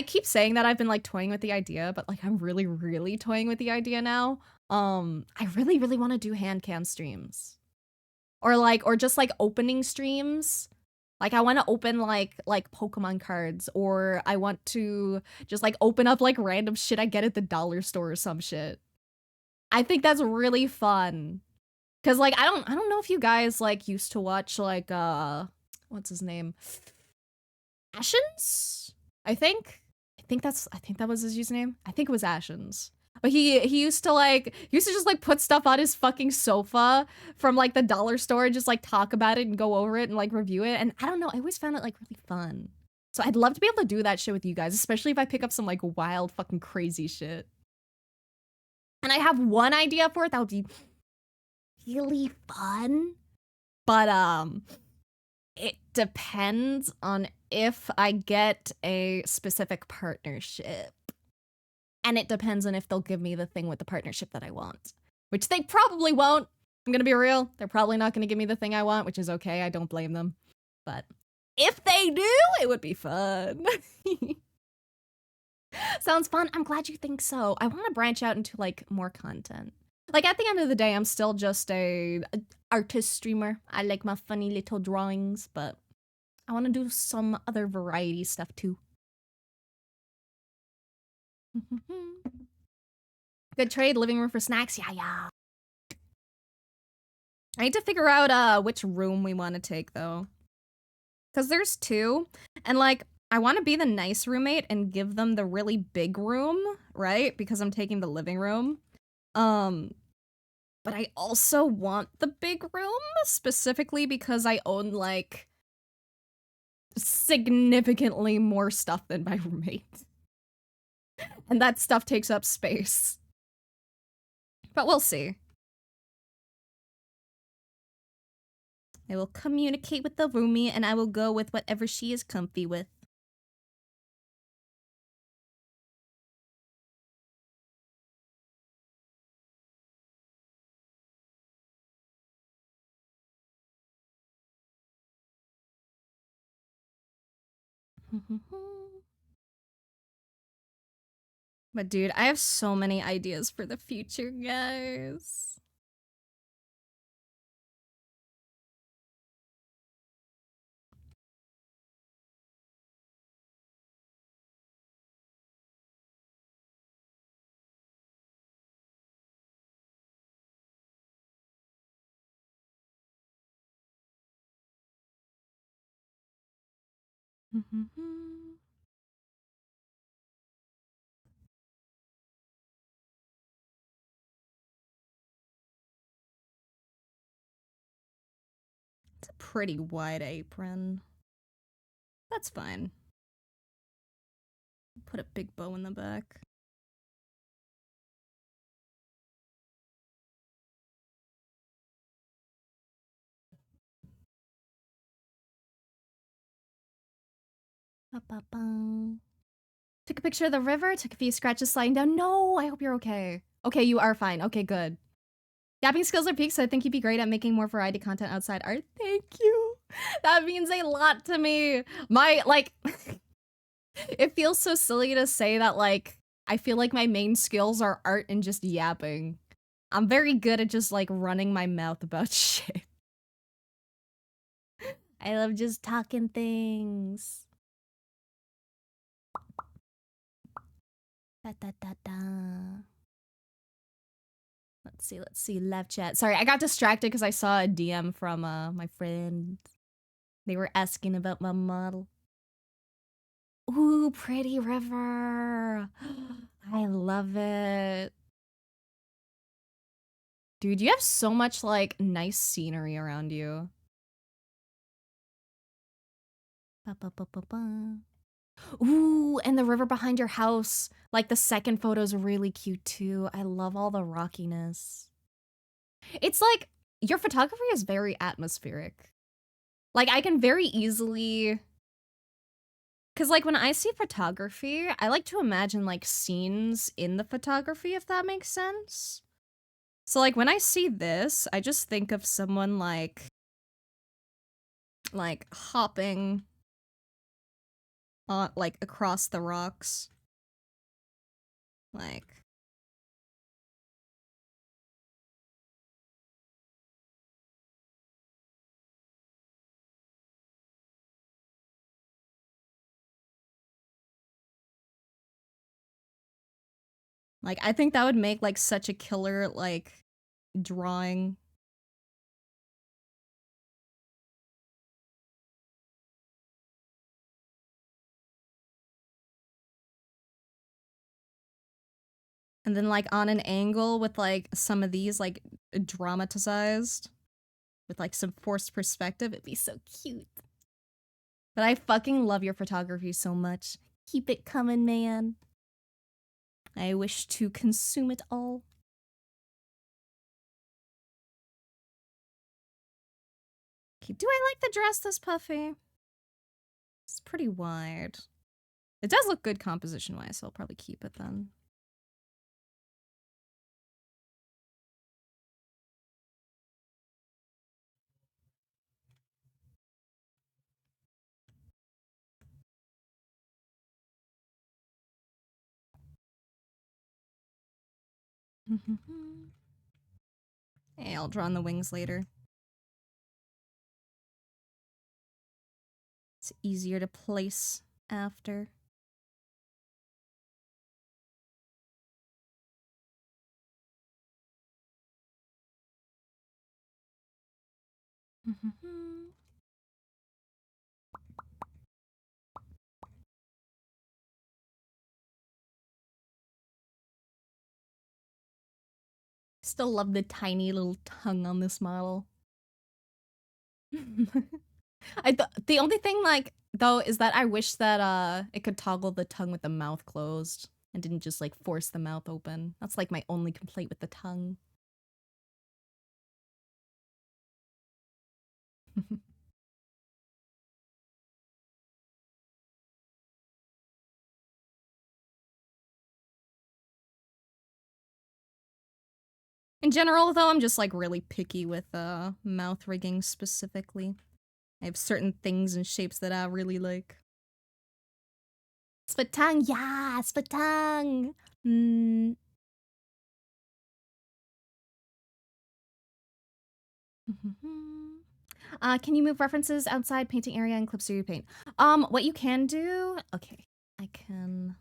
keep saying that I've been like toying with the idea, but like I'm really toying with the idea now. I really want to do hand cam streams. Or just like opening streams. Like I want to open like Pokemon cards, or I want to just like open up like random shit I get at the dollar store or some shit. I think that's really fun. Cause like I don't know if you guys like used to watch like what's his name? Ashens? I think that was his username. I think it was Ashens. But he used to just like put stuff on his fucking sofa from like the dollar store and just like talk about it and go over it and like review it. And I don't know, I always found it like really fun. So I'd love to be able to do that shit with you guys, especially if I pick up some like wild fucking crazy shit. And I have one idea for it that would be really fun. But it depends on if I get a specific partnership. And it depends on if they'll give me the thing with the partnership that I want. Which they probably won't. I'm gonna be real. They're probably not gonna give me the thing I want, which is okay. I don't blame them. But if they do, it would be fun. Sounds fun. I'm glad you think so. I want to branch out into like more content. Like at the end of the day, I'm still just a artist streamer. I like my funny little drawings, but I want to do some other variety stuff too. Good trade, living room for snacks. Yeah, yeah. I need to figure out which room we want to take though. Cause there's two. And like I want to be the nice roommate and give them the really big room, right? Because I'm taking the living room. But I also want the big room specifically because I own like significantly more stuff than my roommate. And that stuff takes up space. But we'll see. I will communicate with the roomie and I will go with whatever she is comfy with. But dude, I have so many ideas for the future, guys. It's a pretty wide apron. That's fine. Put a big bow in the back. Took a picture of the river, took a few scratches sliding down. No, I hope you're okay. Okay, you are fine. Okay, good. Yapping skills are peaked, so I think you'd be great at making more variety content outside art. Thank you. That means a lot to me. My, like, it feels so silly to say that, like, I feel like my main skills are art and just yapping. I'm very good at just, like, running my mouth about shit. I love just talking things. Da, da, da, da. Let's see, left chat. Sorry, I got distracted because I saw a DM from my friend. They were asking about my model. Ooh, pretty river. I love it. Dude, you have so much, like, nice scenery around you. Ba, ba, ba, ba, ba. Ooh, and the river behind your house. Like, the second photo's really cute, too. I love all the rockiness. It's like, your photography is very atmospheric. Like, I can very easily... Because, like, when I see photography, I like to imagine, like, scenes in the photography, if that makes sense. So, like, when I see this, I just think of someone, like hopping on, like, across the rocks. Like... Like, I think that would make, like, such a killer, like, drawing. And then, like, on an angle with, like, some of these, like, dramatized. With, like, some forced perspective. It'd be so cute. But I fucking love your photography so much. Keep it coming, man. I wish to consume it all. Okay, do I like the dress this puffy? It's pretty wide. It does look good composition-wise, so I'll probably keep it then. Hey, I'll draw on the wings later. It's easier to place after. Still love the tiny little tongue on this model. The only thing, like, though, is that I wish that it could toggle the tongue with the mouth closed and didn't just like force the mouth open. That's like my only complaint with the tongue. In general, though, I'm just like really picky with mouth rigging specifically. I have certain things and shapes that I really like. Split tongue, yeah, split tongue. Can you move references outside painting area and Clip Studio Paint? What you can do, okay, I can.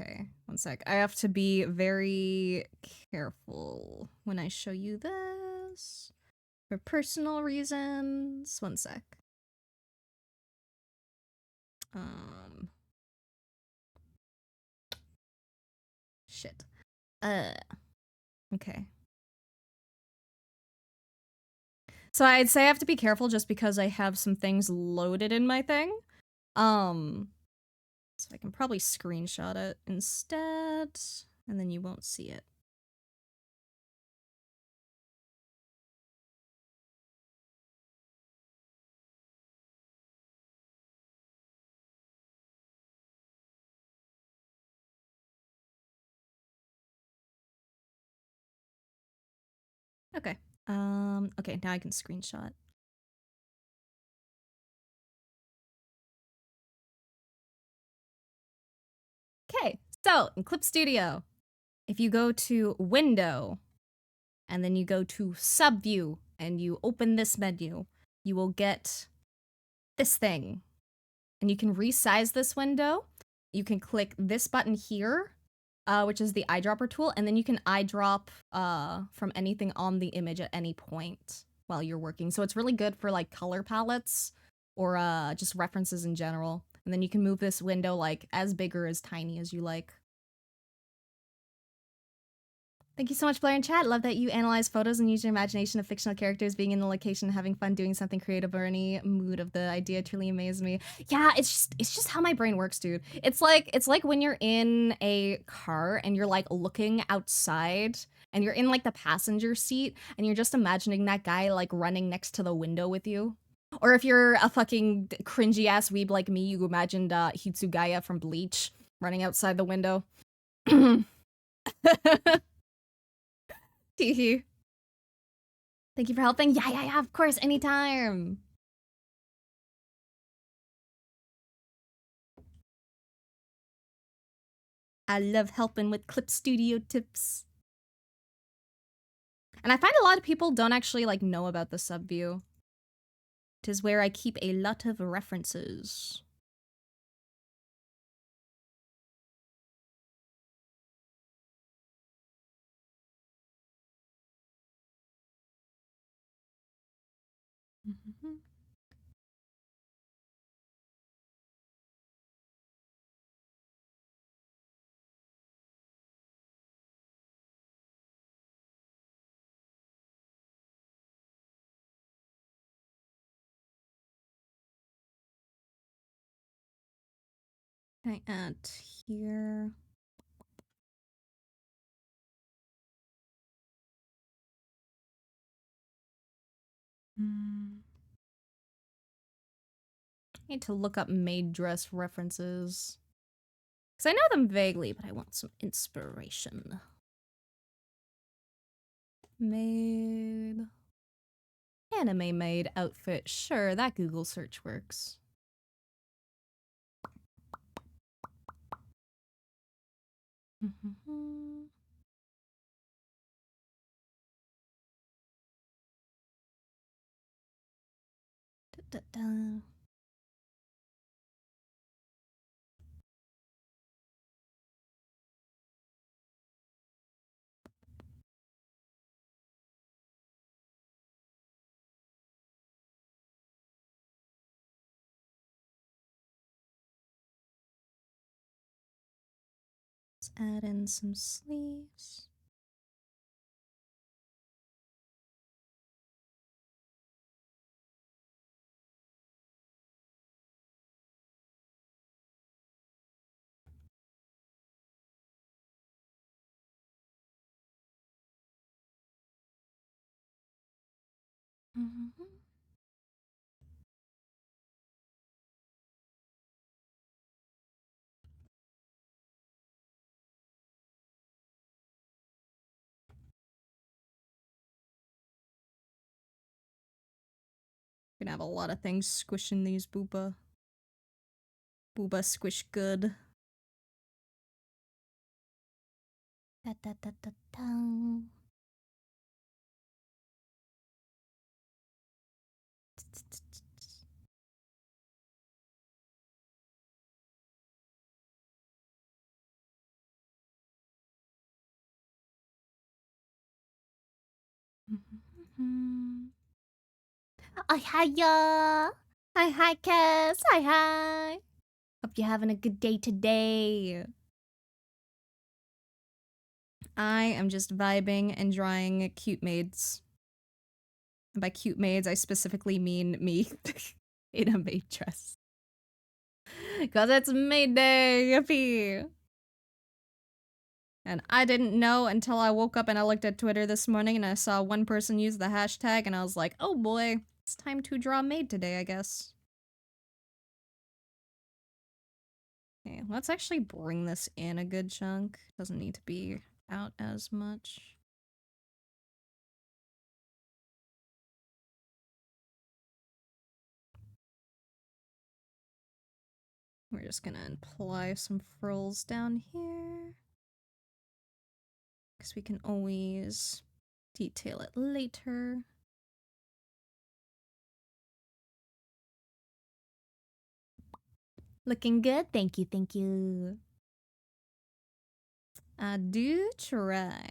Okay, one sec. I have to be very careful when I show you this for personal reasons. One sec. Shit. Okay. So I'd say I have to be careful just because I have some things loaded in my thing. So I can probably screenshot it instead, and then you won't see it. Okay. Okay, now I can screenshot. Okay, so in Clip Studio, if you go to Window, and then you go to Subview, and you open this menu, you will get this thing. And you can resize this window. You can click this button here, which is the eyedropper tool, and then you can eyedrop from anything on the image at any point while you're working. So it's really good for like color palettes or just references in general. And then you can move this window like as big or as tiny as you like. Thank you so much, Blaire in chat. Love that you analyze photos and use your imagination of fictional characters being in the location, having fun doing something creative, or any mood of the idea truly amazed me. Yeah, it's just how my brain works, dude. It's like when you're in a car and you're like looking outside and you're in like the passenger seat and you're just imagining that guy like running next to the window with you. Or if you're a fucking cringy ass weeb like me, you imagined Hitsugaya from Bleach running outside the window. Teehee. Thank you for helping. Yeah, of course, anytime. I love helping with Clip Studio tips. And I find a lot of people don't actually like know about the subview. It is where I keep a lot of references. Can I add here? I need to look up maid dress references. Because I know them vaguely, but I want some inspiration. Maid. Anime maid outfit. Sure, that Google search works. Da-da. Let's add in some sleeves. Mm-hmm. Gonna have a lot of things squishing these booba. Booba squish good. Da da da da da. Oh, hiya! Hi, Cass! Hi! Hope you're having a good day today. I am just vibing and drawing cute maids. And by cute maids, I specifically mean me in a maid dress. Cause it's Maid Day, yippee! And I didn't know until I woke up and I looked at Twitter this morning and I saw one person use the hashtag and I was like, oh boy, it's time to draw a maid today, I guess. Okay, let's actually bring this in a good chunk. Doesn't need to be out as much. We're just gonna apply some frills down here. Because we can always detail it later. Looking good? Thank you. I do try.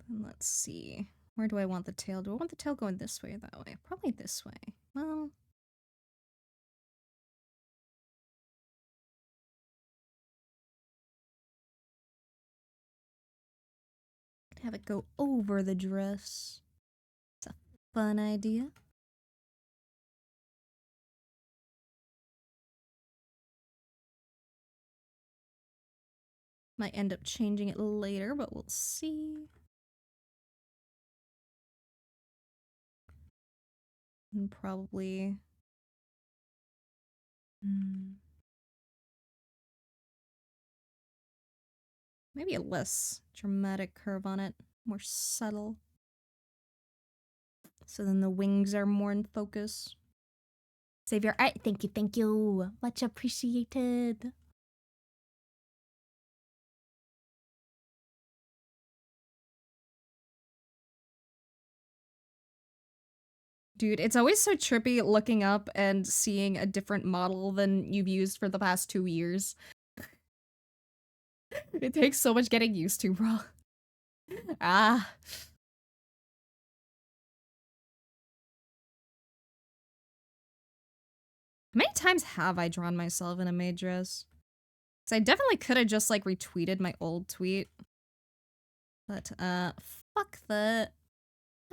And let's see. Where do I want the tail? Do I want the tail going this way or that way? Probably this way. Well, have it go over the dress. It's a fun idea. Might end up changing it later, but we'll see. And probably... maybe a less dramatic curve on it. More subtle. So then the wings are more in focus. Save your art. Thank you. Much appreciated. Dude, it's always so trippy looking up and seeing a different model than you've used for the past 2 years. It takes so much getting used to, bro. Ah. How many times have I drawn myself in a maid dress? Because I definitely could have just, like, retweeted my old tweet. But, fuck that.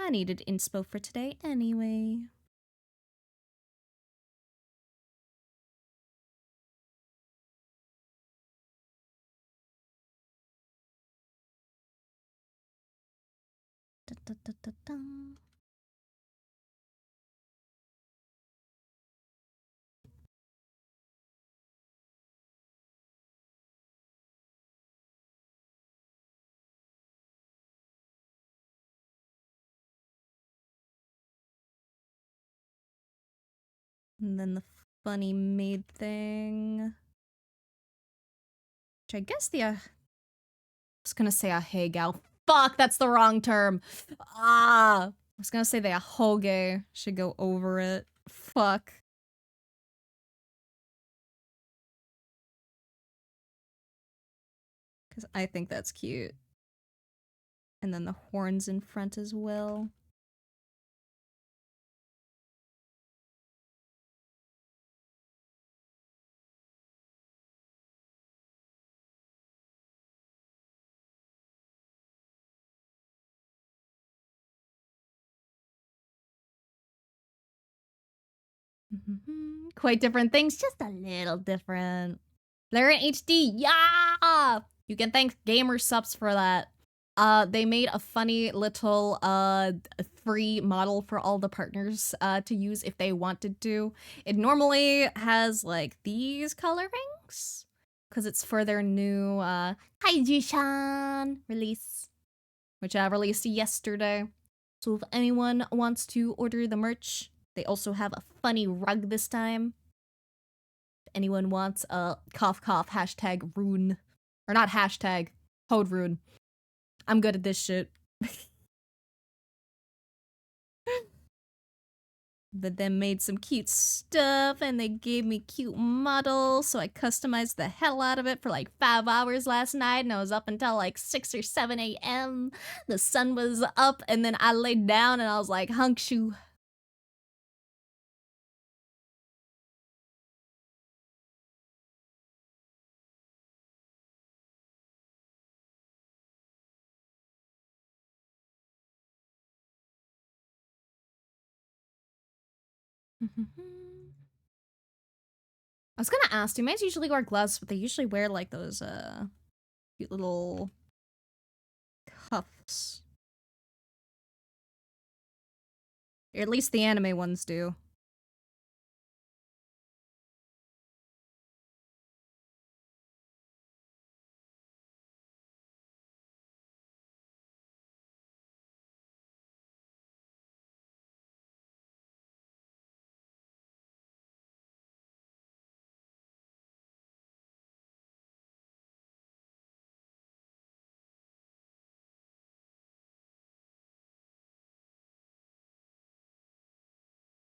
I needed inspo for today anyway. And then the funny maid thing. Which I guess I was gonna say a hey gal. Fuck, that's the wrong term. I was gonna say the ahoge should go over it. Fuck. Because I think that's cute. And then the horns in front as well. Quite different things, just a little different. They're in HD, yeah! You can thank Gamer Subs for that. They made a funny little free model for all the partners to use if they wanted to. It normally has like these colorings because it's for their new Kaiju-shan release, which I released yesterday. So if anyone wants to order the merch, they also have a funny rug this time. If anyone wants a cough cough hashtag rune. Or not hashtag, code rune. I'm good at this shit. But then made some cute stuff and they gave me cute models, so I customized the hell out of it for like 5 hours last night and I was up until like 6 or 7 a.m. The sun was up and then I laid down and I was like, hunk shoe. I was gonna ask, do maids usually wear gloves, but they usually wear like those cute little cuffs. Or at least the anime ones do.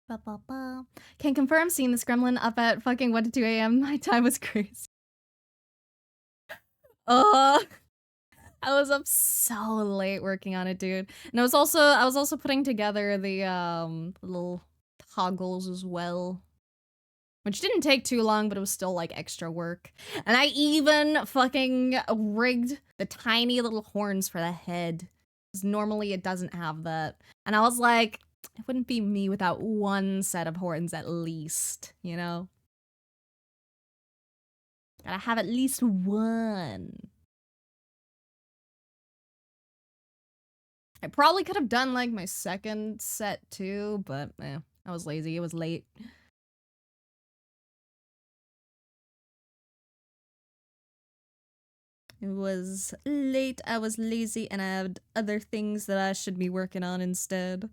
Ba, ba, ba. Can confirm seeing this gremlin up at fucking 1 to 2 a.m. My time was crazy. I was up so late working on it, dude. And I was also putting together the little toggles as well. Which didn't take too long, but it was still like extra work. And I even fucking rigged the tiny little horns for the head. Because normally it doesn't have that. And I was like, it wouldn't be me without one set of horns at least, you know? Gotta have at least one. I probably could have done like my second set too, but I was lazy. It was late. It was late, I was lazy, and I had other things that I should be working on instead.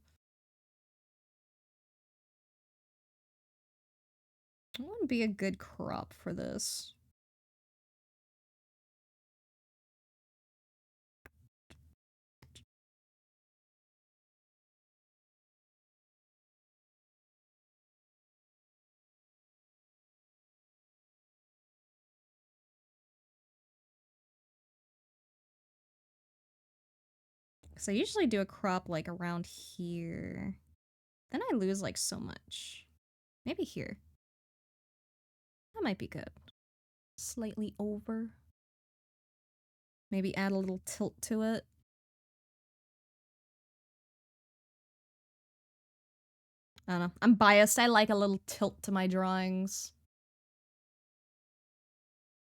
What would be a good crop for this? Because I usually do a crop like around here. Then I lose like so much. Maybe here. That might be good. Slightly over. Maybe add a little tilt to it. I don't know. I'm biased. I like a little tilt to my drawings.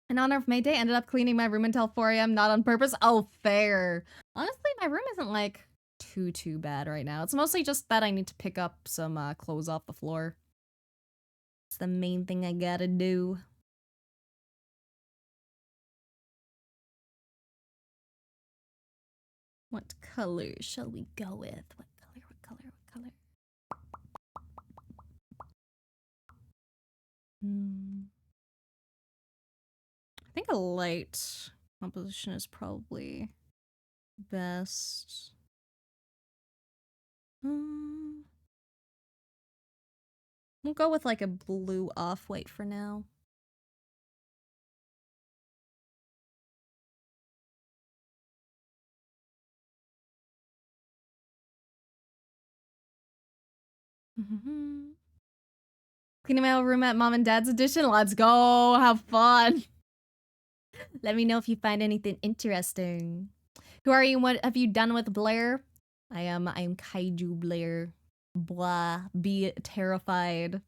In honor of May Day, ended up cleaning my room until 4 a.m. Not on purpose. Oh, fair. Honestly, my room isn't like too bad right now. It's mostly just that I need to pick up some clothes off the floor. It's the main thing I gotta do. What color shall we go with? What color, what color, what color? I think a light composition is probably best. We'll go with like a blue off-white for now. Cleaning my old room at mom and dad's edition. Let's go. Have fun. Let me know if you find anything interesting. Who are you? What have you done with Blaire? I am Kaiju Blaire. Blah. Be terrified.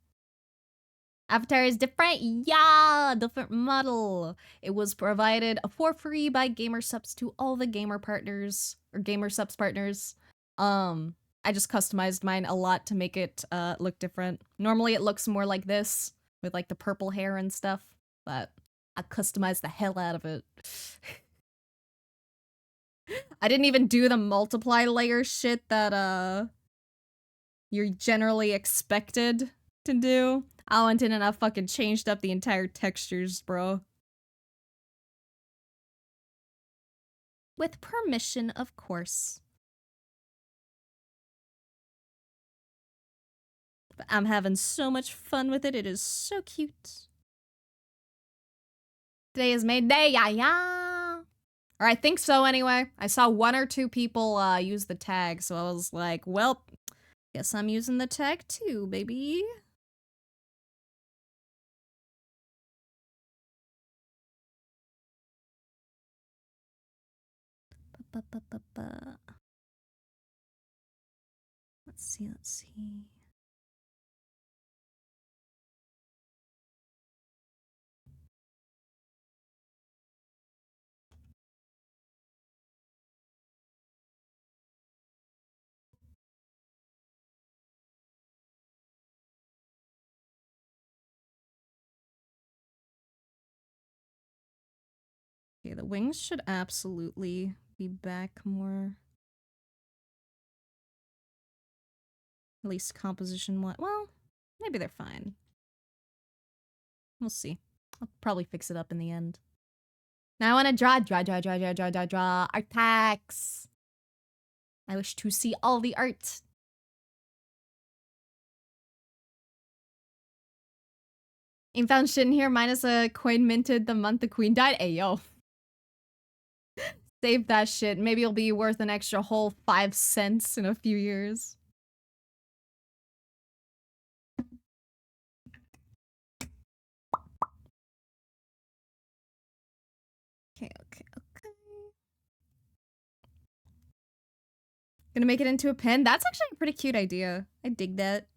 Avatar is different? Yeah! Different model. It was provided for free by Gamer Subs to all the gamer partners. Or Gamer Subs partners. I just customized mine a lot to make it look different. Normally it looks more like this. With like the purple hair and stuff. But I customized the hell out of it. I didn't even do the multiply layer shit that you're generally expected to do. I went in and I fucking changed up the entire textures, bro. With permission, of course. But I'm having so much fun with it. It is so cute. Today is Maid Day, yeah. Or I think so anyway. I saw 1 or 2 people use the tag, so I was like, well, guess I'm using the tag too, baby. Let's see, let's see. Okay, the wings should absolutely be back more. At least composition one. Well, maybe they're fine. We'll see. I'll probably fix it up in the end. Now I want to draw artacks. I wish to see all the art. Ain't found shit in here minus a coin minted the month the queen died. Ayo. Save that shit. Maybe it'll be worth an extra whole 5 cents in a few years. Okay. Gonna make it into a pen? That's actually a pretty cute idea. I dig that.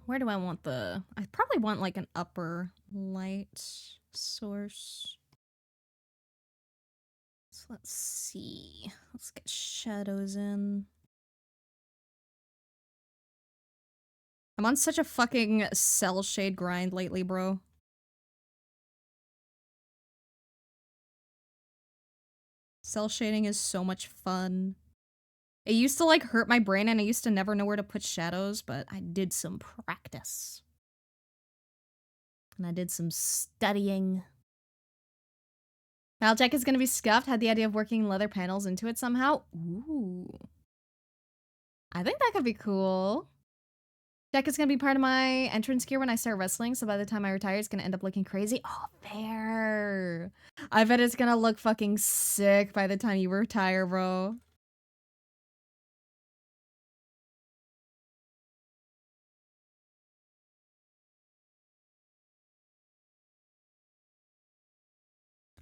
Where do I want the... I probably want like an upper light source. So let's see. Let's get shadows in. I'm on such a fucking cell shade grind lately, bro. Cell shading is so much fun. It used to like hurt my brain and I used to never know where to put shadows, but I did some practice. And I did some studying. Maljack is gonna be scuffed. Had the idea of working leather panels into it somehow. Ooh. I think that could be cool. Deck is gonna be part of my entrance gear when I start wrestling, so by the time I retire, it's gonna end up looking crazy. Oh, fair. I bet it's gonna look fucking sick by the time you retire, bro.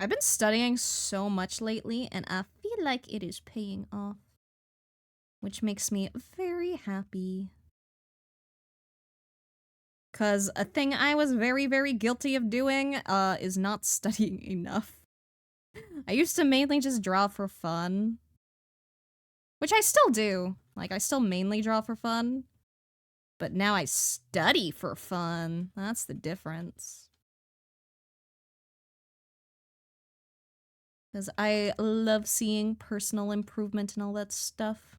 I've been studying so much lately, and I feel like it is paying off, which makes me very happy. Because a thing I was very, very guilty of doing is not studying enough. I used to mainly just draw for fun, which I still do. Like, I still mainly draw for fun, but now I study for fun. That's the difference. Because I love seeing personal improvement and all that stuff.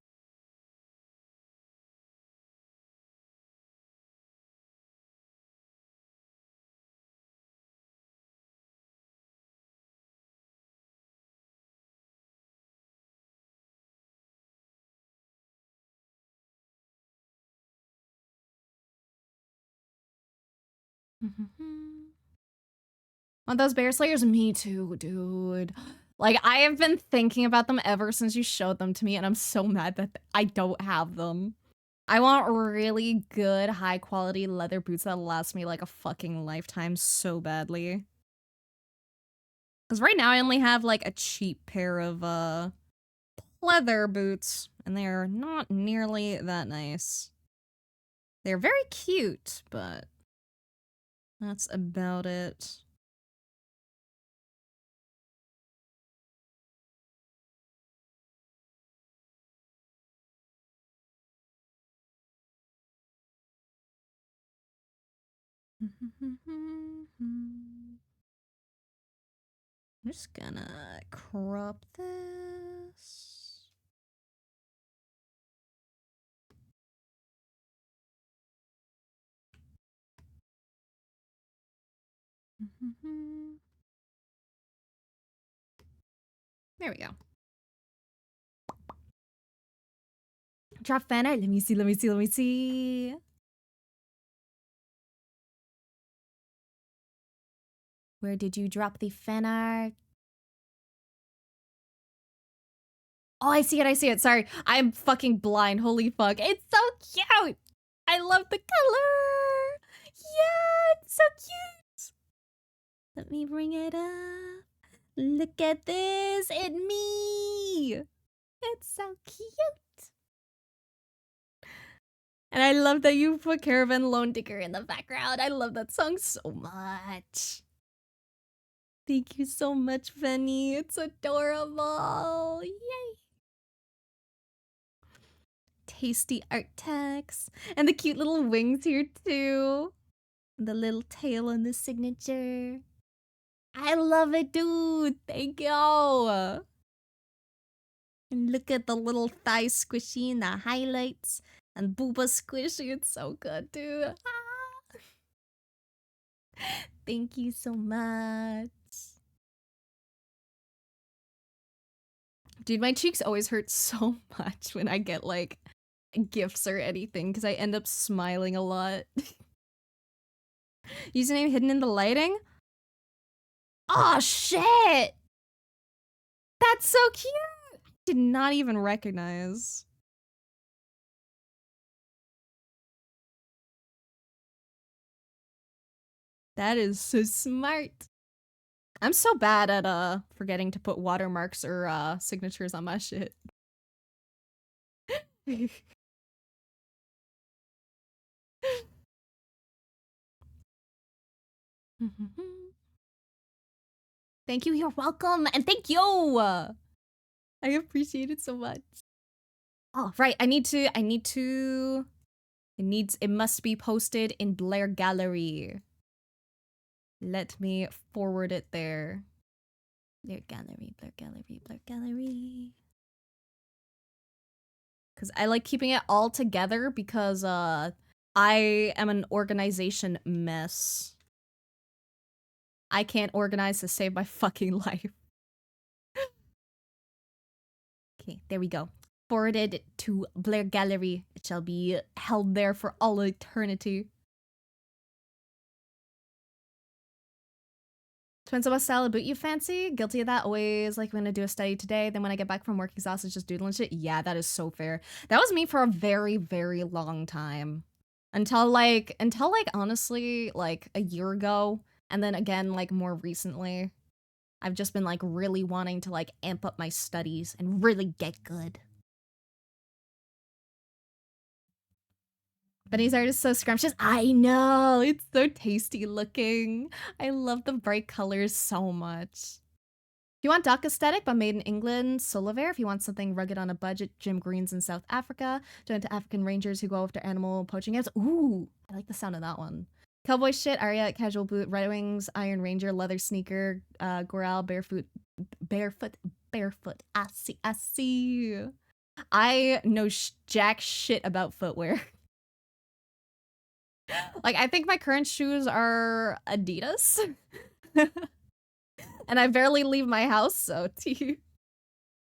On those Bear Slayers, me too, dude. Like, I have been thinking about them ever since you showed them to me, and I'm so mad that I don't have them. I want really good, high-quality leather boots that last me like a fucking lifetime so badly. Because right now I only have like a cheap pair of leather boots, and they're not nearly that nice. They're very cute, but that's about it. I'm just gonna crop this. There we go. Drop fan art. Let me see, let me see, let me see. Where did you drop the fan art? Oh, I see it, I see it. Sorry. I'm fucking blind. Holy fuck. It's so cute. I love the color. Yeah, it's so cute. Let me bring it up. Look at this. It's me. It's so cute. And I love that you put Caravan Lone Digger in the background. I love that song so much. Thank you so much, Penny. It's adorable. Yay. Tasty art text. And the cute little wings here, too. The little tail and the signature. I love it, dude. Thank you. And look at the little thigh squishy and the highlights. And booba squishy. It's so good, dude. Ah. Thank you so much. Dude, my cheeks always hurt so much when I get, like, gifts or anything, because I end up smiling a lot. Username hidden in the lighting? Oh shit! That's so cute! I did not even recognize. That is so smart. I'm so bad at forgetting to put watermarks or signatures on my shit. Thank you, you're welcome, and thank you! I appreciate it so much. Oh, right, it must be posted in Blaire Gallery. Let me forward it there. Blaire Gallery, Blaire Gallery, Blaire Gallery. Because I like keeping it all together because I am an organization mess. I can't organize to save my fucking life. Okay, there we go. Forwarded to Blaire Gallery. It shall be held there for all eternity. Depends on what style of boot you fancy. Guilty of that. Always like when I do a study today. Then when I get back from work exhausted, just doodling shit. Yeah, that is so fair. That was me for a very, very long time. Until like honestly, like a year ago. And then again, like more recently. I've just been like really wanting to like amp up my studies and really get good. But his art is so scrumptious. I know, it's so tasty looking. I love the bright colors so much. If you want dock aesthetic but made in England, Solivare. If you want something rugged on a budget, Jim Green's in South Africa. Joined to African Rangers who go after animal poaching apps. Ooh, I like the sound of that one. Cowboy shit, Aria, casual boot, Red Wings, Iron Ranger, leather sneaker, Goral, barefoot. I see. I know jack shit about footwear. Like, I think my current shoes are Adidas. And I barely leave my house, so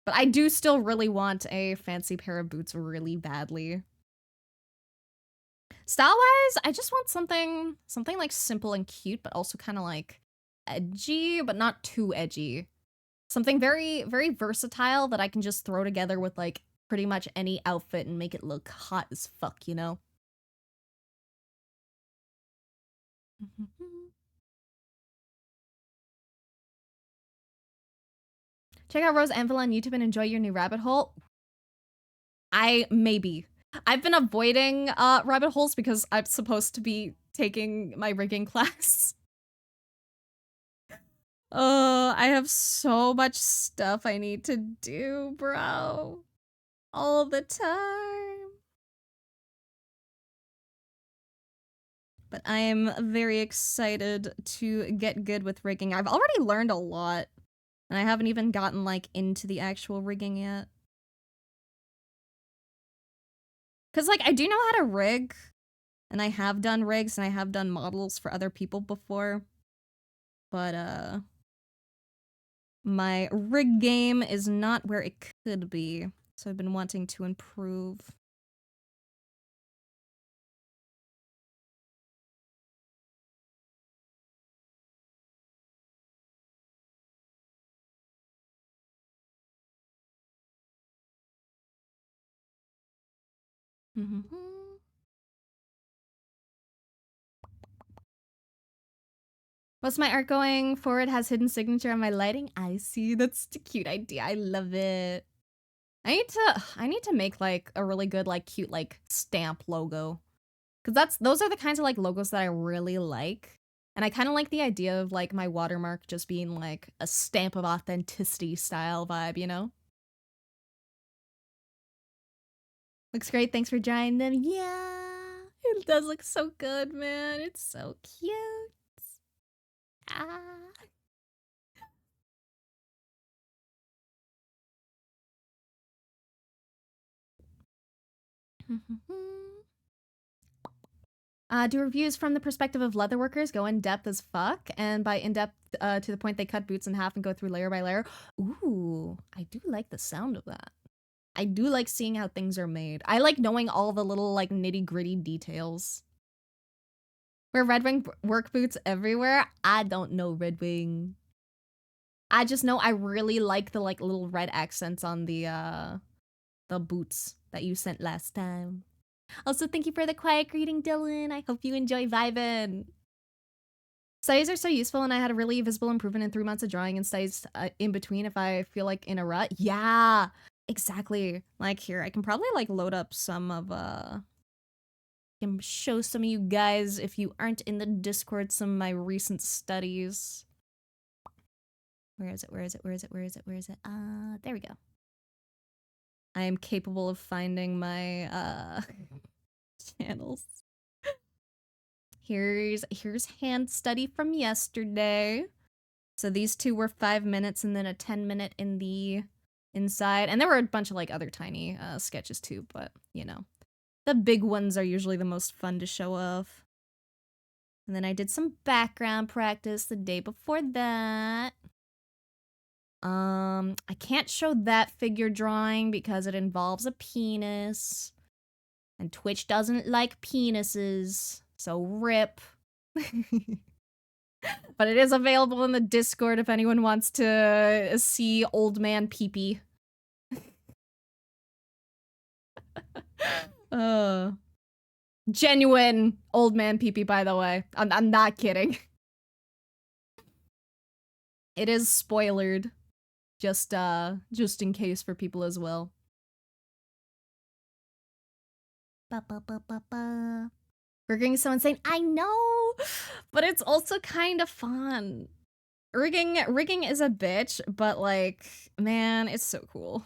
But I do still really want a fancy pair of boots really badly. Style-wise, I just want something like simple and cute, but also kind of like edgy, but not too edgy. Something very, very versatile that I can just throw together with like pretty much any outfit and make it look hot as fuck, you know? Check out Rose Anvil on YouTube and enjoy your new rabbit hole. I've been avoiding rabbit holes because I'm supposed to be taking my rigging class. I have so much stuff I need to do, bro. All the time. But I am very excited to get good with rigging. I've already learned a lot, and I haven't even gotten, like, into the actual rigging yet. Because, like, I do know how to rig, and I have done rigs, and I have done models for other people before. But, my rig game is not where it could be, so I've been wanting to improve. What's my art going forward? Has hidden signature on my lighting. I see. That's a cute idea. I love it. I need to make like a really good like cute like stamp logo. Cause those are the kinds of like logos that I really like. And I kind of like the idea of like my watermark just being like a stamp of authenticity style vibe, you know? Looks great. Thanks for drawing them. Yeah, it does look so good, man. It's so cute. Ah. Do reviews from the perspective of leatherworkers, go in depth as fuck, and by in depth to the point they cut boots in half and go through layer by layer. Ooh, I do like the sound of that. I do like seeing how things are made. I like knowing all the little like nitty gritty details. Wear Red Wing work boots everywhere. I don't know Red Wing. I just know I really like the like little red accents on the boots that you sent last time. Also, thank you for the quiet greeting, Dylan. I hope you enjoy vibing. Studies are so useful, and I had a really visible improvement in 3 months of drawing and studies in between if I feel like in a rut. Yeah, exactly. Like here, I can probably like load up some of can show some of you guys if you aren't in the Discord some of my recent studies. Where is it? Where is it? Where is it? Where is it? Where is it? There we go. I am capable of finding my channels. Here's hand study from yesterday. So these two were 5 minutes and then a 10-minute in the inside. And there were a bunch of like other tiny sketches too, but you know. The big ones are usually the most fun to show off. And then I did some background practice the day before that. I can't show that figure drawing because it involves a penis. And Twitch doesn't like penises, so rip. But it is available in the Discord if anyone wants to see old man peepee. Genuine old man peepee, by the way. I'm not kidding. It is spoilered. Just in case for people as well. Rigging is so insane. I know, but it's also kind of fun. Rigging is a bitch, but like, man, it's so cool.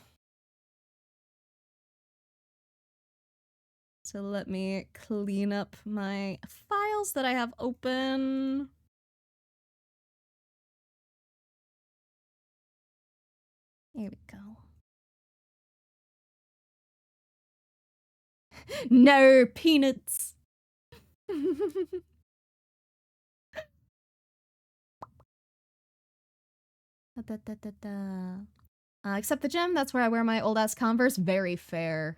So let me clean up my files that I have open. There we go. No peanuts. Except the gym, that's where I wear my old ass Converse. Very fair.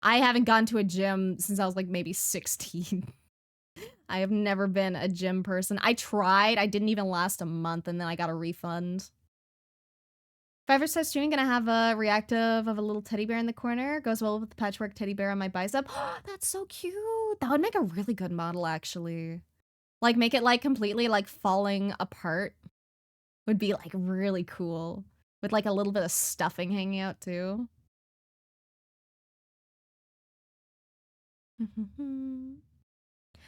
I haven't gone to a gym since I was like maybe 16. I have never been a gym person. I tried. I didn't even last a month and then I got a refund. If I ever start streaming, gonna have a reactive of a little teddy bear in the corner. Goes well with the patchwork teddy bear on my bicep. That's so cute. That would make a really good model, actually. Like, make it, like, completely, like, falling apart. Would be, like, really cool. With, like, a little bit of stuffing hanging out, too.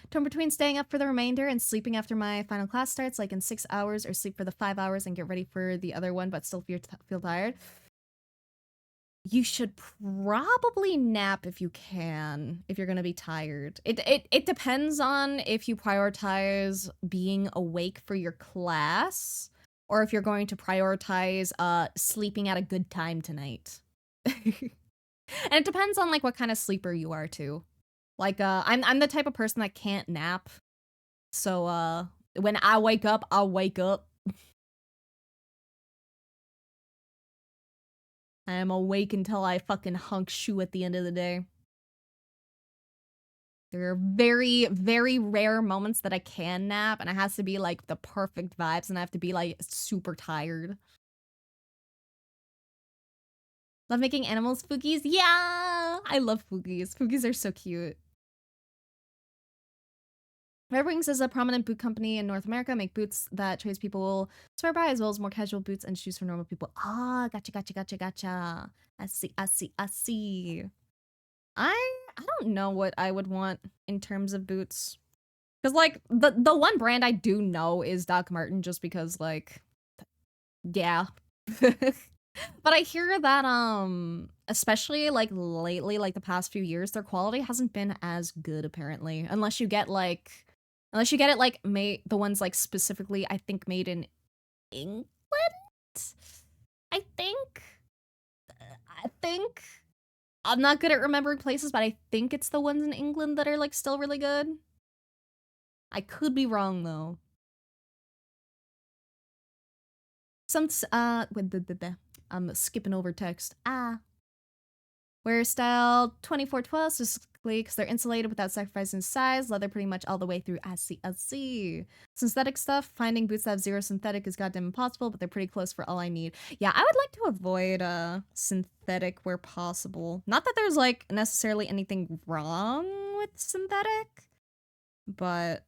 Torn between staying up for the remainder and sleeping after my final class starts, like in 6 hours, or sleep for the 5 hours and get ready for the other one, but still feel tired. You should probably nap if you can, if you're gonna be tired. It depends on if you prioritize being awake for your class, or if you're going to prioritize sleeping at a good time tonight. And it depends on like what kind of sleeper you are too. Like I'm the type of person that can't nap. So when I wake up, I'll wake up. I am awake until I fucking hunk shoe at the end of the day. There are very, very rare moments that I can nap, and it has to be like the perfect vibes, and I have to be like super tired. Love making animals foogies? Yeah! I love foogies. Foogies are so cute. Red Wings is a prominent boot company in North America. Make boots that tradespeople swear by, as well as more casual boots and shoes for normal people. Ah, gotcha. I see. I don't know what I would want in terms of boots. Because, like, the one brand I do know is Doc Marten, just because, like, yeah. But I hear that, especially, like, lately, like, the past few years, their quality hasn't been as good, apparently. Unless you get it, like, made, the ones, like, specifically, I think, made in England? I think. I'm not good at remembering places, but I think it's the ones in England that are, like, still really good. I could be wrong, though. I'm skipping over text. Wear style 2412 specifically because they're insulated without sacrificing size. Leather pretty much all the way through. I see. Synthetic stuff. Finding boots that have zero synthetic is goddamn impossible, but they're pretty close for all I need. Yeah, I would like to avoid synthetic where possible. Not that there's like necessarily anything wrong with synthetic, but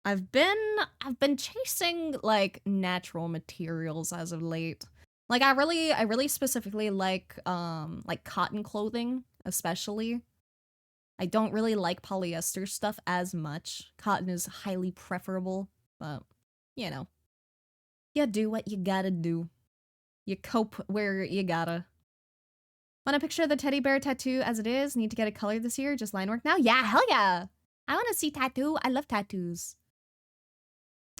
I've been chasing like natural materials as of late. Like I really specifically like cotton clothing, especially. I don't really like polyester stuff as much. Cotton is highly preferable, but you know. You do what you gotta do. You cope where you gotta. Want a picture of the teddy bear tattoo as it is? Need to get it colored this year? Just line work now? Yeah, hell yeah! I wanna see tattoo. I love tattoos.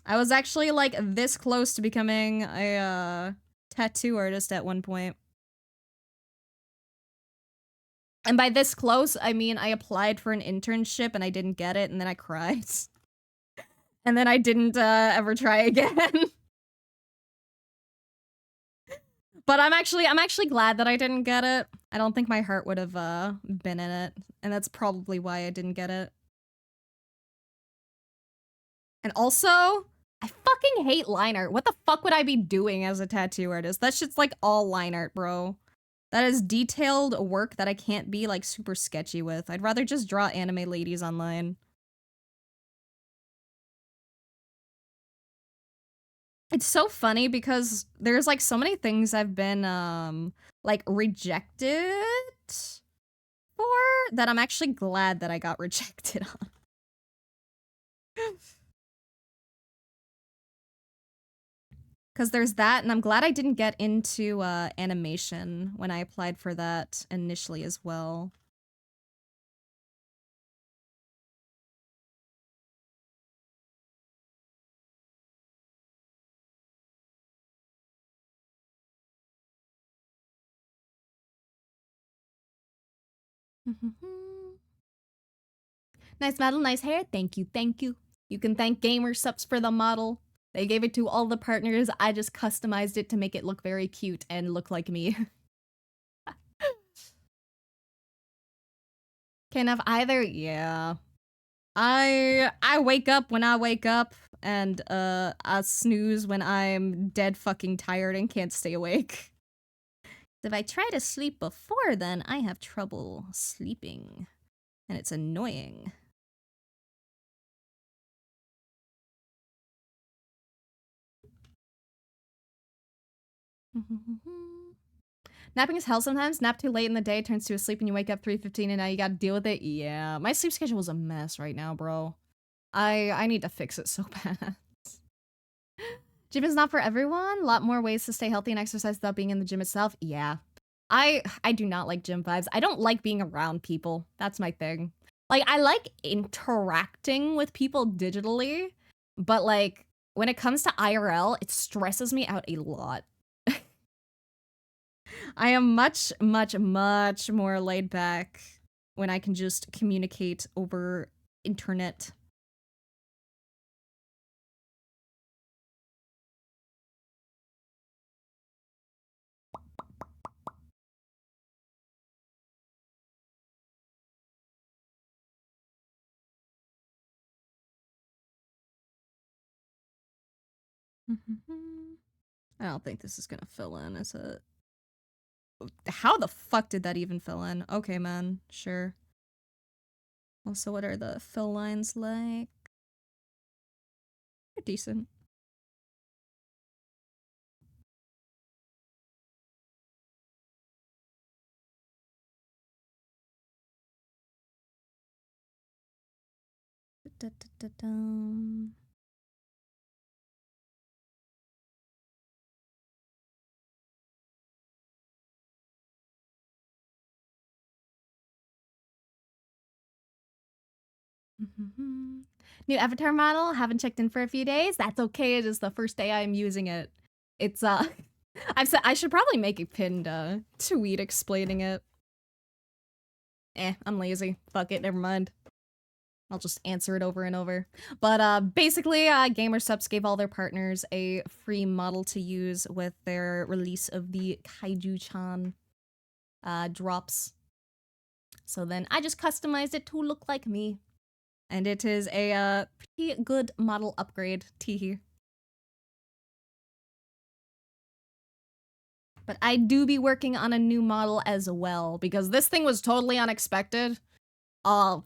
I was actually like this close to becoming a tattoo artist at one point. And by this close, I mean I applied for an internship and I didn't get it, and then I cried. And then I didn't ever try again. But I'm actually glad that I didn't get it. I don't think my heart would have been in it, and that's probably why I didn't get it. And also, I fucking hate line art. What the fuck would I be doing as a tattoo artist? That shit's like all line art, bro. That is detailed work that I can't be like super sketchy with. I'd rather just draw anime ladies online. It's so funny because there's like so many things I've been like rejected for that I'm actually glad that I got rejected on. Because there's that, and I'm glad I didn't get into animation when I applied for that initially as well. Nice model, nice hair. Thank you, thank you. You can thank Gamer Subs for the model. They gave it to all the partners. I just customized it to make it look very cute and look like me. Can't have either? Yeah. I wake up when I wake up, and I snooze when I'm dead fucking tired and can't stay awake. If I try to sleep before then, I have trouble sleeping. And it's annoying. Napping is hell sometimes. Nap too late in the day, turns to a sleep, and you wake up 3:15 and now you gotta deal with it. Yeah, my sleep schedule is a mess right now, bro. I need to fix it so bad. Gym is not for everyone. A lot more ways to stay healthy and exercise without being in the gym itself. Yeah. I do not like gym vibes. I don't like being around people. That's my thing. Like, I like interacting with people digitally, but like when it comes to IRL, it stresses me out a lot. I am much, much, much more laid back when I can just communicate over internet. I don't think this is gonna fill in, is it? How the fuck did that even fill in? Okay, man, sure. Also, what are the fill lines like? They're decent. Da-da-da-dum. New avatar model, haven't checked in for a few days. That's okay, it is the first day I'm using it. It's I've said I should probably make a pinned tweet explaining it. I'm lazy. Fuck it, never mind. I'll just answer it over and over. But basically, Gamer Subs gave all their partners a free model to use with their release of the Kaiju-chan drops. So then I just customized it to look like me. And it is a pretty good model upgrade, teehee. But I do be working on a new model as well, because this thing was totally unexpected. I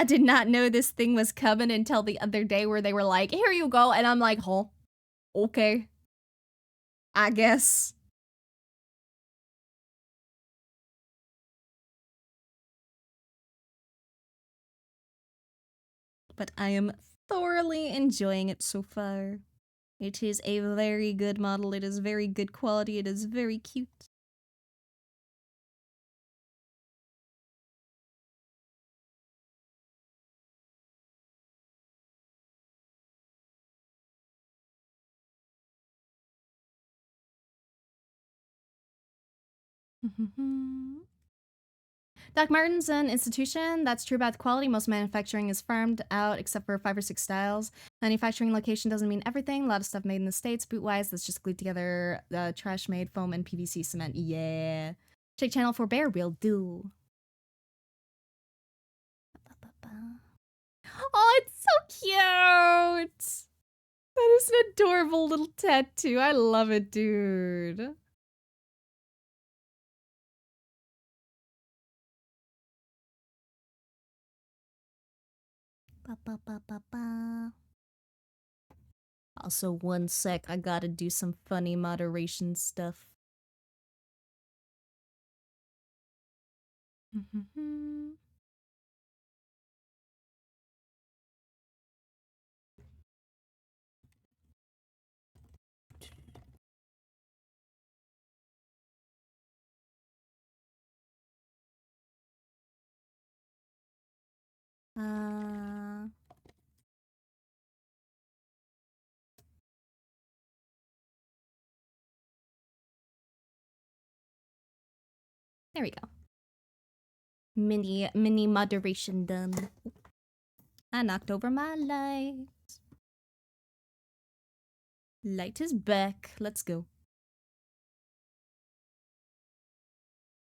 did not know this thing was coming until the other day where they were like, here you go, and I'm like, oh, okay. I guess. But I am thoroughly enjoying it so far. It is a very good model, it is very good quality, it is very cute. Doc Martens an institution. That's true about the quality. Most manufacturing is farmed out except for 5 or 6 styles. Manufacturing location doesn't mean everything. A lot of stuff made in the States. Boot-wise, that's just glued together trash-made foam and PVC cement. Yeah. Check channel for bear will do. Oh, it's so cute! That is an adorable little tattoo. I love it, dude. Ba, ba, ba, ba, ba. Also, one sec, I gotta do some funny moderation stuff. There we go. Mini moderation done. I knocked over my light. Light is back. Let's go.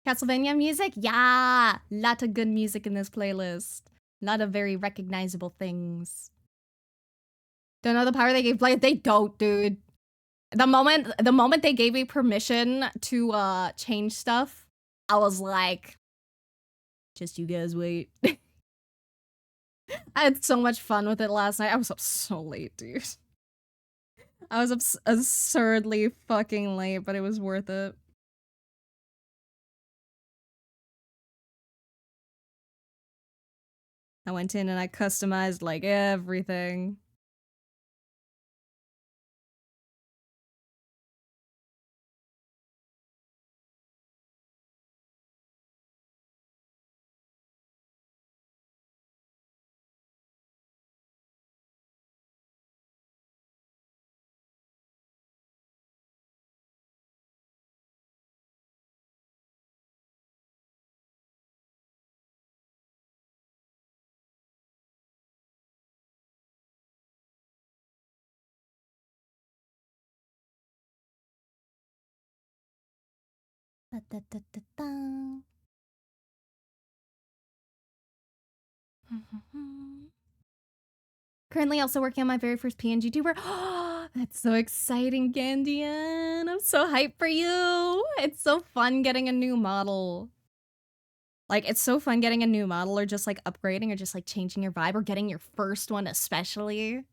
Castlevania music? Yeah! Lot of good music in this playlist. Lot of very recognizable things. Don't know the power they gave Blaire? They don't, dude. The moment they gave me permission to change stuff, I was like, just you guys wait. I had so much fun with it last night. I was up so late, dude. I was absurdly fucking late, but it was worth it. I went in and I customized like everything. Da, da, da, da, da. Currently also working on my very first PNG tuber. That's so exciting, Gandian. I'm so hyped for you. It's so fun getting a new model. Like, it's so fun getting a new model or just like upgrading or just like changing your vibe or getting your first one especially.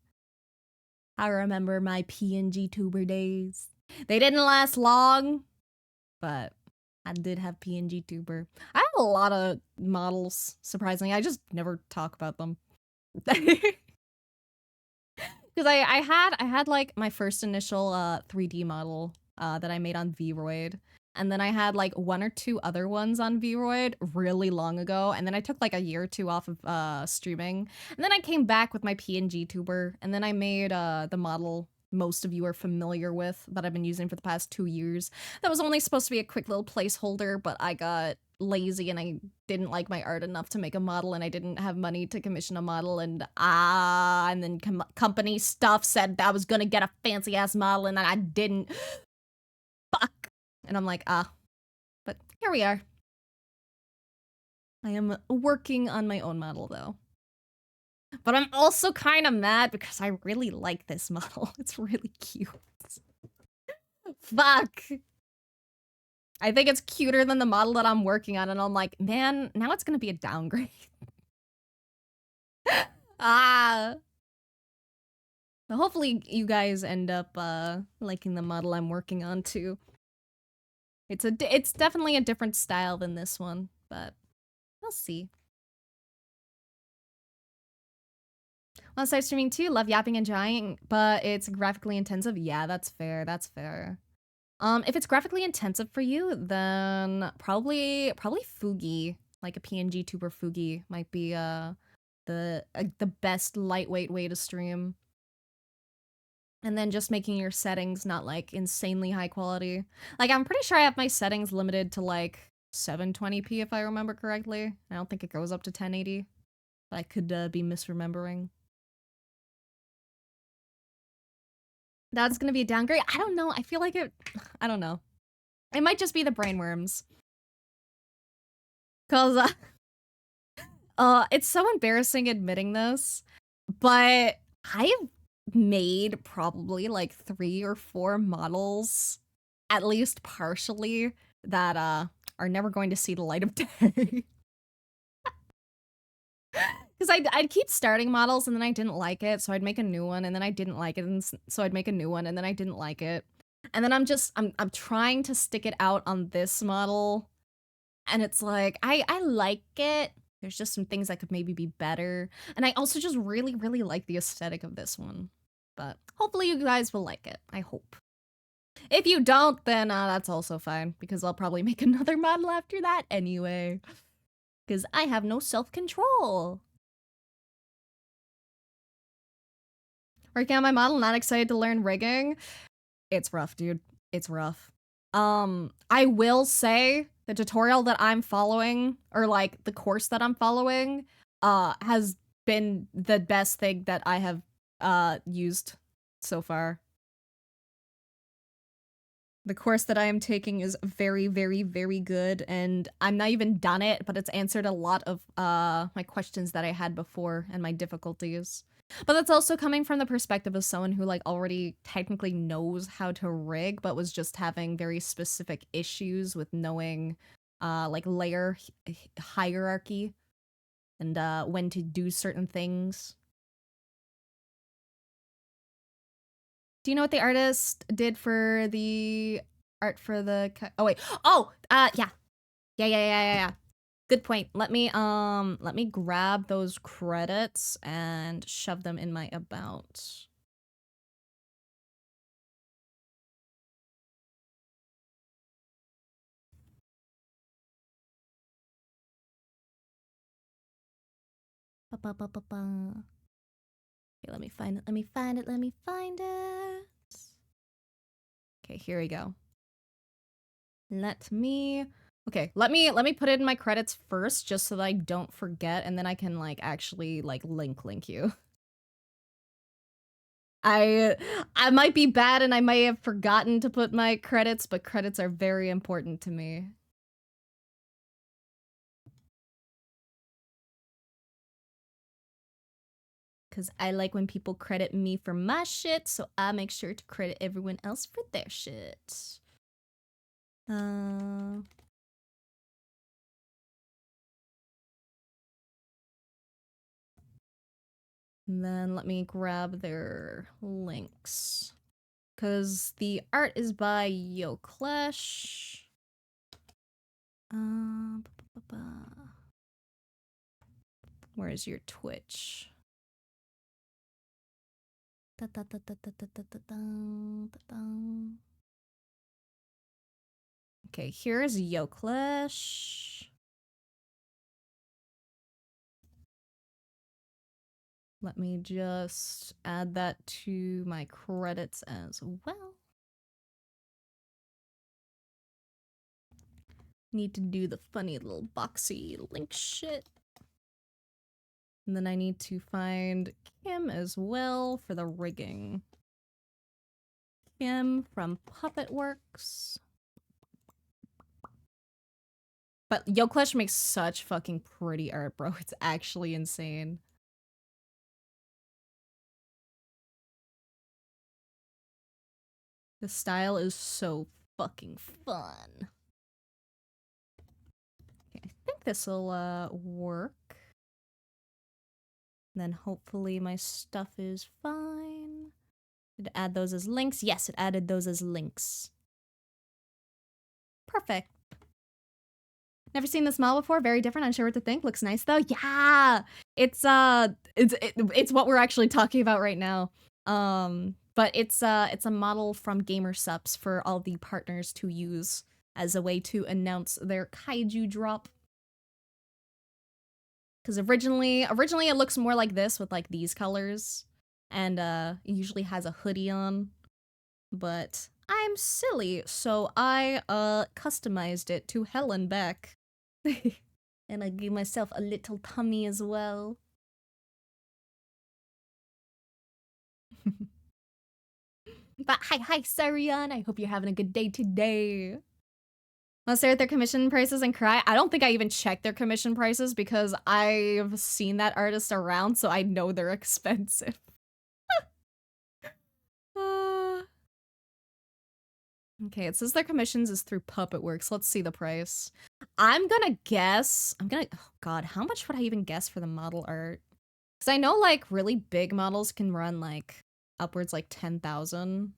I remember my PNG tuber days. They didn't last long, but I did have PNG tuber. I have a lot of models, surprisingly. I just never talk about them. Because I had like my first initial 3D model that I made on Vroid. And then I had like one or two other ones on Vroid really long ago. And then I took like a year or two off of streaming. And then I came back with my PNG tuber. And then I made the model most of you are familiar with that I've been using for the past 2 years. That was only supposed to be a quick little placeholder, but I got lazy and I didn't like my art enough to make a model and I didn't have money to commission a model and then company stuff said that I was gonna get a fancy ass model and then I didn't. Fuck. And I'm like, but here we are. I am working on my own model though. But I'm also kind of mad because I really like this model. It's really cute. Fuck. I think it's cuter than the model that I'm working on, and I'm like, man, now it's gonna be a downgrade. But hopefully you guys end up liking the model I'm working on too. It's definitely a different style than this one, but we'll see. Wanna start streaming too? Love yapping and giant, but it's graphically intensive. Yeah, that's fair. That's fair. If it's graphically intensive for you, then probably Fugi, like a PNG tuber Fugi, might be the best lightweight way to stream. And then just making your settings not like insanely high quality. Like I'm pretty sure I have my settings limited to like 720p if I remember correctly. I don't think it goes up to 1080. But I could be misremembering. That's gonna be a downgrade? I don't know. I feel like I don't know. It might just be the brainworms. Cause it's so embarrassing admitting this, but I have made probably like 3 or 4 models, at least partially, that are never going to see the light of day. Because Because I'd keep starting models and then I didn't like it, so I'd make a new one, and then I didn't like it, and so I'd make a new one, and then I didn't like it. And then I'm trying to stick it out on this model, and it's like, I like it. There's just some things that could maybe be better. And I also just really, really like the aesthetic of this one. But hopefully you guys will like it. I hope. If you don't, then that's also fine, because I'll probably make another model after that anyway. Because I have no self-control. Working on my model, not excited to learn rigging. It's rough, dude. It's rough. I will say the tutorial that I'm following, or like the course that I'm following, has been the best thing that I have used so far. The course that I am taking is very, very, very good, and I'm not even done it, but it's answered a lot of my questions that I had before and my difficulties. But that's also coming from the perspective of someone who like already technically knows how to rig, but was just having very specific issues with knowing like layer hierarchy and when to do certain things. Do you know what the artist did for the art for the oh wait. Oh, yeah. Yeah. Good point. Let me grab those credits and shove them in my about. Okay, let me find it. Okay, here we go. Let me put it in my credits first, just so that I don't forget, and then I can like actually like link you. I might be bad and I may have forgotten to put my credits, but credits are very important to me. Because I like when people credit me for my shit, so I make sure to credit everyone else for their shit. And then let me grab their links. Because the art is by Yoklesh. Where's your Twitch? Okay, here's Yoklesh. Let me just add that to my credits as well. Need to do the funny little boxy link shit. And then I need to find Kim as well for the rigging. Kim from Puppet Works. But Yoklesh makes such fucking pretty art, bro. It's actually insane. The style is so fucking fun. Okay, I think this'll work. Then hopefully my stuff is fine. Did it add those as links? Yes, it added those as links. Perfect. Never seen this model before. Very different. Unsure what to think. Looks nice though. Yeah, it's what we're actually talking about right now. But it's a model from Gamer Sups for all the partners to use as a way to announce their kaiju drop. Because originally it looks more like this with like these colors, and it usually has a hoodie on. But I'm silly, so I customized it to hell and back. And I gave myself a little tummy as well. But hi, Sarian. I hope you're having a good day today. Want to stare at their commission prices and cry? I don't think I even checked their commission prices because I've seen that artist around, so I know they're expensive. Okay, it says their commissions is through Puppet Works. Let's see the price. I'm gonna guess. Oh god, how much would I even guess for the model art? Because I know like really big models can run like upwards like 10,000.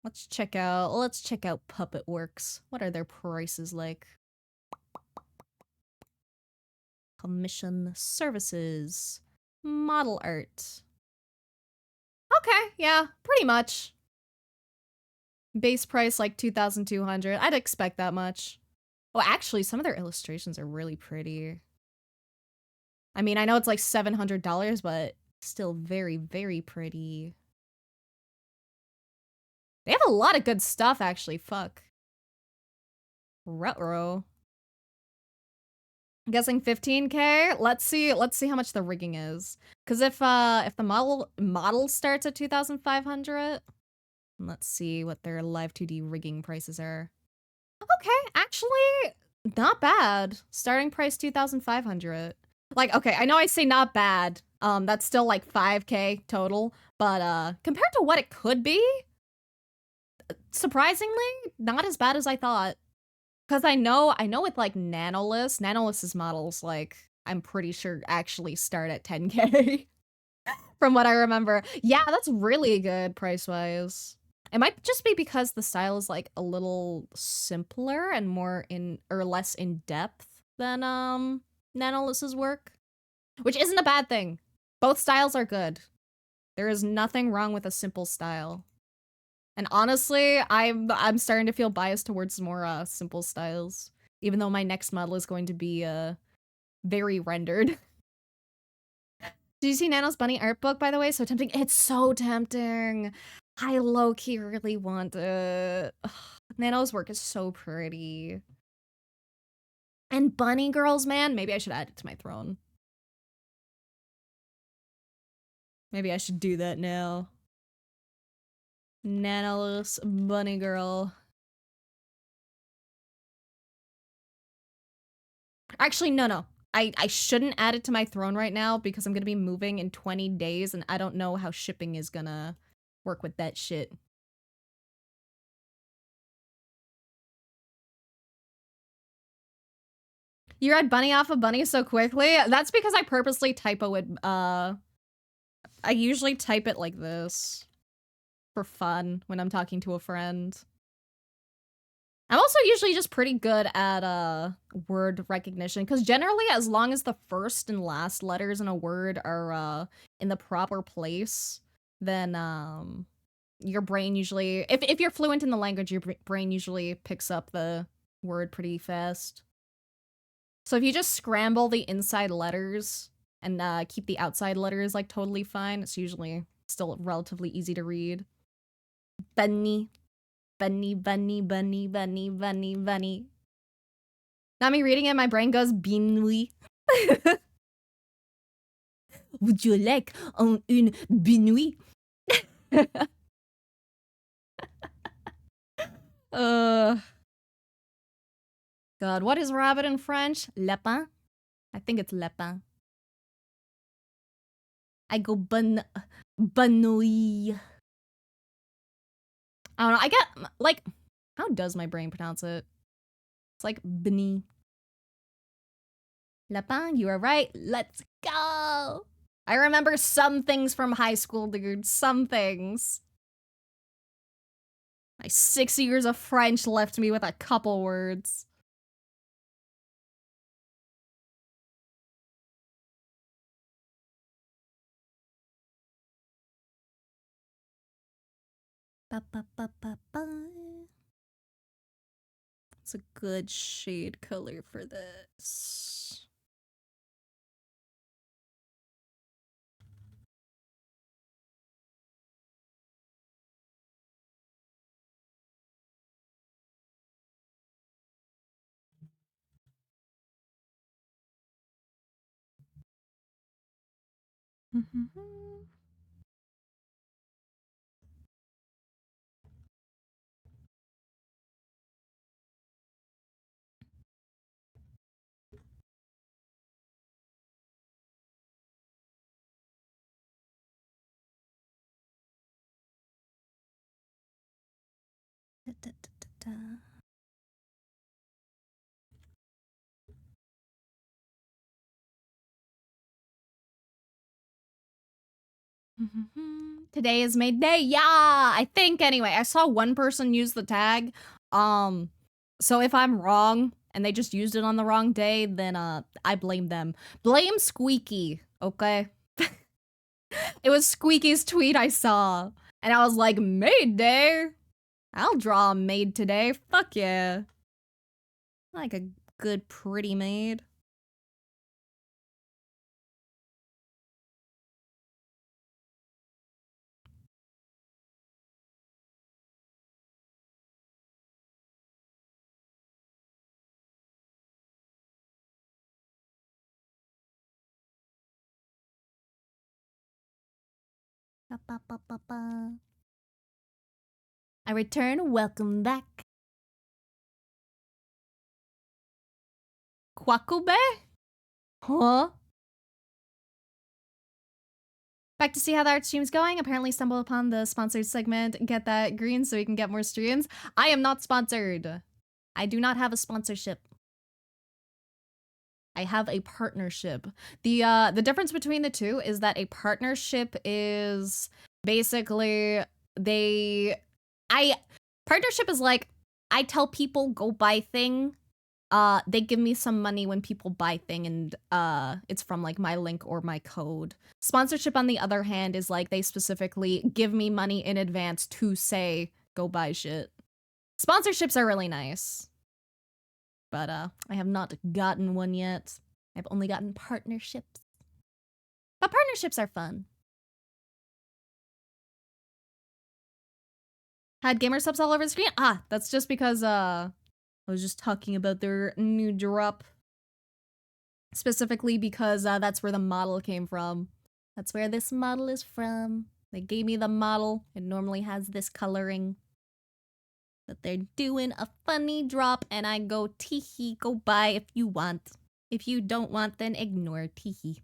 Let's check out Puppet Works. What are their prices like? Commission services. Model art. Okay, yeah, pretty much. Base price like 2,200. I'd expect that much. Oh, actually, some of their illustrations are really pretty. I mean, I know it's like $700, but still very, very pretty. They have a lot of good stuff, actually. Fuck. Ruh-roh. I'm guessing 15K. Let's see how much the rigging is. Cause if the model starts at 2,500, let's see what their live 2D rigging prices are. Okay, actually, not bad. Starting price 2,500. Like, okay, I know I say not bad. That's still like 5K total, but compared to what it could be, surprisingly, not as bad as I thought. Cause I know with like Nanolist's models, like, I'm pretty sure actually start at 10K. From what I remember. Yeah, that's really good price-wise. It might just be because the style is like a little simpler and more less in depth than Nanolist's work. Which isn't a bad thing. Both styles are good. There is nothing wrong with a simple style. And honestly, I'm starting to feel biased towards more simple styles. Even though my next model is going to be very rendered. Did you see Nano's bunny art book, by the way? So tempting. It's so tempting. I low-key really want it. Ugh, Nano's work is so pretty. And bunny girls, man. Maybe I should add it to my throne. Maybe I should do that now. Nano's bunny girl. Actually, no. I shouldn't add it to my throne right now because I'm gonna be moving in 20 days and I don't know how shipping is gonna work with that shit. You read bunny off of bunny so quickly? That's because I purposely typo it, I usually type it like this for fun when I'm talking to a friend. I'm also usually just pretty good at word recognition because generally as long as the first and last letters in a word are in the proper place, then your brain usually, if you're fluent in the language, your brain usually picks up the word pretty fast. So if you just scramble the inside letters and keep the outside letters like totally fine, it's usually still relatively easy to read. Bunny. Bunny, bunny, bunny, bunny, bunny, bunny. Not me reading it, my brain goes binouille. Would you like une binouille? God, what is rabbit in French? Lapin? I think it's lapin. I go banouille. I don't know, I get, like, how does my brain pronounce it? It's like Bni. Lapin, you are right. Let's go. I remember some things from high school, dude. Some things. My 6 years of French left me with a couple words. Ba, ba, ba, ba, ba. It's a good shade color for this. Da, da, da, da, da. Today is Maid Day. Yeah, I think anyway. I saw one person use the tag. So if I'm wrong and they just used it on the wrong day, then I blame them. Blame Squeaky, okay? It was Squeaky's tweet I saw. And I was like, Maid Day? I'll draw a maid today. Fuck yeah. Like a good pretty maid. Ba-ba-ba-ba-ba. I return, welcome back. Kwakube? Huh? Back to see how the art stream's going. Apparently stumbled upon the sponsored segment. Get that green so we can get more streams. I am not sponsored. I do not have a sponsorship. I have a partnership. The difference between the two is that a partnership is basically partnership is like I tell people go buy thing. They give me some money when people buy thing and it's from like my link or my code. Sponsorship on the other hand is like they specifically give me money in advance to say go buy shit. Sponsorships are really nice. But I have not gotten one yet. I've only gotten partnerships. But partnerships are fun. Had gamer subs all over the screen? Ah, that's just because I was just talking about their new drop. Specifically because that's where the model came from. That's where this model is from. They gave me the model. It normally has this coloring. But they're doing a funny drop and I go teehee, go buy if you want. If you don't want, then ignore teehee.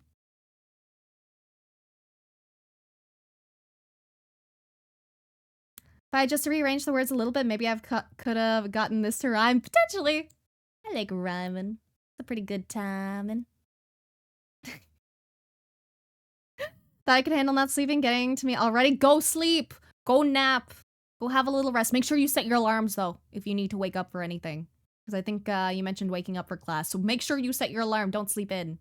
If I just rearranged the words a little bit, maybe I could have gotten this to rhyme. Potentially. I like rhyming. It's a pretty good timing. Thought I could handle not sleeping, getting to me already. Go sleep. Go nap. Go have a little rest. Make sure you set your alarms, though, if you need to wake up for anything. Because I think you mentioned waking up for class. So make sure you set your alarm. Don't sleep in.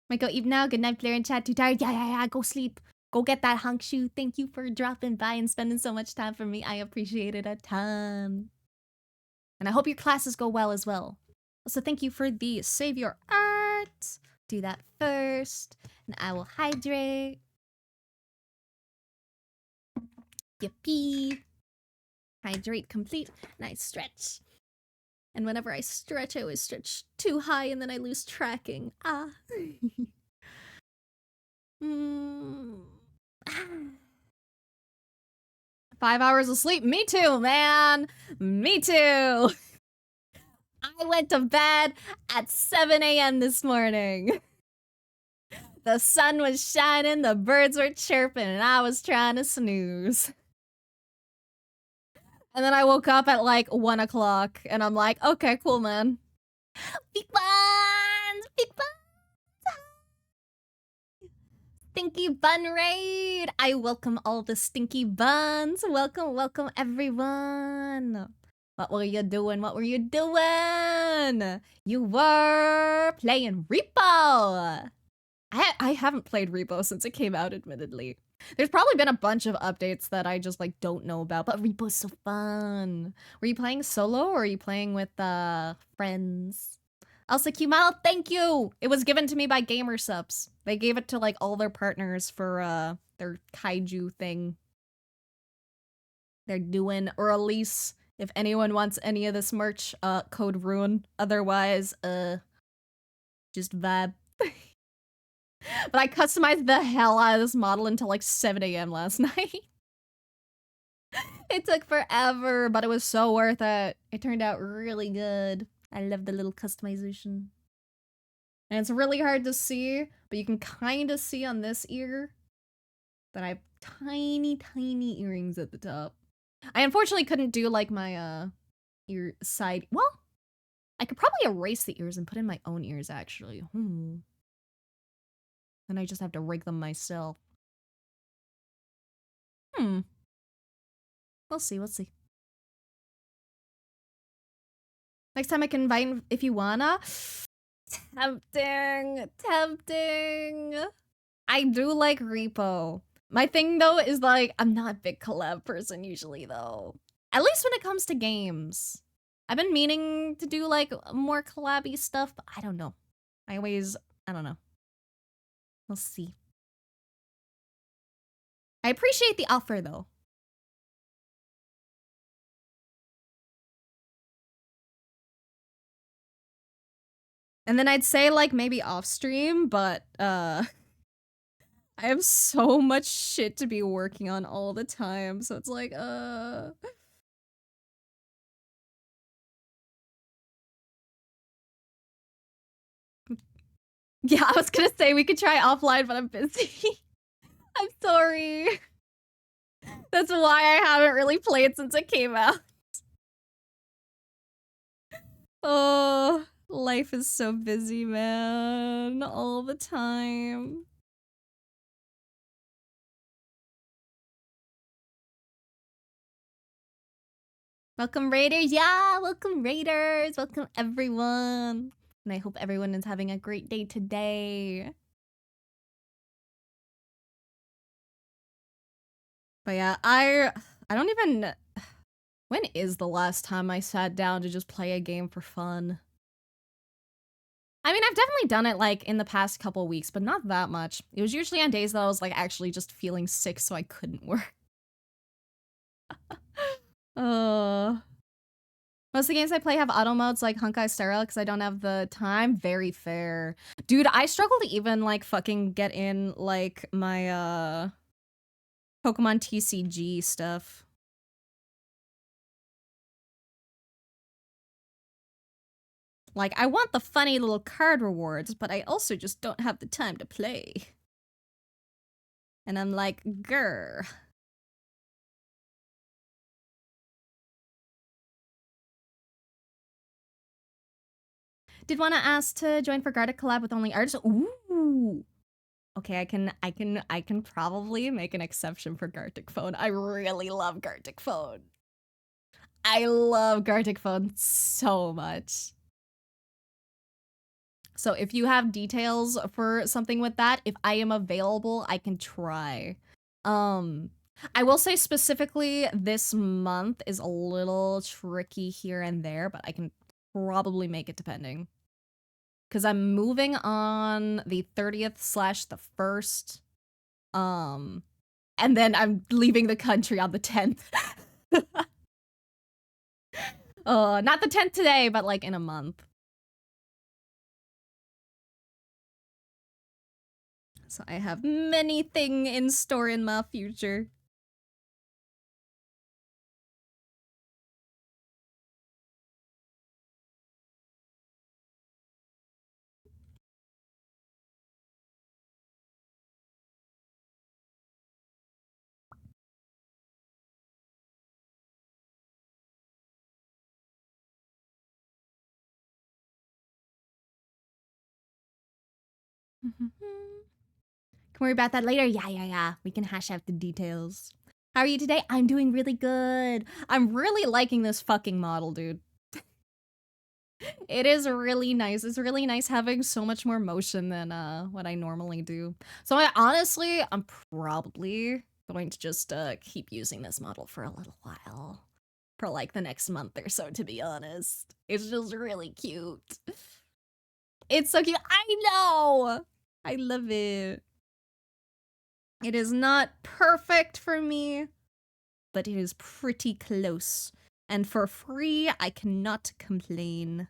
Might go eat now. Good night, Blaire and chat. Too tired? Yeah. Go sleep. Go get that hunk shoe. Thank you for dropping by and spending so much time for me. I appreciate it a ton. And I hope your classes go well as well. Also, thank you for the save your art. Do that first. And I will hydrate. Yippee. Hydrate complete. And I stretch. And whenever I stretch, I always stretch too high and then I lose tracking. Ah. 5 hours of sleep. Me too, man. Me too. I went to bed at 7 a.m. this morning. The sun was shining, the birds were chirping, and I was trying to snooze. And then I woke up at like 1 o'clock, and I'm like, okay, cool, man. Big buns! Big buns! Stinky bun raid! I welcome all the stinky buns. Welcome, everyone. What were you doing? What were you doing? You were playing Repo. I haven't played Repo since it came out, admittedly. There's probably been a bunch of updates that I just like don't know about, but Repo's so fun. Were you playing solo or are you playing with friends? Also, Kumal, thank you! It was given to me by Gamer Subs. They gave it to like all their partners for their kaiju thing. They're doing a release. If anyone wants any of this merch, code RUIN. Otherwise, just vibe. But I customized the hell out of this model until like 7 a.m. last night. It took forever, but it was so worth it. It turned out really good. I love the little customization. And it's really hard to see, but you can kind of see on this ear that I have tiny, tiny earrings at the top. I unfortunately couldn't do like my ear side. Well, I could probably erase the ears and put in my own ears actually. Then I just have to rig them myself. We'll see, we'll see. Next time I can invite if you wanna. Tempting. I do like Repo. My thing though is like, I'm not a big collab person usually though. At least when it comes to games. I've been meaning to do like more collab-y stuff, but I don't know. I don't know. We'll see. I appreciate the offer though. And then I'd say like maybe off stream, but I have so much shit to be working on all the time, so it's like yeah, I was gonna say we could try offline, but I'm busy. I'm sorry. That's why I haven't really played since it came out. Oh, life is so busy, man. All the time. Welcome, Raiders. Yeah, welcome, Raiders. Welcome, everyone. And I hope everyone is having a great day today. But yeah, I don't even... When is the last time I sat down to just play a game for fun? I mean, I've definitely done it, like, in the past couple weeks, but not that much. It was usually on days that I was, like, actually just feeling sick, so I couldn't work. Most of the games I play have auto modes like Honkai Star Rail because I don't have the time. Very fair. Dude, I struggle to even, like, fucking get in, like, my, Pokemon TCG stuff. Like, I want the funny little card rewards, but I also just don't have the time to play. And I'm like, grr. Did want to ask to join for Gartic collab with only artists? Ooh. Okay, I can probably make an exception for Gartic Phone. I really love Gartic Phone. I love Gartic Phone so much. So if you have details for something with that, if I am available, I can try. I will say specifically this month is a little tricky here and there, but I can probably make it depending. Because I'm moving on the 30th / the 1st. And then I'm leaving the country on the 10th. Not the 10th today, but like in a month. So I have many things in store in my future. Can worry about that later. Yeah. We can hash out the details. How are you today? I'm doing really good. I'm really liking this fucking model, dude. It is really nice. It's really nice having so much more motion than what I normally do. So I'm probably going to just keep using this model for a little while. For like the next month or so, to be honest. It's just really cute. It's so cute. I know! I love it. It is not perfect for me, but it is pretty close. And for free, I cannot complain.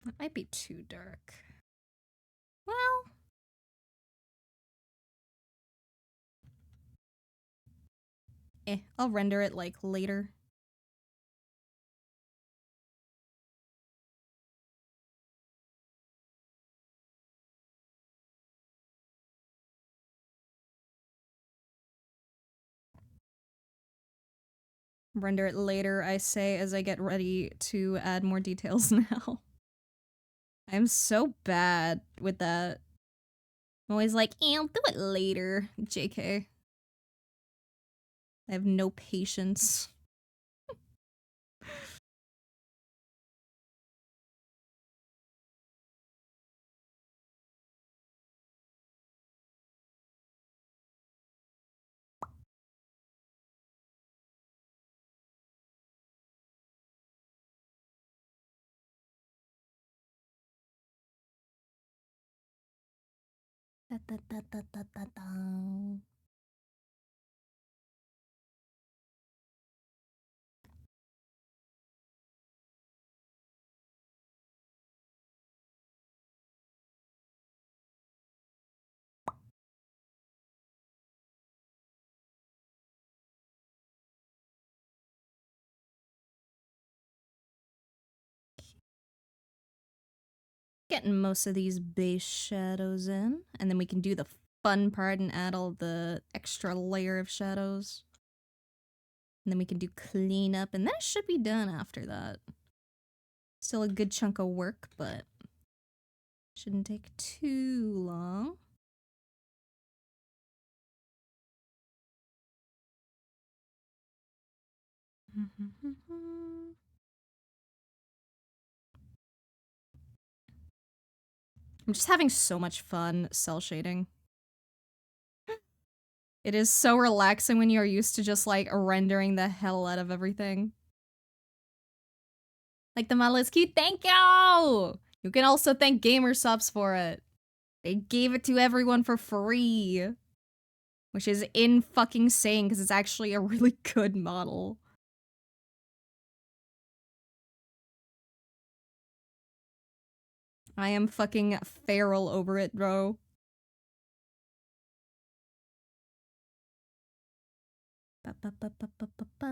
That might be too dark. Well, I'll render it like later. Render it later, I say, as I get ready to add more details now. I'm so bad with that. I'm always like, I'll do it later, JK. I have no patience. Da, da, da, da, da, da, da. Getting most of these base shadows in, and then we can do the fun part and add all the extra layer of shadows. And then we can do cleanup, and that should be done after that. Still a good chunk of work, but shouldn't take too long. I'm just having so much fun cell shading. It is so relaxing when you're used to just like rendering the hell out of everything. Like the model is cute, thank you! You can also thank GamerSubs for it. They gave it to everyone for free. Which is in-fucking-sane because it's actually a really good model. I am fucking feral over it, bro. Ba, ba, ba, ba, ba, ba, ba.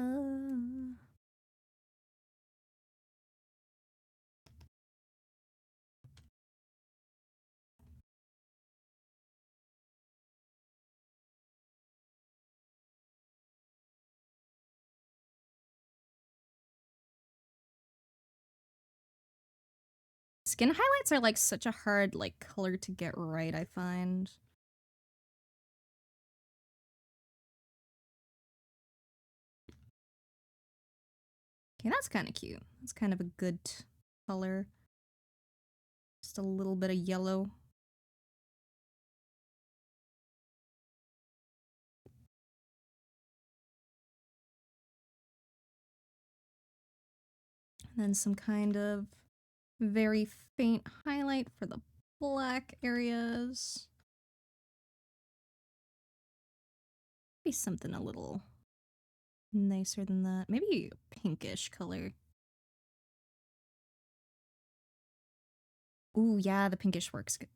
Skin highlights are like such a hard like color to get right, I find. Okay, that's kind of cute. That's kind of a good color. Just a little bit of yellow. And then some kind of very faint highlight for the black areas. Maybe something a little nicer than that. Maybe a pinkish color. Ooh, yeah, the pinkish works good.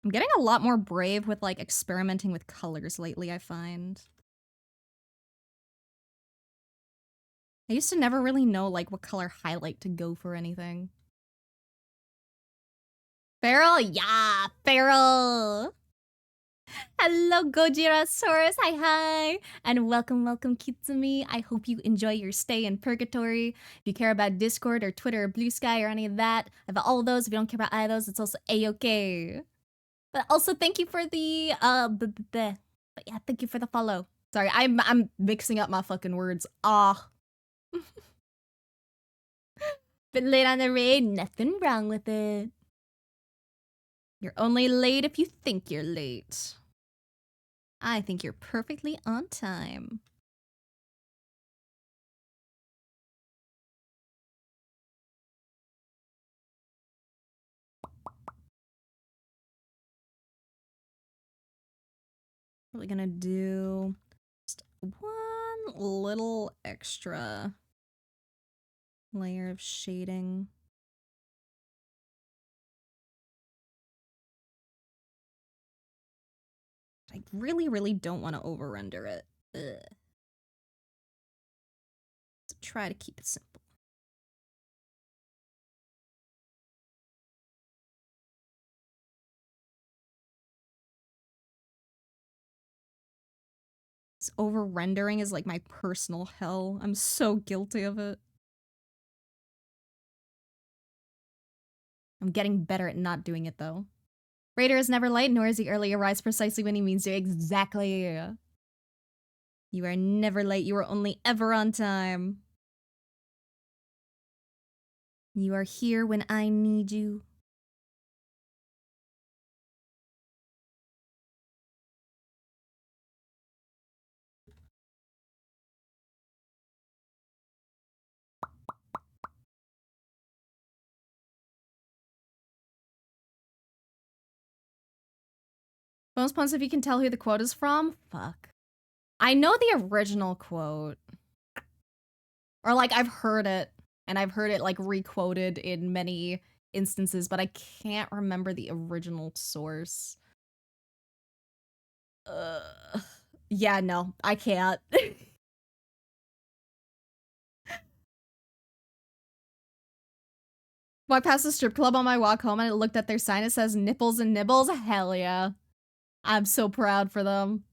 I'm getting a lot more brave with like experimenting with colors lately, I find. I used to never really know like what color highlight to go for anything. Feral? Yeah, Feral! Hello, Gojirasaurus. Hi, hi. And welcome, welcome, Kitsumi. I hope you enjoy your stay in Purgatory. If you care about Discord or Twitter or Blue Sky or any of that, about all of those, if you don't care about either of those, it's also A-okay. But also, thank you for the, but yeah, thank you for the follow. Sorry, I'm mixing up my fucking words. Ah. Bit late on the raid, nothing wrong with it. You're only late if you think you're late. I think you're perfectly on time. Probably gonna do just one little extra Layer of shading. I really, really don't want to over-render it. Ugh. So try to keep it simple. This over-rendering is like my personal hell. I'm so guilty of it. I'm getting better at not doing it, though. Raider is never late, nor is he early. Arrives precisely when he means to. Exactly. You are never late. You are only ever on time. You are here when I need you. Bonus points if you can tell who the quote is from. Fuck. I know the original quote. Or like I've heard it. And I've heard it like re-quoted in many instances, but I can't remember the original source. Yeah, no, I can't. Walked past the strip club on my walk home and I looked at their sign. It says nipples and nibbles. Hell yeah. I'm so proud for them.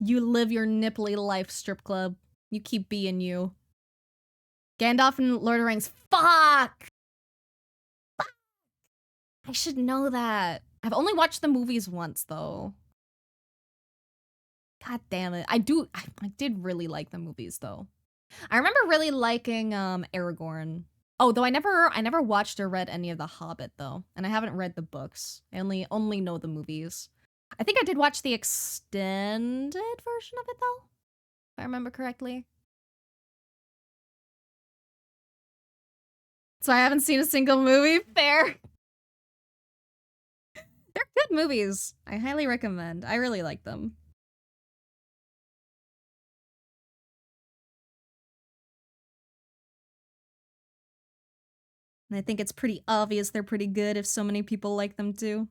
You live your nipply life, strip club. You keep being you. Gandalf and Lord of the Rings. Fuck! Fuck! I should know that. I've only watched the movies once, though. God damn it. I did really like the movies, though. I remember really liking Aragorn. Oh, though I never watched or read any of The Hobbit, though. And I haven't read the books. I only know the movies. I think I did watch the extended version of it, though. If I remember correctly. So I haven't seen a single movie? Fair. They're good movies. I highly recommend. I really like them. And I think it's pretty obvious they're pretty good if so many people like them too.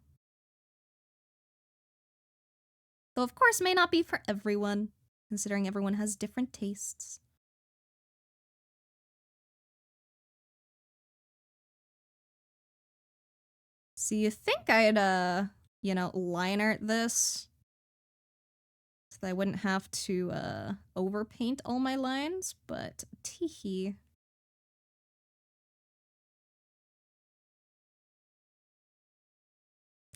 Though of course may not be for everyone, considering everyone has different tastes. So you think I'd, you know, line art this? So that I wouldn't have to, overpaint all my lines, but teehee.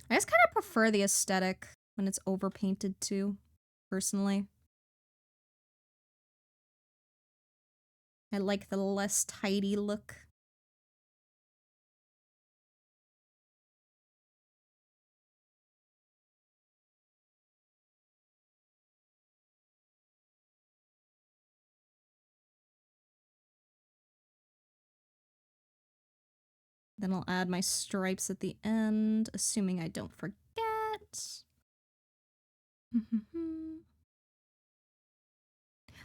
I just kind of prefer the aesthetic when it's overpainted too, personally. I like the less tidy look. Then I'll add my stripes at the end, assuming I don't forget.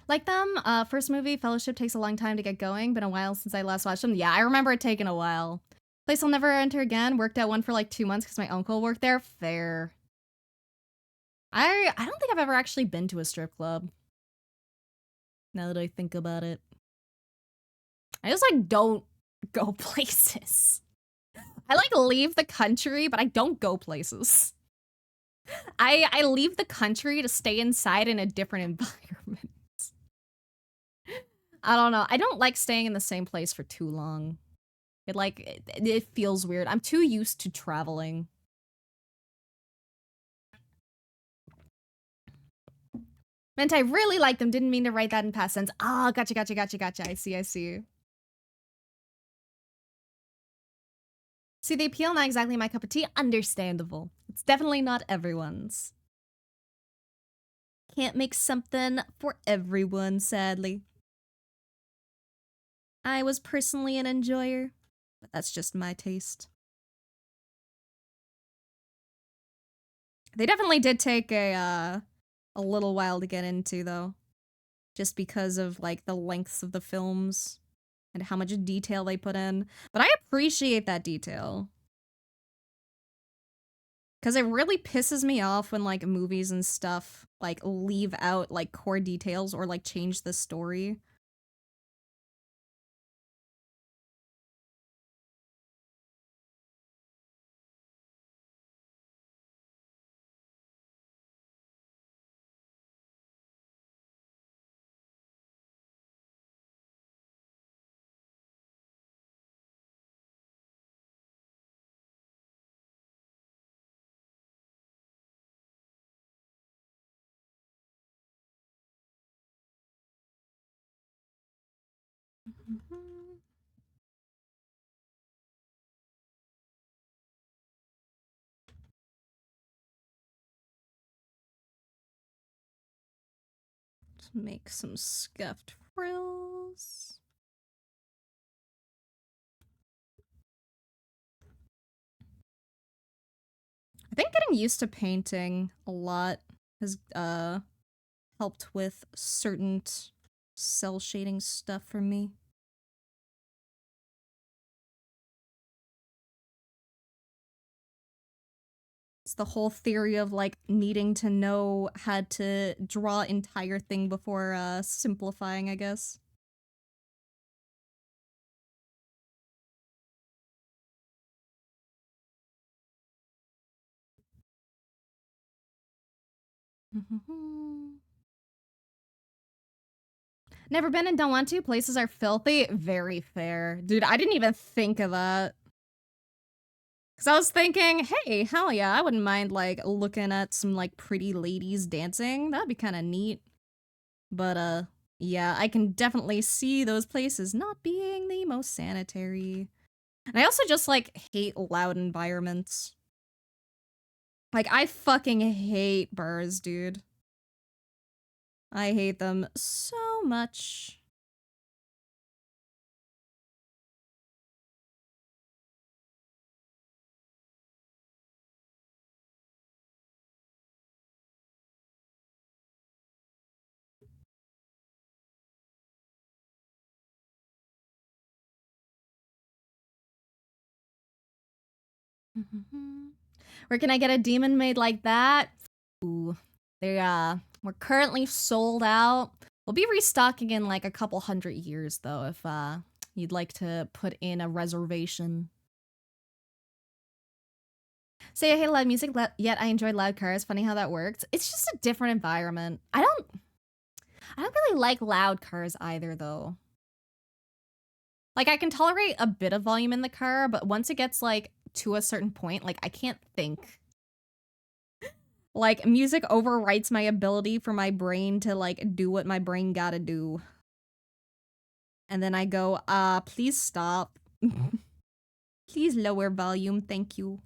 Like them, first movie, Fellowship takes a long time to get going, been a while since I last watched them. Yeah, I remember it taking a while. Place I'll never enter again, worked at one for like 2 months because my uncle worked there. Fair. I don't think I've ever actually been to a strip club. Now that I think about it. I just like don't go places. I like leave the country, but I don't go places. I leave the country to stay inside in a different environment. I don't know. I don't like staying in the same place for too long. It feels weird. I'm too used to traveling. Meant I really like them. Didn't mean to write that in past tense. Ah, gotcha. I see. See, the appeal, not exactly my cup of tea. Understandable. It's definitely not everyone's. Can't make something for everyone, sadly. I was personally an enjoyer, but that's just my taste. They definitely did take a little while to get into, though. Just because of, like, the lengths of the films and how much detail they put in. But I appreciate that detail. Because it really pisses me off when, like, movies and stuff, like, leave out, like, core details or, like, change the story. Let's make some scuffed frills. I think getting used to painting a lot has helped with certain cell shading stuff for me. It's the whole theory of, like, needing to know how to draw entire thing before simplifying, I guess. Never been and don't want to. Places are filthy. Very fair. Dude, I didn't even think of that. Because I was thinking, hey, hell yeah, I wouldn't mind, like, looking at some, like, pretty ladies dancing. That'd be kind of neat. But, yeah, I can definitely see those places not being the most sanitary. And I also just, like, hate loud environments. Like, I fucking hate burrs, dude. I hate them so much. Where can I get a demon made like that? Ooh, we're currently sold out. We'll be restocking in like a couple 100 years though, if you'd like to put in a reservation. Say I hate loud music, yet I enjoy loud cars. Funny how that works. It's just a different environment. I don't really like loud cars either though. Like I can tolerate a bit of volume in the car, but once it gets like to a certain point, like I can't think. Like music overwrites my ability for my brain to like do what my brain gotta do. And then I go, please stop. Please lower volume, thank you.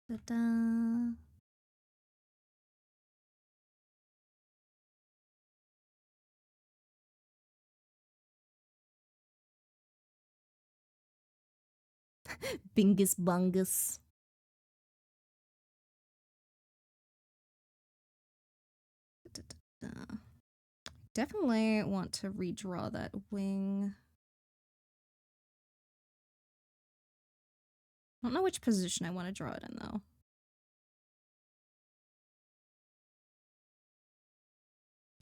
Ta-da. Bingus bungus. Definitely want to redraw that wing. I don't know which position I want to draw it in though.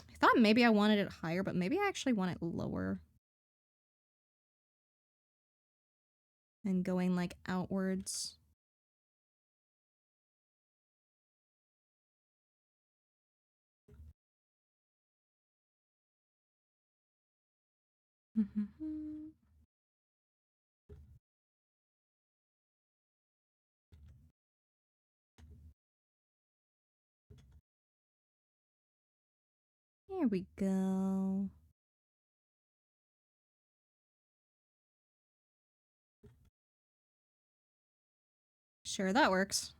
I thought maybe I wanted it higher, but maybe I actually want it lower. And going like outwards. Here we go. Sure, that works.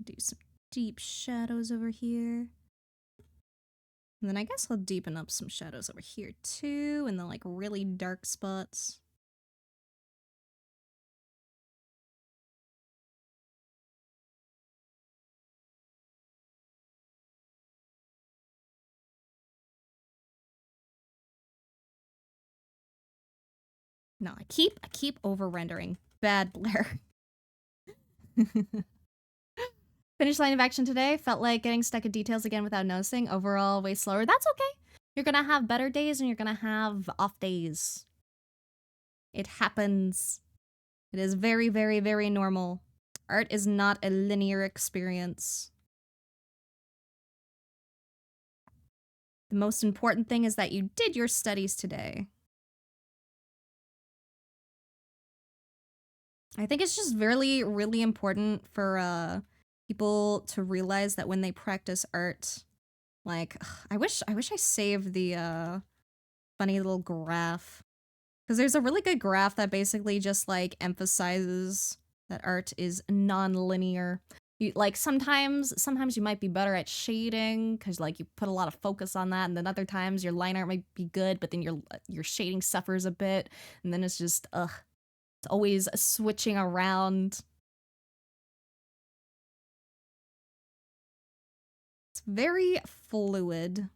Do some deep shadows over here. And then I guess I'll deepen up some shadows over here too, in the like really dark spots. No, I keep over rendering. Bad Blaire. Finish line of action today. Felt like getting stuck in details again without noticing. Overall, way slower. That's okay. You're gonna have better days and you're gonna have off days. It happens. It is very, very, very normal. Art is not a linear experience. The most important thing is that you did your studies today. I think it's just really, really important for people to realize that when they practice art, like, I wish I saved the funny little graph. Because there's a really good graph that basically just like emphasizes that art is non-linear. You, like sometimes you might be better at shading because like you put a lot of focus on that, and then other times your line art might be good, but then your shading suffers a bit, and then it's just it's always switching around. It's very fluid.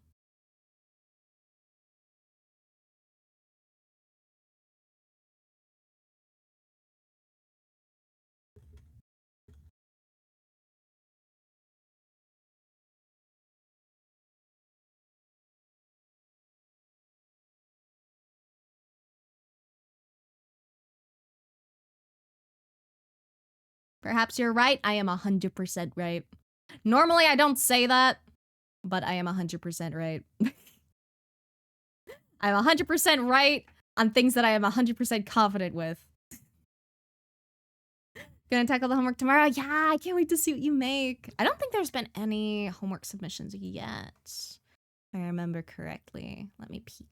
Perhaps you're right. I am 100% right. Normally I don't say that, but I am 100% right. I'm 100% right on things that I am 100% confident with. Gonna tackle the homework tomorrow? Yeah, I can't wait to see what you make. I don't think there's been any homework submissions yet, if I remember correctly. Let me peek.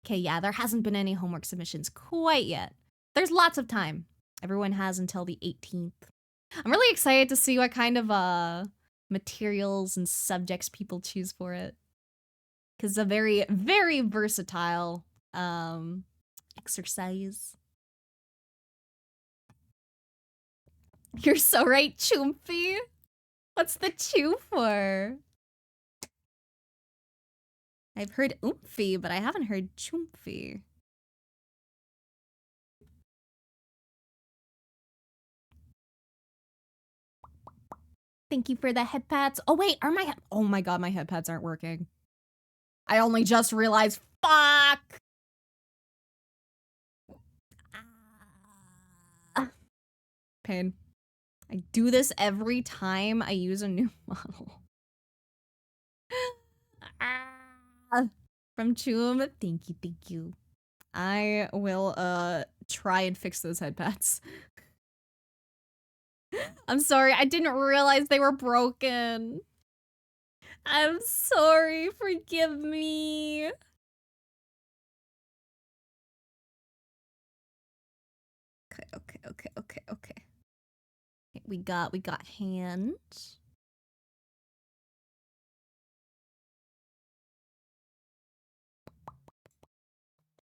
Okay, yeah, there hasn't been any homework submissions quite yet. There's lots of time. Everyone has until the 18th. I'm really excited to see what kind of materials and subjects people choose for it. Because it's a very, very versatile exercise. You're so right, Choomfy. What's the chew for? I've heard oomphy, but I haven't heard choomfy. Thank you for the head pads. Oh wait, are my oh my god, my head pads aren't working. I only just realized. Fuck. Pain. I do this every time I use a new model. From Choom, thank you. I will try and fix those head pads. I'm sorry, I didn't realize they were broken. I'm sorry, forgive me. Okay. We got hands.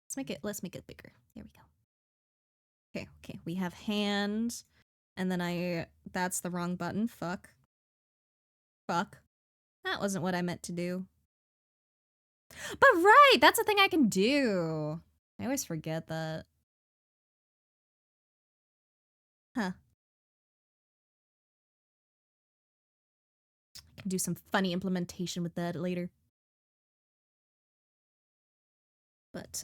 Let's make it bigger. There we go. Okay, we have hands. And then that's the wrong button. Fuck. That wasn't what I meant to do. But right, that's a thing I can do. I always forget that. Huh. can do some funny implementation with that later. But,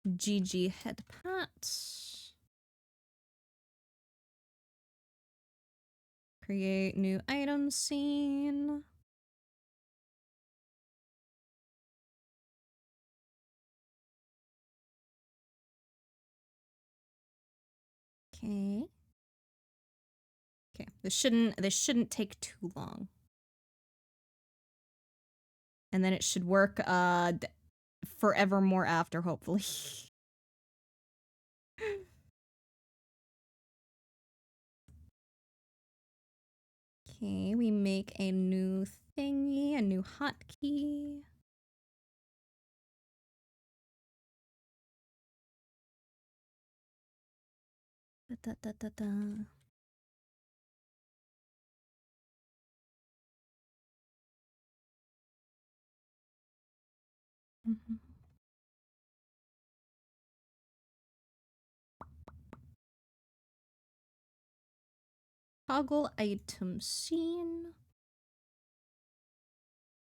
GG head pat. Create new item scene. Okay. Okay, this shouldn't take too long. And then it should work forevermore after, hopefully. Okay, we make a new thingy, a new hotkey. Da, da, da, da. Mhm. Toggle item scene.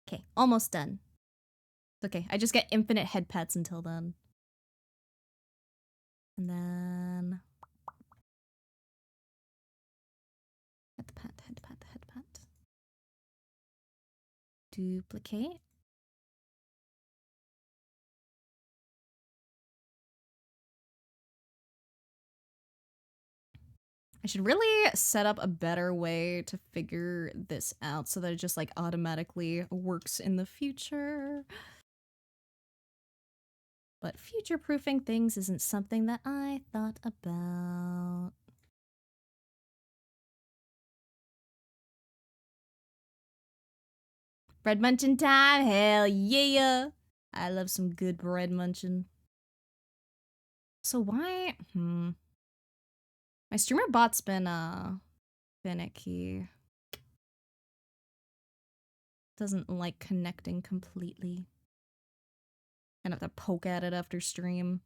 Okay, almost done. It's okay, I just get infinite head pats until then. And then... head pat, head pat, head pat. Duplicate. I should really set up a better way to figure this out so that it just like automatically works in the future. But future-proofing things isn't something that I thought about. Bread munching time, hell yeah! I love some good bread munching. So why, my streamer bot's been, finicky. Doesn't like connecting completely. Gonna have to poke at it after stream.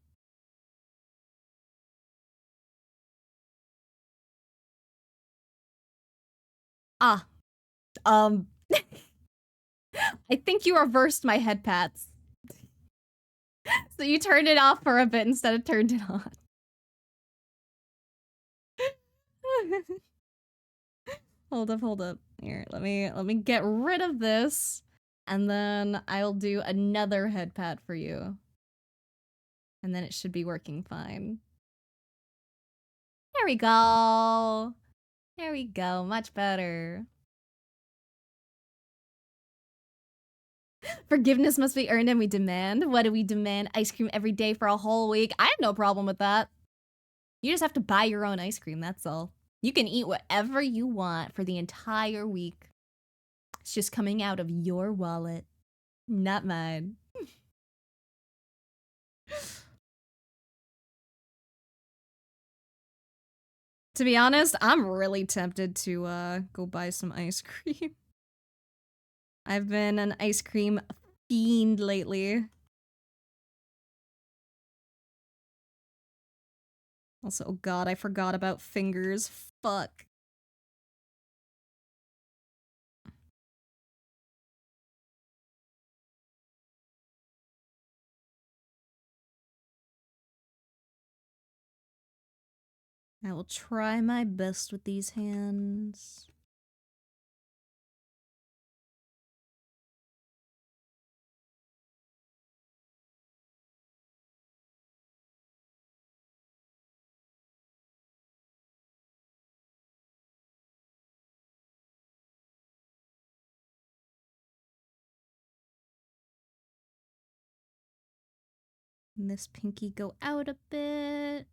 Ah, I think you reversed my head pats. So you turned it off for a bit instead of turned it on. Hold up. Here, let me get rid of this, and then I'll do another head pat for you. And then it should be working fine. There we go. There we go, much better. Forgiveness must be earned and we demand. What do we demand? Ice cream every day for a whole week. I have no problem with that. You just have to buy your own ice cream, that's all. You can eat whatever you want for the entire week. It's just coming out of your wallet, not mine. To be honest, I'm really tempted to go buy some ice cream. I've been an ice cream fiend lately. Also, oh god, I forgot about fingers. Fuck. I will try my best with these hands. And this pinky go out a bit.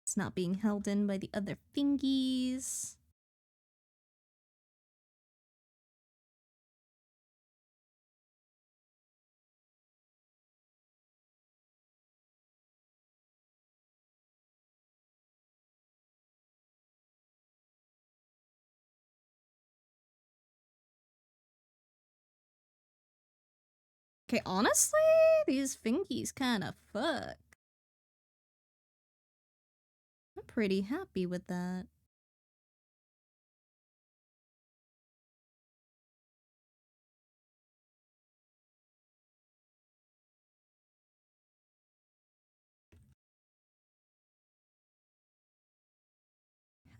It's not being held in by the other fingies. Okay, honestly, these fingies kinda fuck. I'm pretty happy with that.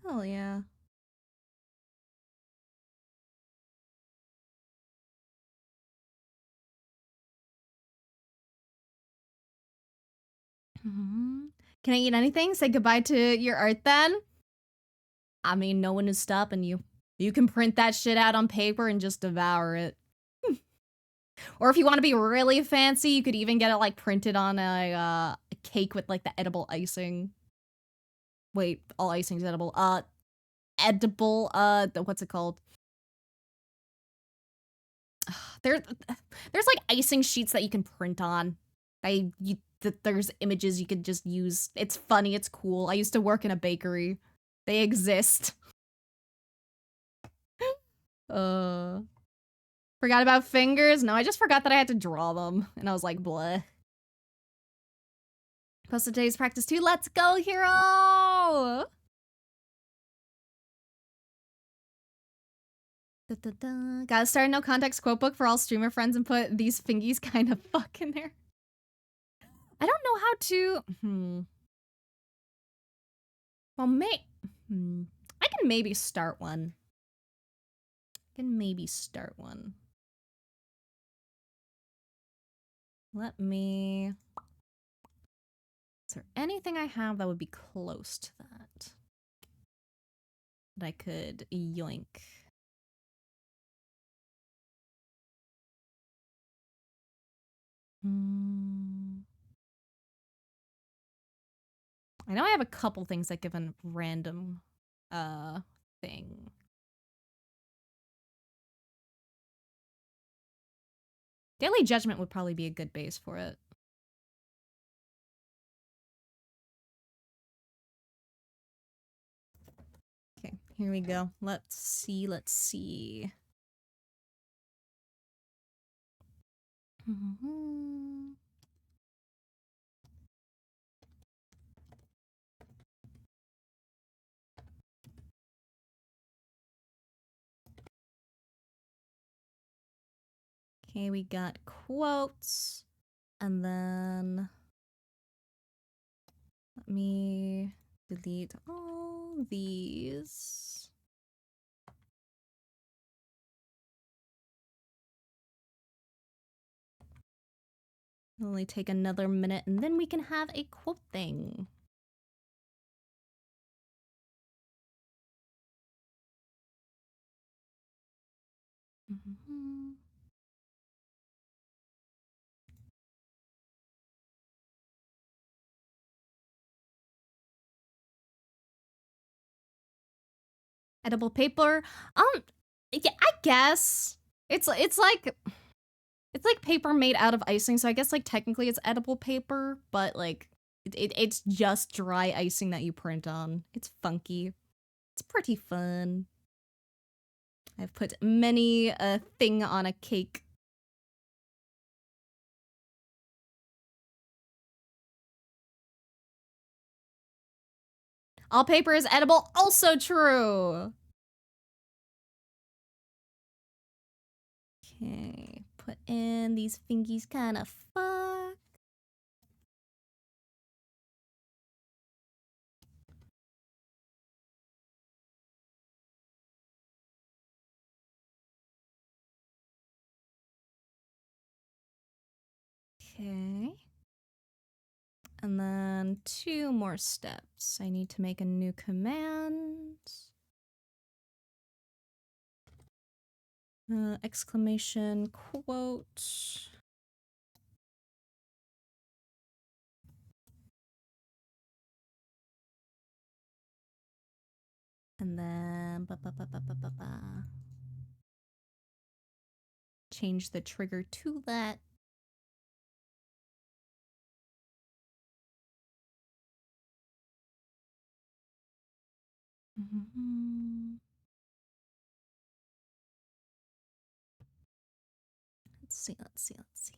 Hell yeah. Can I eat anything? Say goodbye to your art then? I mean, no one is stopping you. You can print that shit out on paper and just devour it. Or if you want to be really fancy, you could even get it like printed on a cake with like the edible icing. Wait, all icing's edible. Edible, what's it called? There's like icing sheets that you can print on. There's images you could just use. It's funny, it's cool. I used to work in a bakery. They exist. Forgot about fingers? No, I just forgot that I had to draw them. And I was like, bleh. Posted today's practice too. Let's go, hero! Gotta start a no context quote book for all streamer friends and put these fingies kind of fuck in there. I don't know how to. Well, I can maybe start one. Let me. Is there anything I have that would be close to that? That I could yoink. I know I have a couple things that give a random thing. Daily Judgment would probably be a good base for it. Okay, here we go. Let's see. Okay, we got quotes, and then let me delete all these. It'll only take another minute, and then we can have a quote thing. Edible paper. Yeah, I guess it's like paper made out of icing, so I guess like technically it's edible paper, but like it's just dry icing that you print on. It's funky. It's pretty fun. I've put many a thing on a cake. All paper is edible, also true. Okay, put in these fingies kind of fuck. Okay. And then 2 more steps. I need to make a new command. Exclamation quote. And then change the trigger to that. Let's see.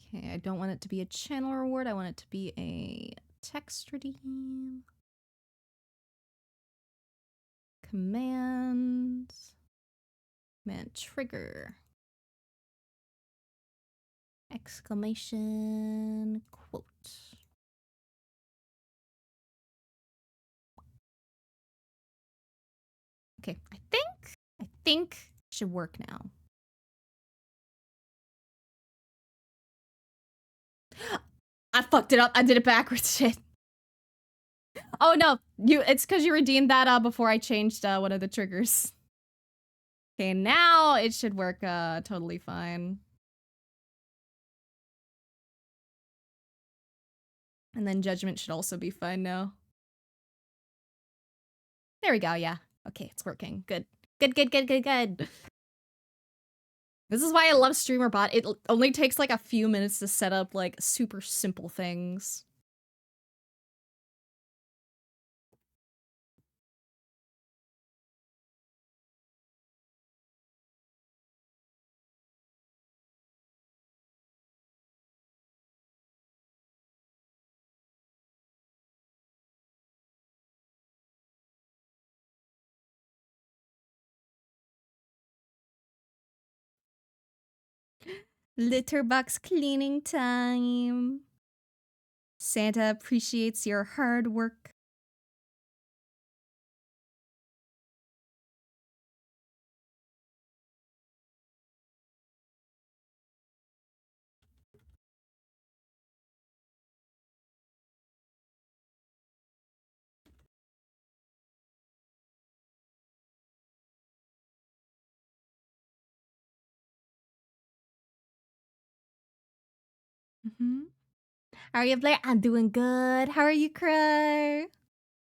Okay, I don't want it to be a channel reward. I want it to be a text redeem. Command trigger. Exclamation quote. Okay, I think it should work now. I fucked it up. I did it backwards. Shit. Oh no, it's because you redeemed that before I changed one of the triggers. Okay, now it should work totally fine. And then judgment should also be fine now. There we go, yeah. Okay, it's working. Good. Good. This is why I love StreamerBot. It only takes like a few minutes to set up like super simple things. Litter box cleaning time. Santa appreciates your hard work. How are you, Blaire? I'm doing good. How are you, Crow?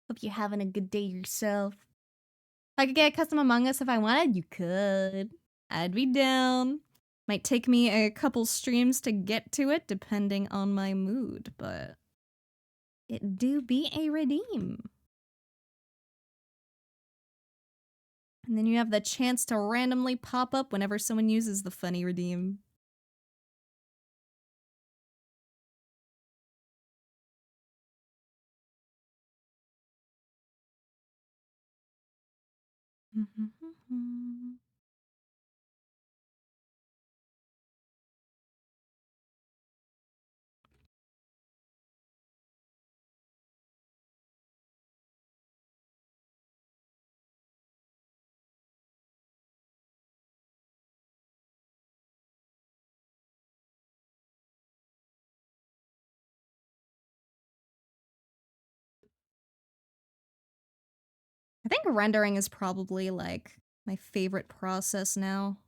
Hope you're having a good day yourself. If I could get a custom Among Us if I wanted, you could. I'd be down. Might take me a couple streams to get to it, depending on my mood, but it do be a redeem. And then you have the chance to randomly pop up whenever someone uses the funny redeem. I think rendering is probably like my favorite process now.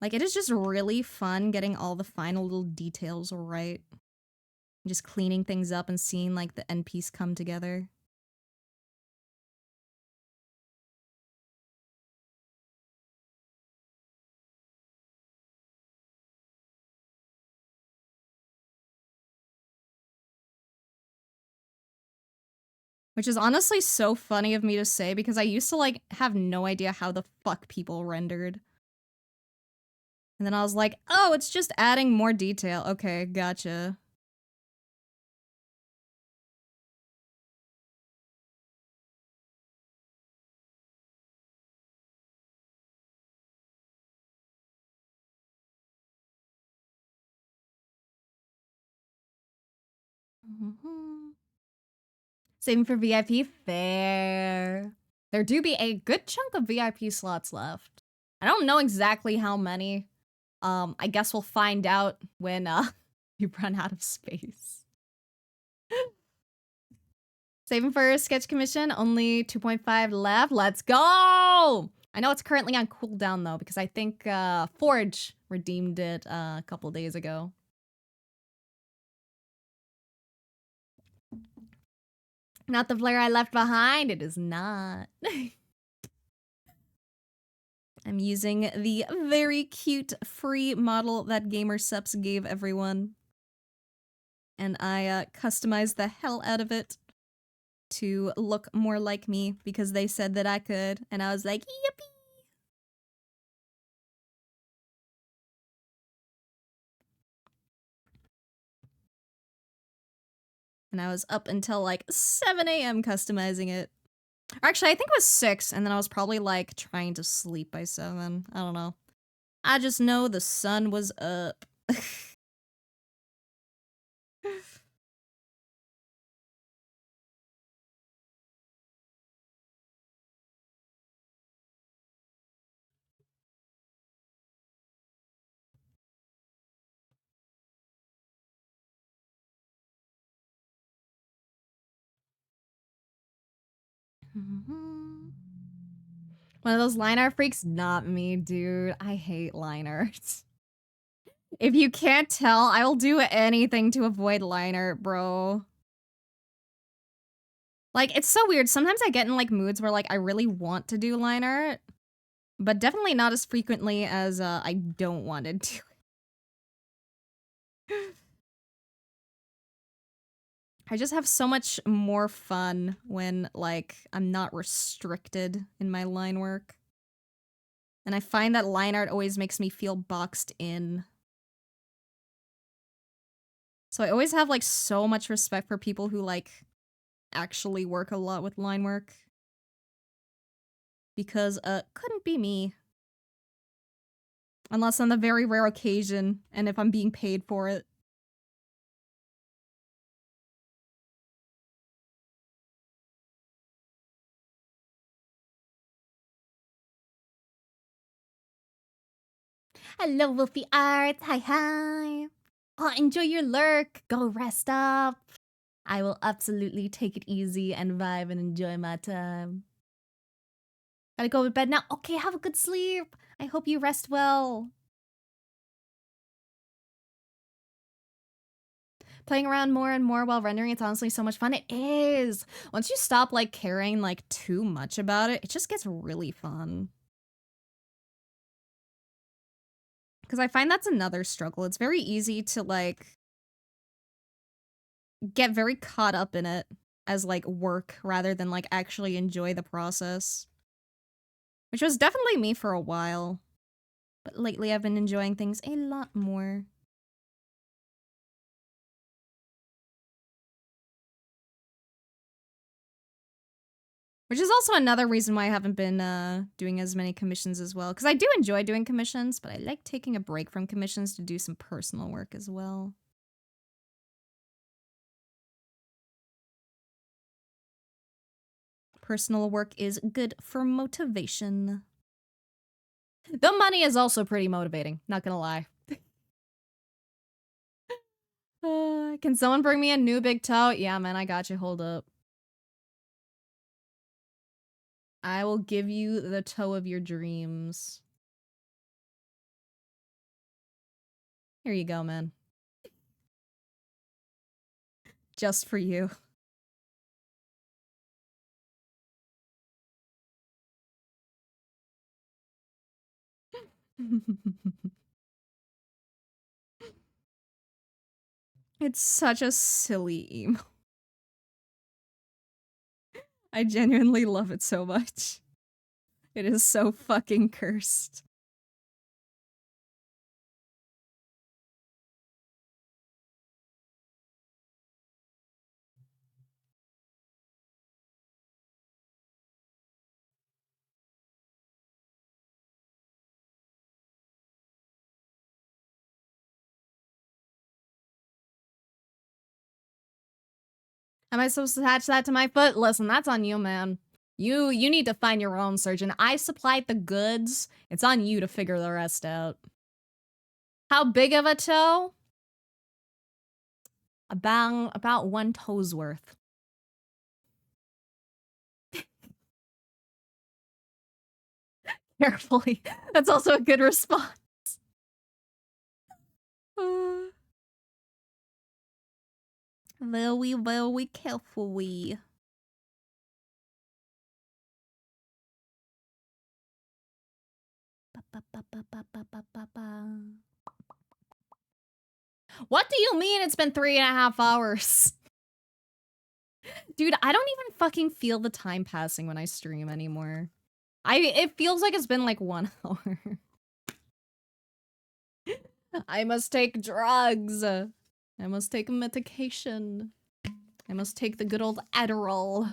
Like, it is just really fun getting all the final little details right. Just cleaning things up and seeing like the end piece come together. Which is honestly so funny of me to say because I used to like have no idea how the fuck people rendered. And then I was like, oh, it's just adding more detail. Okay, gotcha. Saving for VIP, fair. There do be a good chunk of VIP slots left. I don't know exactly how many. I guess we'll find out when you run out of space. Saving for sketch commission, only 2.5 left. Let's go! I know it's currently on cooldown though, because I think Forge redeemed it a couple days ago. Not the Blaire I left behind. It is not. I'm using the very cute free model that GamerSups gave everyone. And I customized the hell out of it to look more like me because they said that I could. And I was like, yippee! And I was up until like 7 a.m. customizing it. Or actually, I think it was 6, and then I was probably like trying to sleep by 7. I don't know. I just know the sun was up. One of those line art freaks? Not me, dude. I hate line art. If you can't tell, I will do anything to avoid line art, bro. Like, it's so weird. Sometimes I get in, like, moods where, like, I really want to do line art, but definitely not as frequently as, I don't want to do it. I just have so much more fun when, like, I'm not restricted in my line work. And I find that line art always makes me feel boxed in. So I always have, like, so much respect for people who, like, actually work a lot with line work. Because, couldn't be me. Unless on the very rare occasion, and if I'm being paid for it. Hello, Wolfie Art. Hi, hi. Oh, enjoy your lurk. Go rest up. I will absolutely take it easy and vibe and enjoy my time. Gotta go to bed now. Okay, have a good sleep. I hope you rest well. Playing around more and more while rendering, it's honestly so much fun. It is. Once you stop, like, caring, like, too much about it, it just gets really fun. Because I find that's another struggle. It's very easy to, like, get very caught up in it as, like, work rather than, like, actually enjoy the process. Which was definitely me for a while. But lately I've been enjoying things a lot more. Which is also another reason why I haven't been doing as many commissions as well. Because I do enjoy doing commissions, but I like taking a break from commissions to do some personal work as well. Personal work is good for motivation. The money is also pretty motivating, not gonna lie. Can someone bring me a new big toe? Yeah, man, I got you. Hold up. I will give you the toe of your dreams. Here you go, man. Just for you. It's such a silly emo. I genuinely love it so much. It is so fucking cursed. Am I supposed to attach that to my foot? Listen, that's on you, man. You need to find your own surgeon. I supplied the goods. It's on you to figure the rest out. How big of a toe? About one toe's worth. Carefully. That's also a good response. Very carefully. What do you mean it's been 3.5 hours? Dude, I don't even fucking feel the time passing when I stream anymore. It feels like it's been like 1 hour. I must take drugs. I must take medication. I must take the good old Adderall.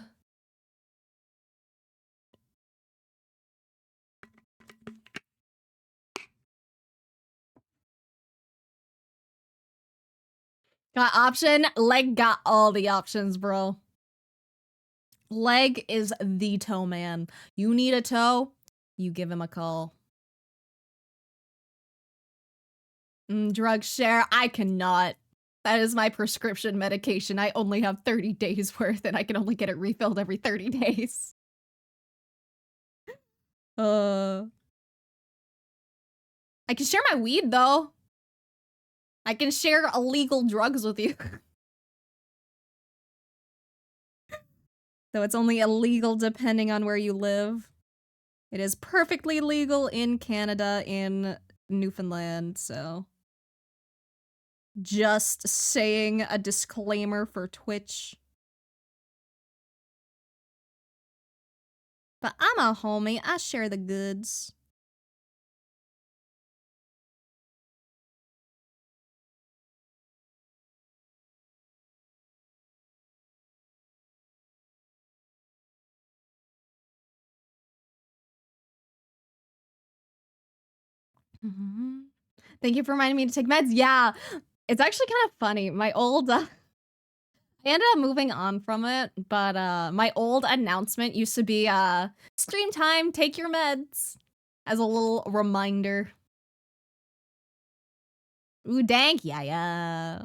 Got option? Leg got all the options, bro. Leg is the toe man. You need a toe, you give him a call. Drug share, I cannot. That is my prescription medication. I only have 30 days worth and I can only get it refilled every 30 days. I can share my weed though. I can share illegal drugs with you. Though it's only illegal depending on where you live. It is perfectly legal in Canada, in Newfoundland, so. Just saying a disclaimer for Twitch. But I'm a homie, I share the goods. Thank you for reminding me to take meds. Yeah, it's actually kind of funny. My old, I ended up moving on from it, but my old announcement used to be, stream time, take your meds, as a little reminder. Ooh, dank, yeah.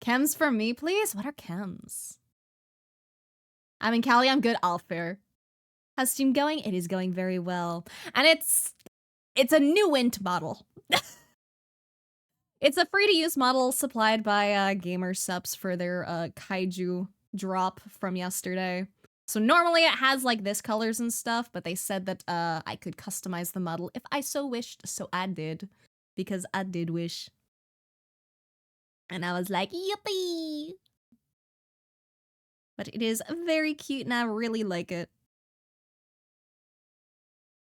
Chems for me, please? What are chems? I'm in Cali, I'm good, all fair. How's Steam going? It is going very well. And it's a new int model. It's a free-to-use model supplied by Gamer Subs for their kaiju drop from yesterday. So normally it has like this colors and stuff, but they said that I could customize the model if I so wished, so I did. Because I did wish. And I was like, yippee! But it is very cute and I really like it.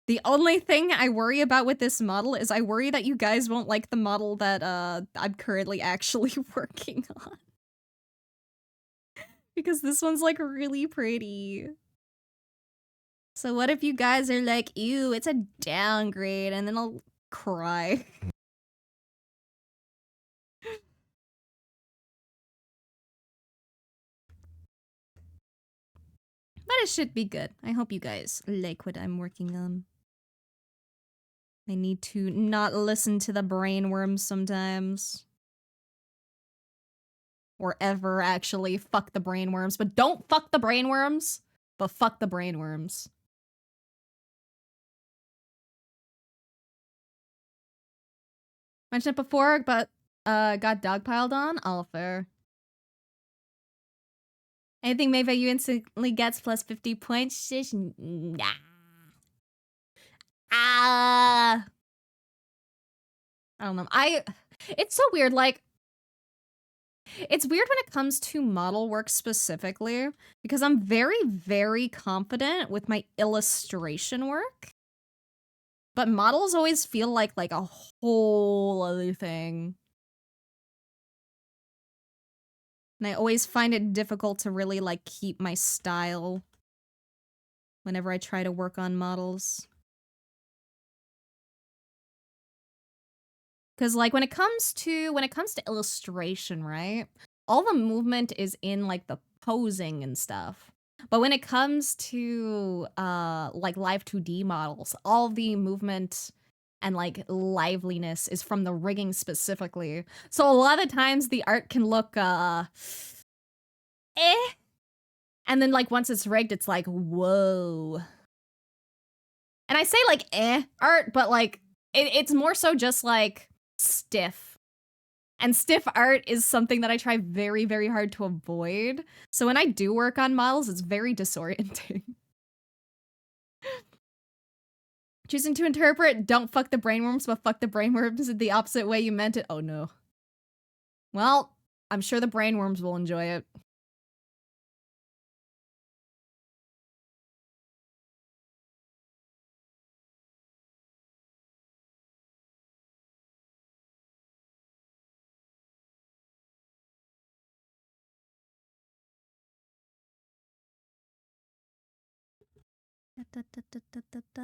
The only thing I worry about with this model is I worry that you guys won't like the model that I'm currently actually working on. Because this one's like really pretty. So what if you guys are like, ew, it's a downgrade, and then I'll cry. But it should be good. I hope you guys like what I'm working on. I need to not listen to the brainworms sometimes. Or ever, actually. Fuck the brainworms. But don't fuck the brainworms. But fuck the brainworms. Mentioned it before, but got dogpiled on? All fair. Anything made by you instantly gets plus 50 points? Shish, nah. I don't know. It's so weird, like, it's weird when it comes to model work specifically, because I'm very, very confident with my illustration work. But models always feel like a whole other thing. And I always find it difficult to really, like, keep my style whenever I try to work on models. Because, like, when it comes to illustration, right? All the movement is in, like, the posing and stuff. But when it comes to, like, live 2D models, all the movement and, like, liveliness is from the rigging specifically. So a lot of times the art can look, eh. And then, like, once it's rigged, it's like, whoa. And I say, like, art, but, like, it's more so just, like, stiff. And stiff art is something that I try very, very hard to avoid. So when I do work on models, it's very disorienting. Choosing to interpret, don't fuck the brainworms, but fuck the brainworms in the opposite way you meant it. Oh no. Well, I'm sure the brainworms will enjoy it. Da, da, da, da, da, da.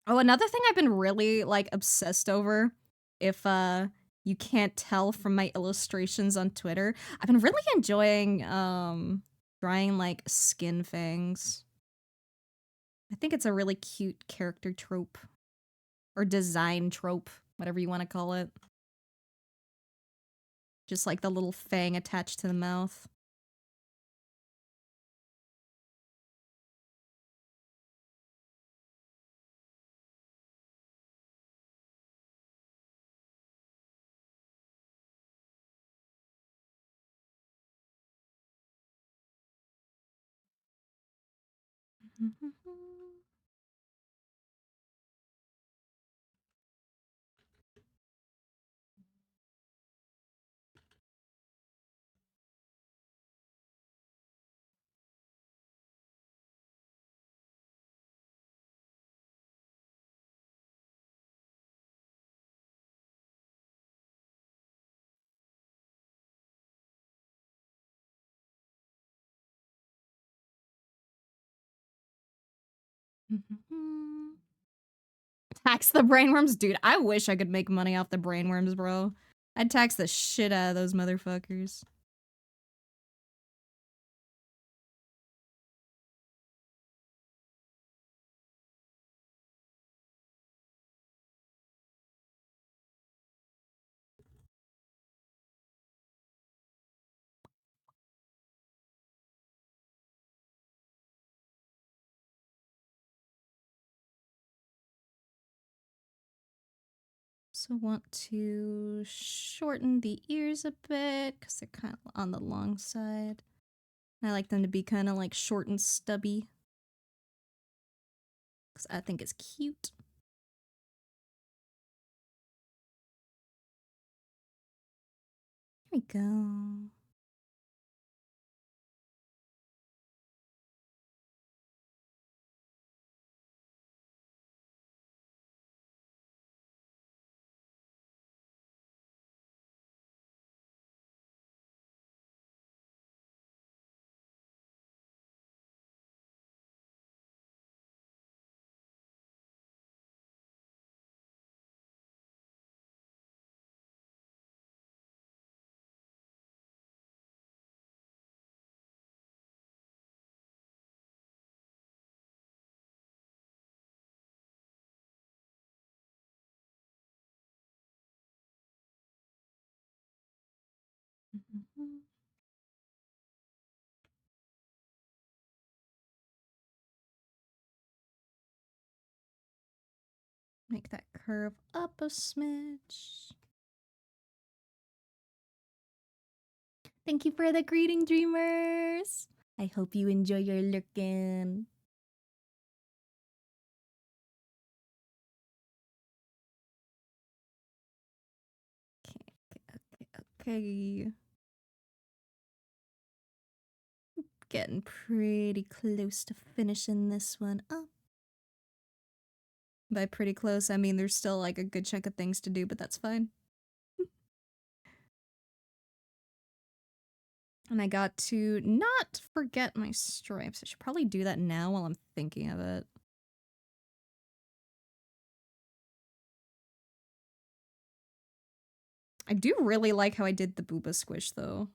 Oh, another thing I've been really, like, obsessed over, if, you can't tell from my illustrations on Twitter, I've been really enjoying, drawing, like, skin fangs. I think it's a really cute character trope. Or design trope, whatever you want to call it. Just like the little fang attached to the mouth. Tax the brainworms? Dude, I wish I could make money off the brainworms, bro. I'd tax the shit out of those motherfuckers. So want to shorten the ears a bit because they're kind of on the long side. I like them to be kind of like short and stubby because I think it's cute. There we go. Make that curve up a smidge. Thank you for the greeting, dreamers. I hope you enjoy your lurkin'. Okay. Getting pretty close to finishing this one up. By pretty close, I mean there's still like a good chunk of things to do, but that's fine. And I got to not forget my stripes. I should probably do that now while I'm thinking of it. I do really like how I did the booba squish though.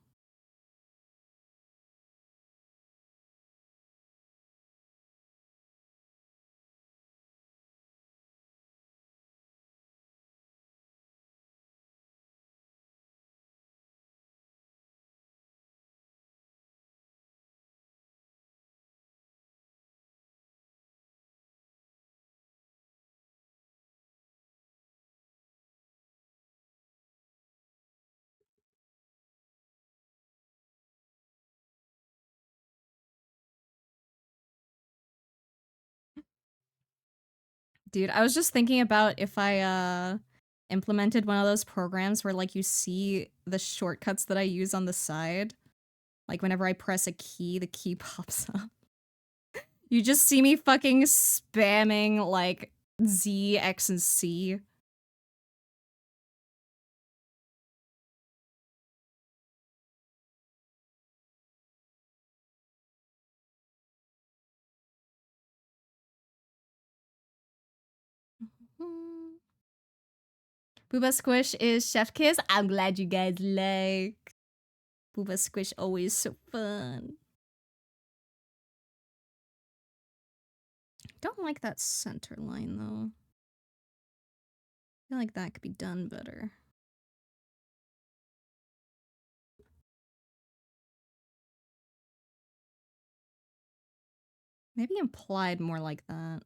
Dude, I was just thinking about if I implemented one of those programs where like you see the shortcuts that I use on the side. Like whenever I press a key, the key pops up. You just see me fucking spamming like Z, X, and C. Booba Squish is Chef Kiss. I'm glad you guys like. Booba Squish always so fun. Don't like that center line though. I feel like that could be done better. Maybe implied more like that.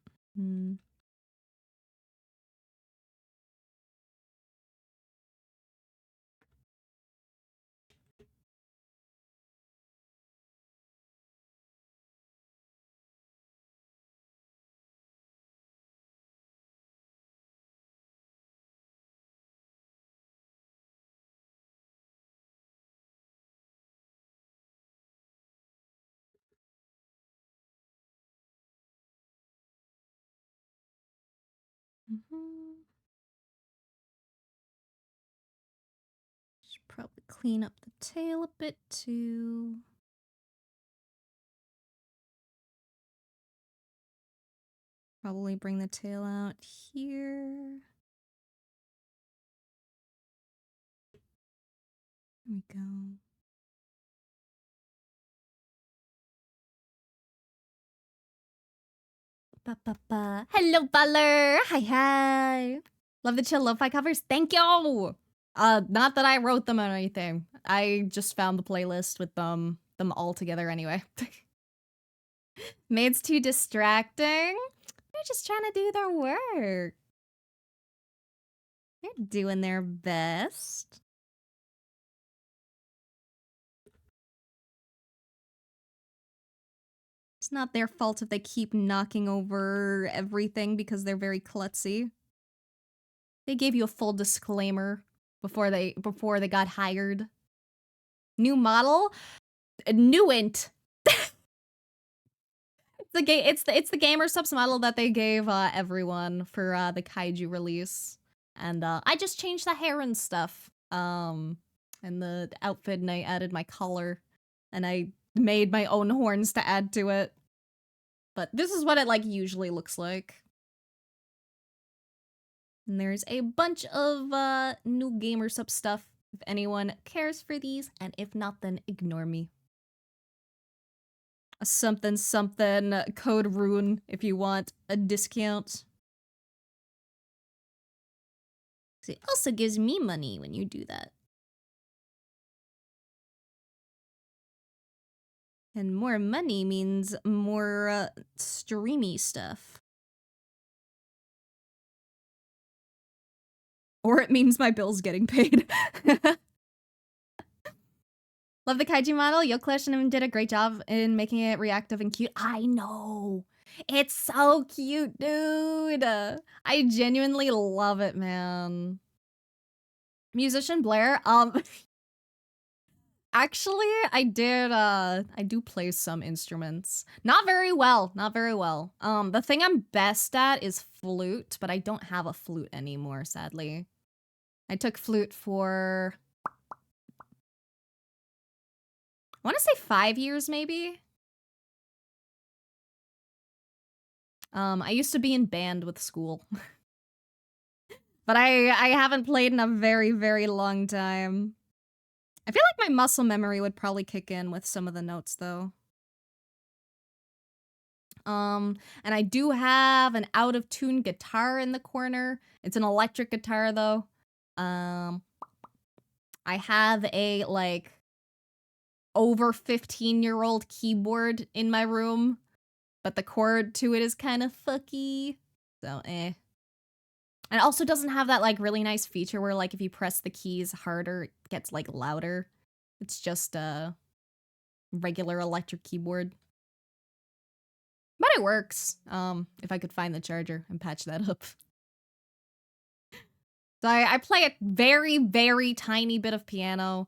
Should probably clean up the tail a bit too. Probably bring the tail out here. There we go. Hello, Butler. Hi. Love the chill lo-fi covers. Thank you. Not that I wrote them or anything. I just found the playlist with them all together anyway. Maid's too distracting. They're just trying to do their work. They're doing their best. It's not their fault if they keep knocking over everything because they're very klutzy. They gave you a full disclaimer before they got hired. New model? Newent. It's the gamer subs model that they gave everyone for the kaiju release. And I just changed the hair and stuff. And the outfit, and I added my collar. And I made my own horns to add to it. But this is what it like usually looks like. And there's a bunch of new gamer sub stuff if anyone cares for these, and if not, then ignore me. A something code rune if you want a discount. It also gives me money when you do that. And more money means more streamy stuff. Or it means my bill's getting paid. Love the kaiju model. Yoklesh and him did a great job in making it reactive and cute. I know. It's so cute, dude. I genuinely love it, man. Musician Blaire. Actually, I do play some instruments. Not very well. The thing I'm best at is flute, but I don't have a flute anymore, sadly. I took flute for, I want to say 5 years, maybe. I used to be in band with school. But I haven't played in a very, very long time. I feel like my muscle memory would probably kick in with some of the notes, though. And I do have an out-of-tune guitar in the corner. It's an electric guitar, though. I have a, like, over 15-year-old keyboard in my room, but the cord to it is kind of fucky. So, eh. And it also doesn't have that, like, really nice feature where, like, if you press the keys harder, it gets, like, louder. It's just a regular electric keyboard. But it works, if I could find the charger and patch that up. So I play a very, very tiny bit of piano,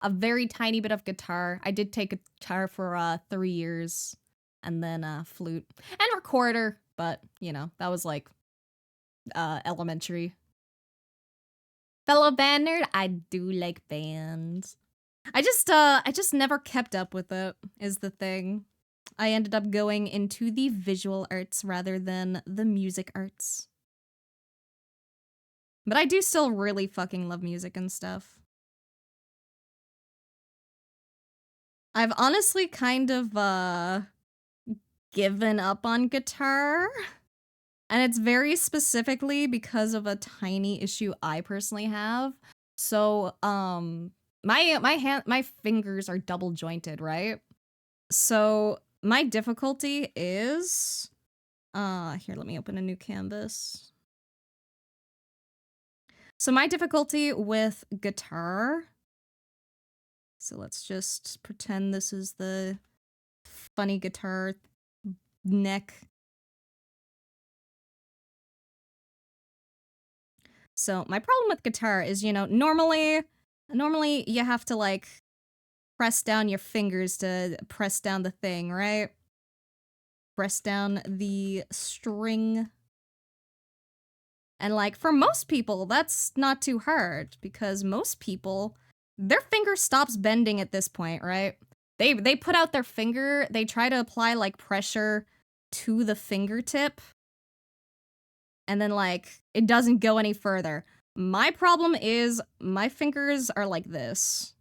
a very tiny bit of guitar. I did take a guitar for 3 years, and then flute. And recorder, but, you know, that was, like, elementary. Fellow band nerd, I do like bands. I just never kept up with it, is the thing. I ended up going into the visual arts rather than the music arts. But I do still really fucking love music and stuff. I've honestly kind of, given up on guitar. And it's very specifically because of a tiny issue I personally have. So, my fingers are double jointed, right? So, my difficulty is, here, let me open a new canvas. So my difficulty with guitar, so let's just pretend this is the funny guitar neck. So my problem with guitar is, you know, normally you have to like press down your fingers to press down the thing, right? Press down the string. And like for most people, that's not too hard because most people, their finger stops bending at this point, right? They put out their finger, they try to apply like pressure to the fingertip, and then like it doesn't go any further. My problem is my fingers are like this.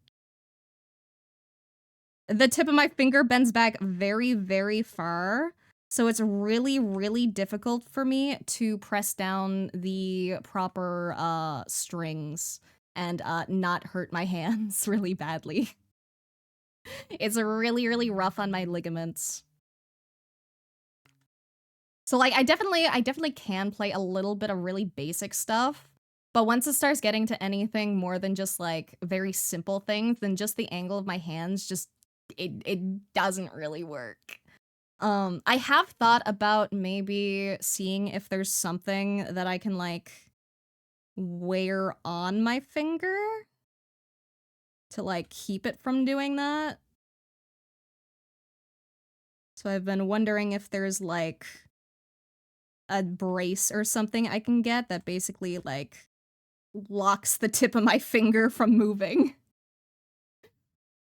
The tip of my finger bends back very, very far. So it's really, really difficult for me to press down the proper strings and not hurt my hands really badly. It's really, really rough on my ligaments. So like I definitely can play a little bit of really basic stuff, but once it starts getting to anything more than just like very simple things, then just the angle of my hands just it doesn't really work. I have thought about maybe seeing if there's something that I can like wear on my finger to like keep it from doing that. So I've been wondering if there's like a brace or something I can get that basically like locks the tip of my finger from moving.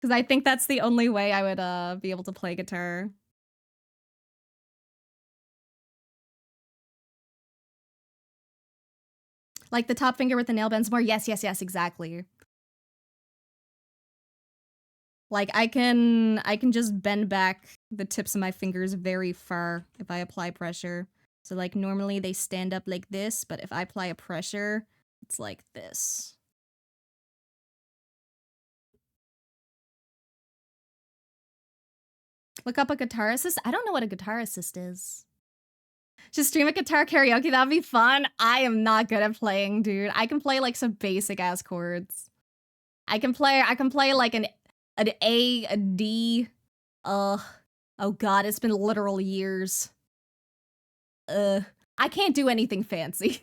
Because I think that's the only way I would be able to play guitar. Like the top finger with the nail bends more. Yes, yes, yes, exactly. Like I can just bend back the tips of my fingers very far if I apply pressure. So like normally they stand up like this, but if I apply a pressure, it's like this. Look up a guitar assist. I don't know what a guitar assist is. Just stream a guitar karaoke, that'd be fun. I am not good at playing, dude. I can play like some basic ass chords. I can play like an A, a D. Oh god, it's been literal years. I can't do anything fancy.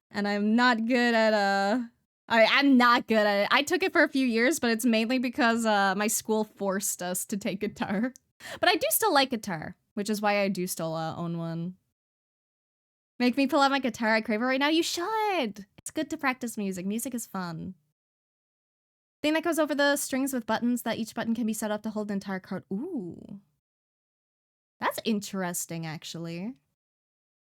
And I'm not good at I'm not good at it. I took it for a few years, but it's mainly because my school forced us to take guitar. But I do still like guitar, which is why I do still own one. Make me pull out my guitar. I crave it right now. You should. It's good to practice music. Music is fun. Thing that goes over the strings with buttons that each button can be set up to hold the entire chord. Ooh. That's interesting, actually.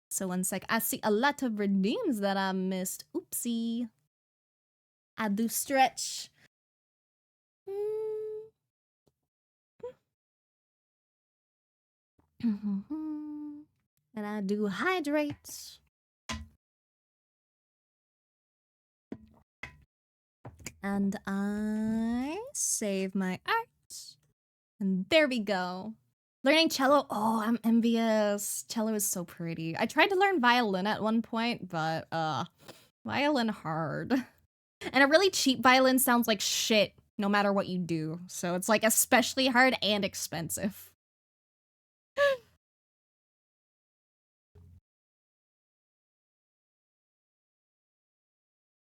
So one sec. I see a lot of redeems that I missed. Oopsie. I do stretch. And I do hydrate. And I save my art. And there we go. Learning cello. Oh, I'm envious. Cello is so pretty. I tried to learn violin at one point, but violin hard. And a really cheap violin sounds like shit no matter what you do. So it's like especially hard and expensive.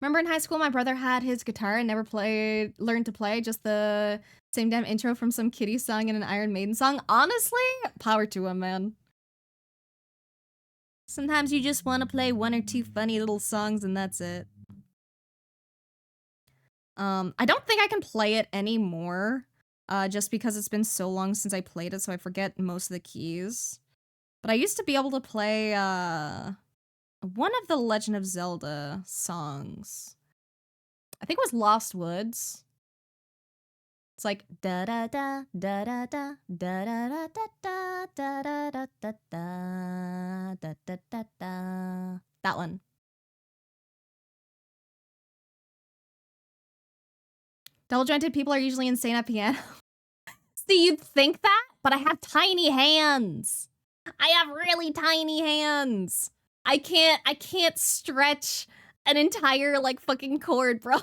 Remember in high school, my brother had his guitar and never learned to play, just the same damn intro from some Kitty song and an Iron Maiden song. Honestly, power to him, man. Sometimes you just want to play one or two funny little songs and that's it. I don't think I can play it anymore, just because it's been so long since I played it, so I forget most of the keys. But I used to be able to play, one of the Legend of Zelda songs. I think it was Lost Woods. It's like da da da da da da da da da da da da da da da da da da da. That one. Double jointed people are usually insane at piano. See, you'd think that, but I have tiny hands. I have really tiny hands. I can't stretch an entire like fucking chord, bro.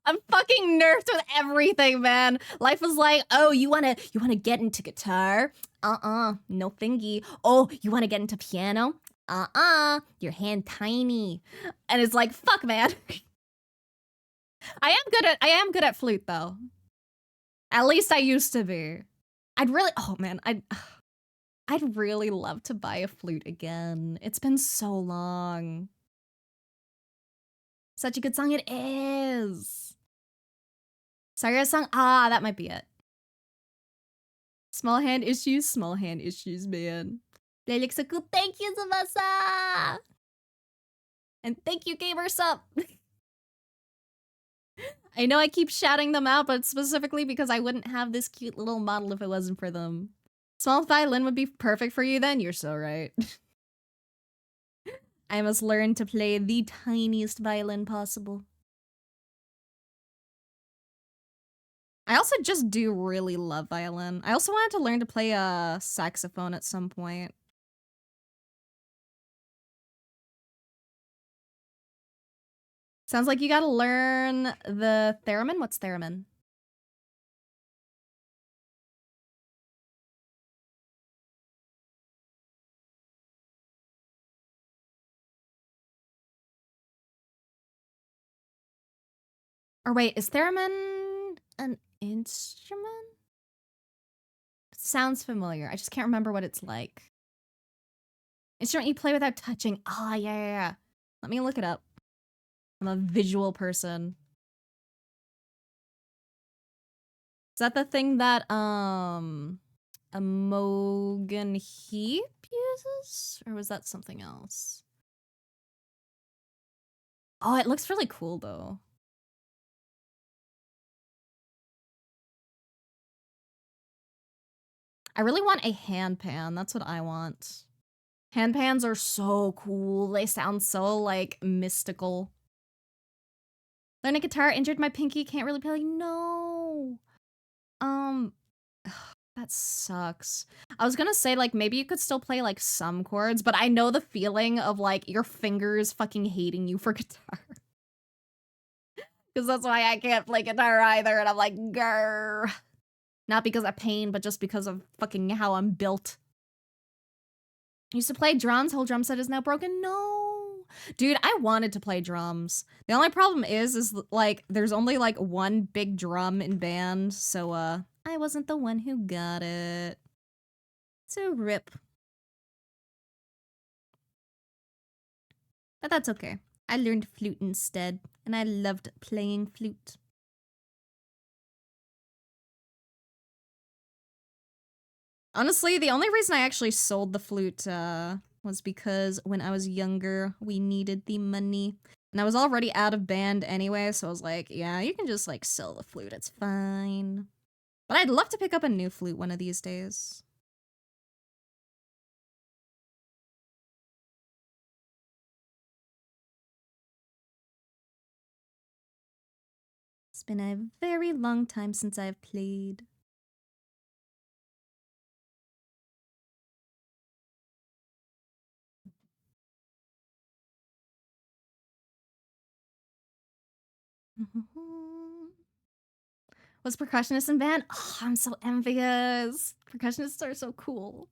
I'm fucking nerfed with everything, man. Life was like, oh, you wanna get into guitar? No thingy. Oh, you wanna get into piano? Your hand tiny. And it's like, fuck, man. I am good at flute though. At least I used to be. I'd really love to buy a flute again. It's been so long. Such a good song it is. Saria song, that might be it. Small hand issues, man. Lelixaku, thank you, Zavasa! And thank you, GamerSup! I know I keep shouting them out, but specifically because I wouldn't have this cute little model if it wasn't for them. Small violin would be perfect for you then? You're so right. I must learn to play the tiniest violin possible. I also just do really love violin. I also wanted to learn to play a saxophone at some point. Sounds like you gotta learn the theremin? What's theremin? Or wait, is theremin an instrument? It sounds familiar. I just can't remember what it's like. Instrument you play without touching. Yeah. Let me look it up. I'm a visual person. Is that the thing that, Imogen Heap uses? Or was that something else? Oh, it looks really cool, though. I really want a handpan. That's what I want. Handpans are so cool. They sound so, like, mystical. Learning guitar, injured my pinky, can't really play. No. That sucks. I was gonna say, like, maybe you could still play, like, some chords, but I know the feeling of, like, your fingers fucking hating you for guitar. Because that's why I can't play guitar either, and I'm like, grrr. Not because of pain, but just because of fucking how I'm built. Used to play drums, whole drum set is now broken. No. Dude, I wanted to play drums. The only problem is like, there's only like one big drum in band, so I wasn't the one who got it. So rip. But that's okay. I learned flute instead, and I loved playing flute. Honestly, the only reason I actually sold the flute was because when I was younger, we needed the money. And I was already out of band anyway, so I was like, yeah, you can just like sell the flute, it's fine. But I'd love to pick up a new flute one of these days. It's been a very long time since I've played. Was percussionist in band? Oh, I'm so envious. Percussionists are so cool.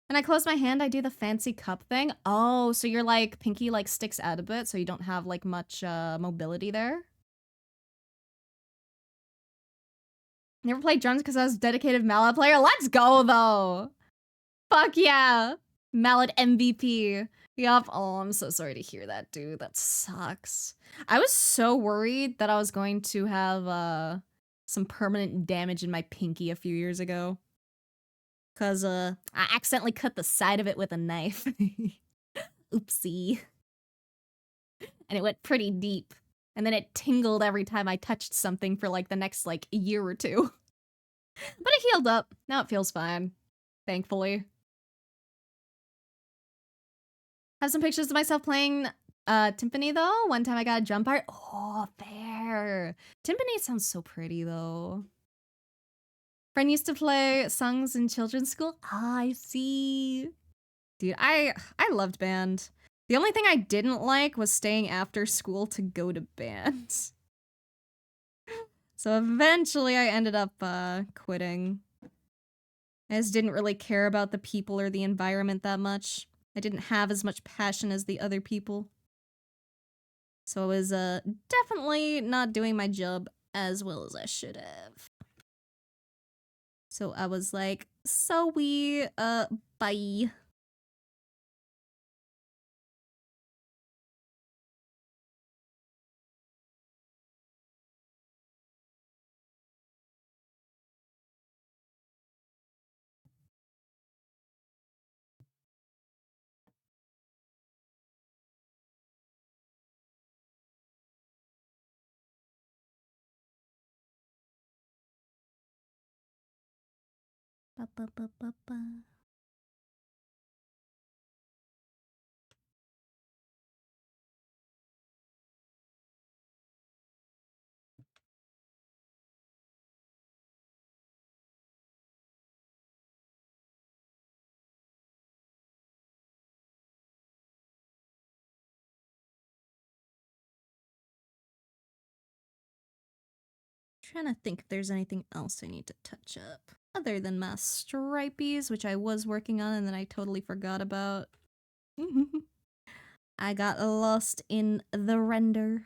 When I close my hand, I do the fancy cup thing. Oh, so your like pinky like sticks out a bit, so you don't have like much mobility there. Never played drums because I was a dedicated mallet player. Let's go though. Fuck yeah. Mallet MVP. Yup. Oh, I'm so sorry to hear that, dude. That sucks. I was so worried that I was going to have some permanent damage in my pinky a few years ago. 'Cause, I accidentally cut the side of it with a knife. Oopsie. And it went pretty deep. And then it tingled every time I touched something for, like, the next, like, year or two. But it healed up. Now it feels fine. Thankfully. Have some pictures of myself playing, timpani, though. One time I got a drum part. Oh, fair. Timpani sounds so pretty, though. Friend used to play songs in children's school. Ah, I see. Dude, I loved band. The only thing I didn't like was staying after school to go to band. So eventually I ended up quitting. I just didn't really care about the people or the environment that much. I didn't have as much passion as the other people. So I was definitely not doing my job as well as I should have. So I was like, so we bye. Ba, ba, ba, ba, ba. Trying to think if there's anything else I need to touch up. Other than my stripies, which I was working on and then I totally forgot about. I got lost in the render.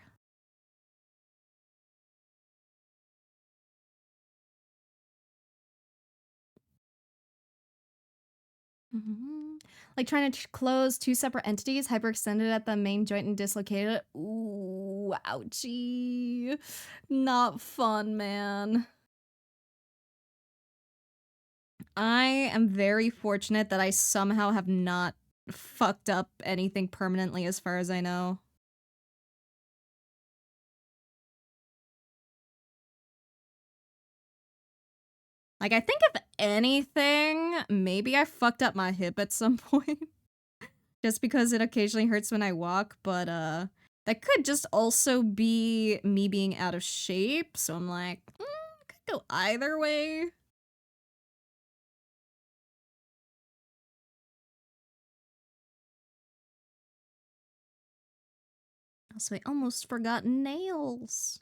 Like trying to close two separate entities, hyperextended at the main joint and dislocated. Ooh, ouchie. Not fun, man. I am very fortunate that I somehow have not fucked up anything permanently as far as I know. Like, I think if anything, maybe I fucked up my hip at some point. Just because it occasionally hurts when I walk, but, that could just also be me being out of shape, so I'm like, could go either way. Also, I almost forgot nails.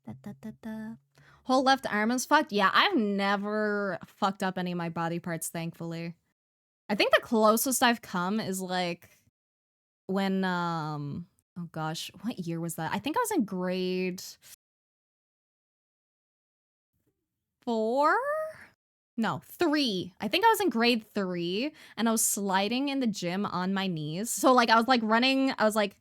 Da, da, da, da. Whole left arm is fucked? Yeah, I've never fucked up any of my body parts, thankfully. I think the closest I've come is like when, oh gosh, what year was that? I think I was in grade 4? No, 3. I think I was in grade 3 and I was sliding in the gym on my knees. So like I was like running, I was like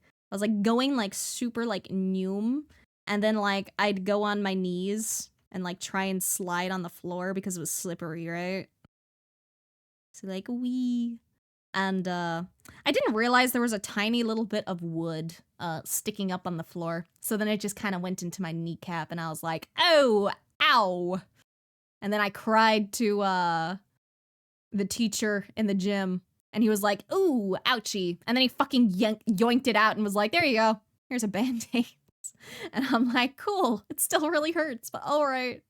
going like super like noom, and then like I'd go on my knees and like try and slide on the floor because it was slippery, right? So like wee. And I didn't realize there was a tiny little bit of wood sticking up on the floor. So then it just kind of went into my kneecap and I was like, "Oh, ow." And then I cried to the teacher in the gym, and he was like, "Ooh, ouchie." And then he fucking yoinked it out and was like, "There you go. Here's a band-aid." And I'm like, "Cool. It still really hurts, but all right."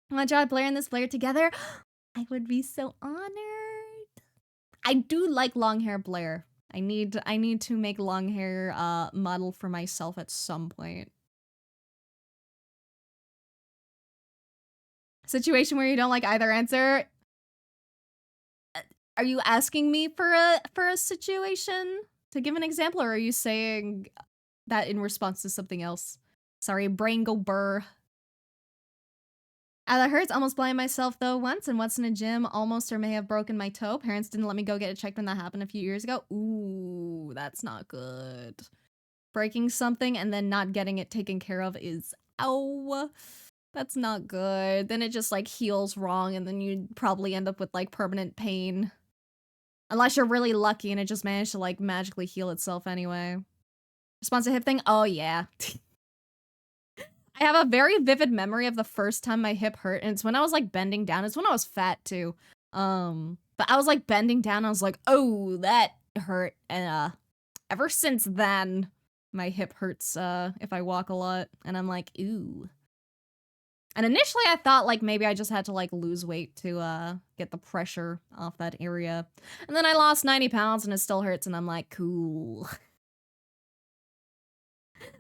Want to draw Blaire and this Blaire together? I would be so honored. I do like long hair Blaire. I need to make long hair model for myself at some point. Situation where you don't like either answer. Are you asking me for a situation to give an example, or are you saying that in response to something else? Sorry, brain go burr. That hurts. Almost blind myself though once, and once in a gym, almost or may have broken my toe. Parents didn't let me go get it checked when that happened a few years ago. Ooh, that's not good. Breaking something and then not getting it taken care of is, ow, that's not good. Then it just like heals wrong, and then you probably end up with like permanent pain. Unless you're really lucky and it just managed to like magically heal itself anyway. Response to hip thing? Oh yeah. I have a very vivid memory of the first time my hip hurt, and it's when I was like bending down. It's when I was fat too. But I was like bending down, I was like, oh, that hurt. And ever since then, my hip hurts if I walk a lot, and I'm like, ooh. And initially I thought like maybe I just had to like lose weight to get the pressure off that area. And then I lost 90 pounds and it still hurts, and I'm like, cool.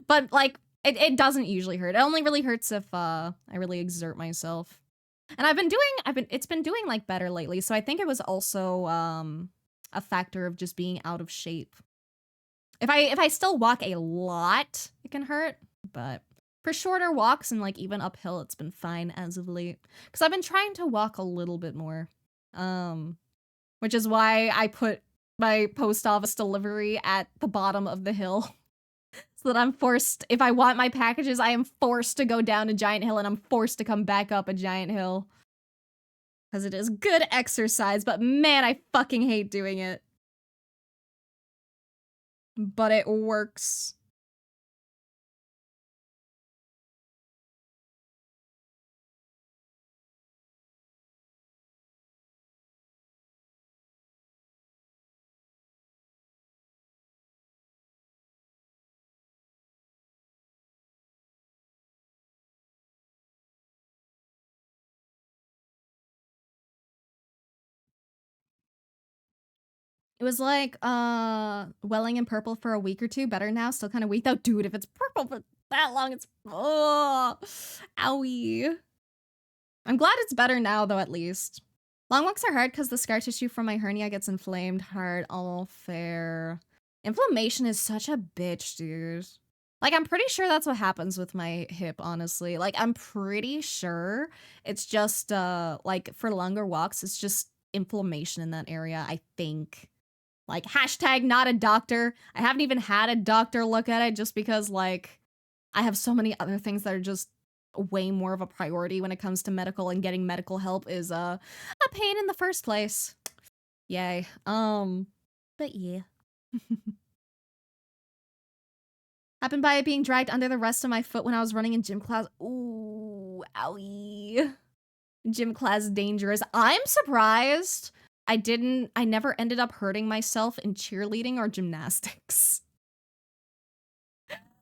But like it doesn't usually hurt. It only really hurts if I really exert myself. And it's been doing like better lately. So I think it was also a factor of just being out of shape. If I still walk a lot, it can hurt, but for shorter walks and like even uphill, it's been fine as of late. Because I've been trying to walk a little bit more. Which is why I put my post office delivery at the bottom of the hill. So that I'm forced, if I want my packages, I am forced to go down a giant hill, and I'm forced to come back up a giant hill. Because it is good exercise, but man, I fucking hate doing it. But it works. It was like welling in purple for a week or two. Better now, still kind of weak though. Dude, if it's purple for that long, it's owie. I'm glad it's better now though, at least. Long walks are hard because the scar tissue from my hernia gets inflamed hard. All fair. Inflammation is such a bitch, dude. Like, I'm pretty sure that's what happens with my hip, honestly. Like, I'm pretty sure it's just, like, for longer walks, it's just inflammation in that area, I think. Like, hashtag not a doctor. I haven't even had a doctor look at it just because, like, I have so many other things that are just way more of a priority when it comes to medical, and getting medical help is, a pain in the first place. Yay. But yeah. Happened by it being dragged under the rest of my foot when I was running in gym class. Ooh, owie. Gym class dangerous. I'm surprised I never ended up hurting myself in cheerleading or gymnastics.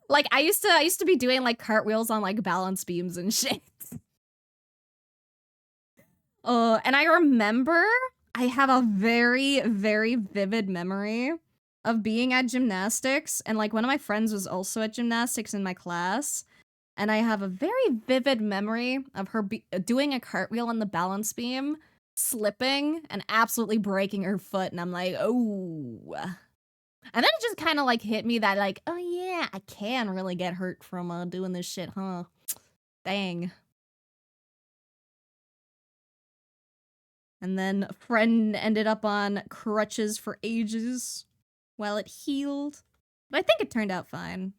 Like, I used to be doing like cartwheels on like balance beams and shit. And I remember I have a very, very vivid memory of being at gymnastics, and like one of my friends was also at gymnastics in my class, and I have a very vivid memory of her doing a cartwheel on the balance beam, slipping, and absolutely breaking her foot, and I'm like, oh. And then it just kind of like hit me that like, oh yeah, I can really get hurt from doing this shit, huh? Dang. And then friend ended up on crutches for ages while it healed. But I think it turned out fine.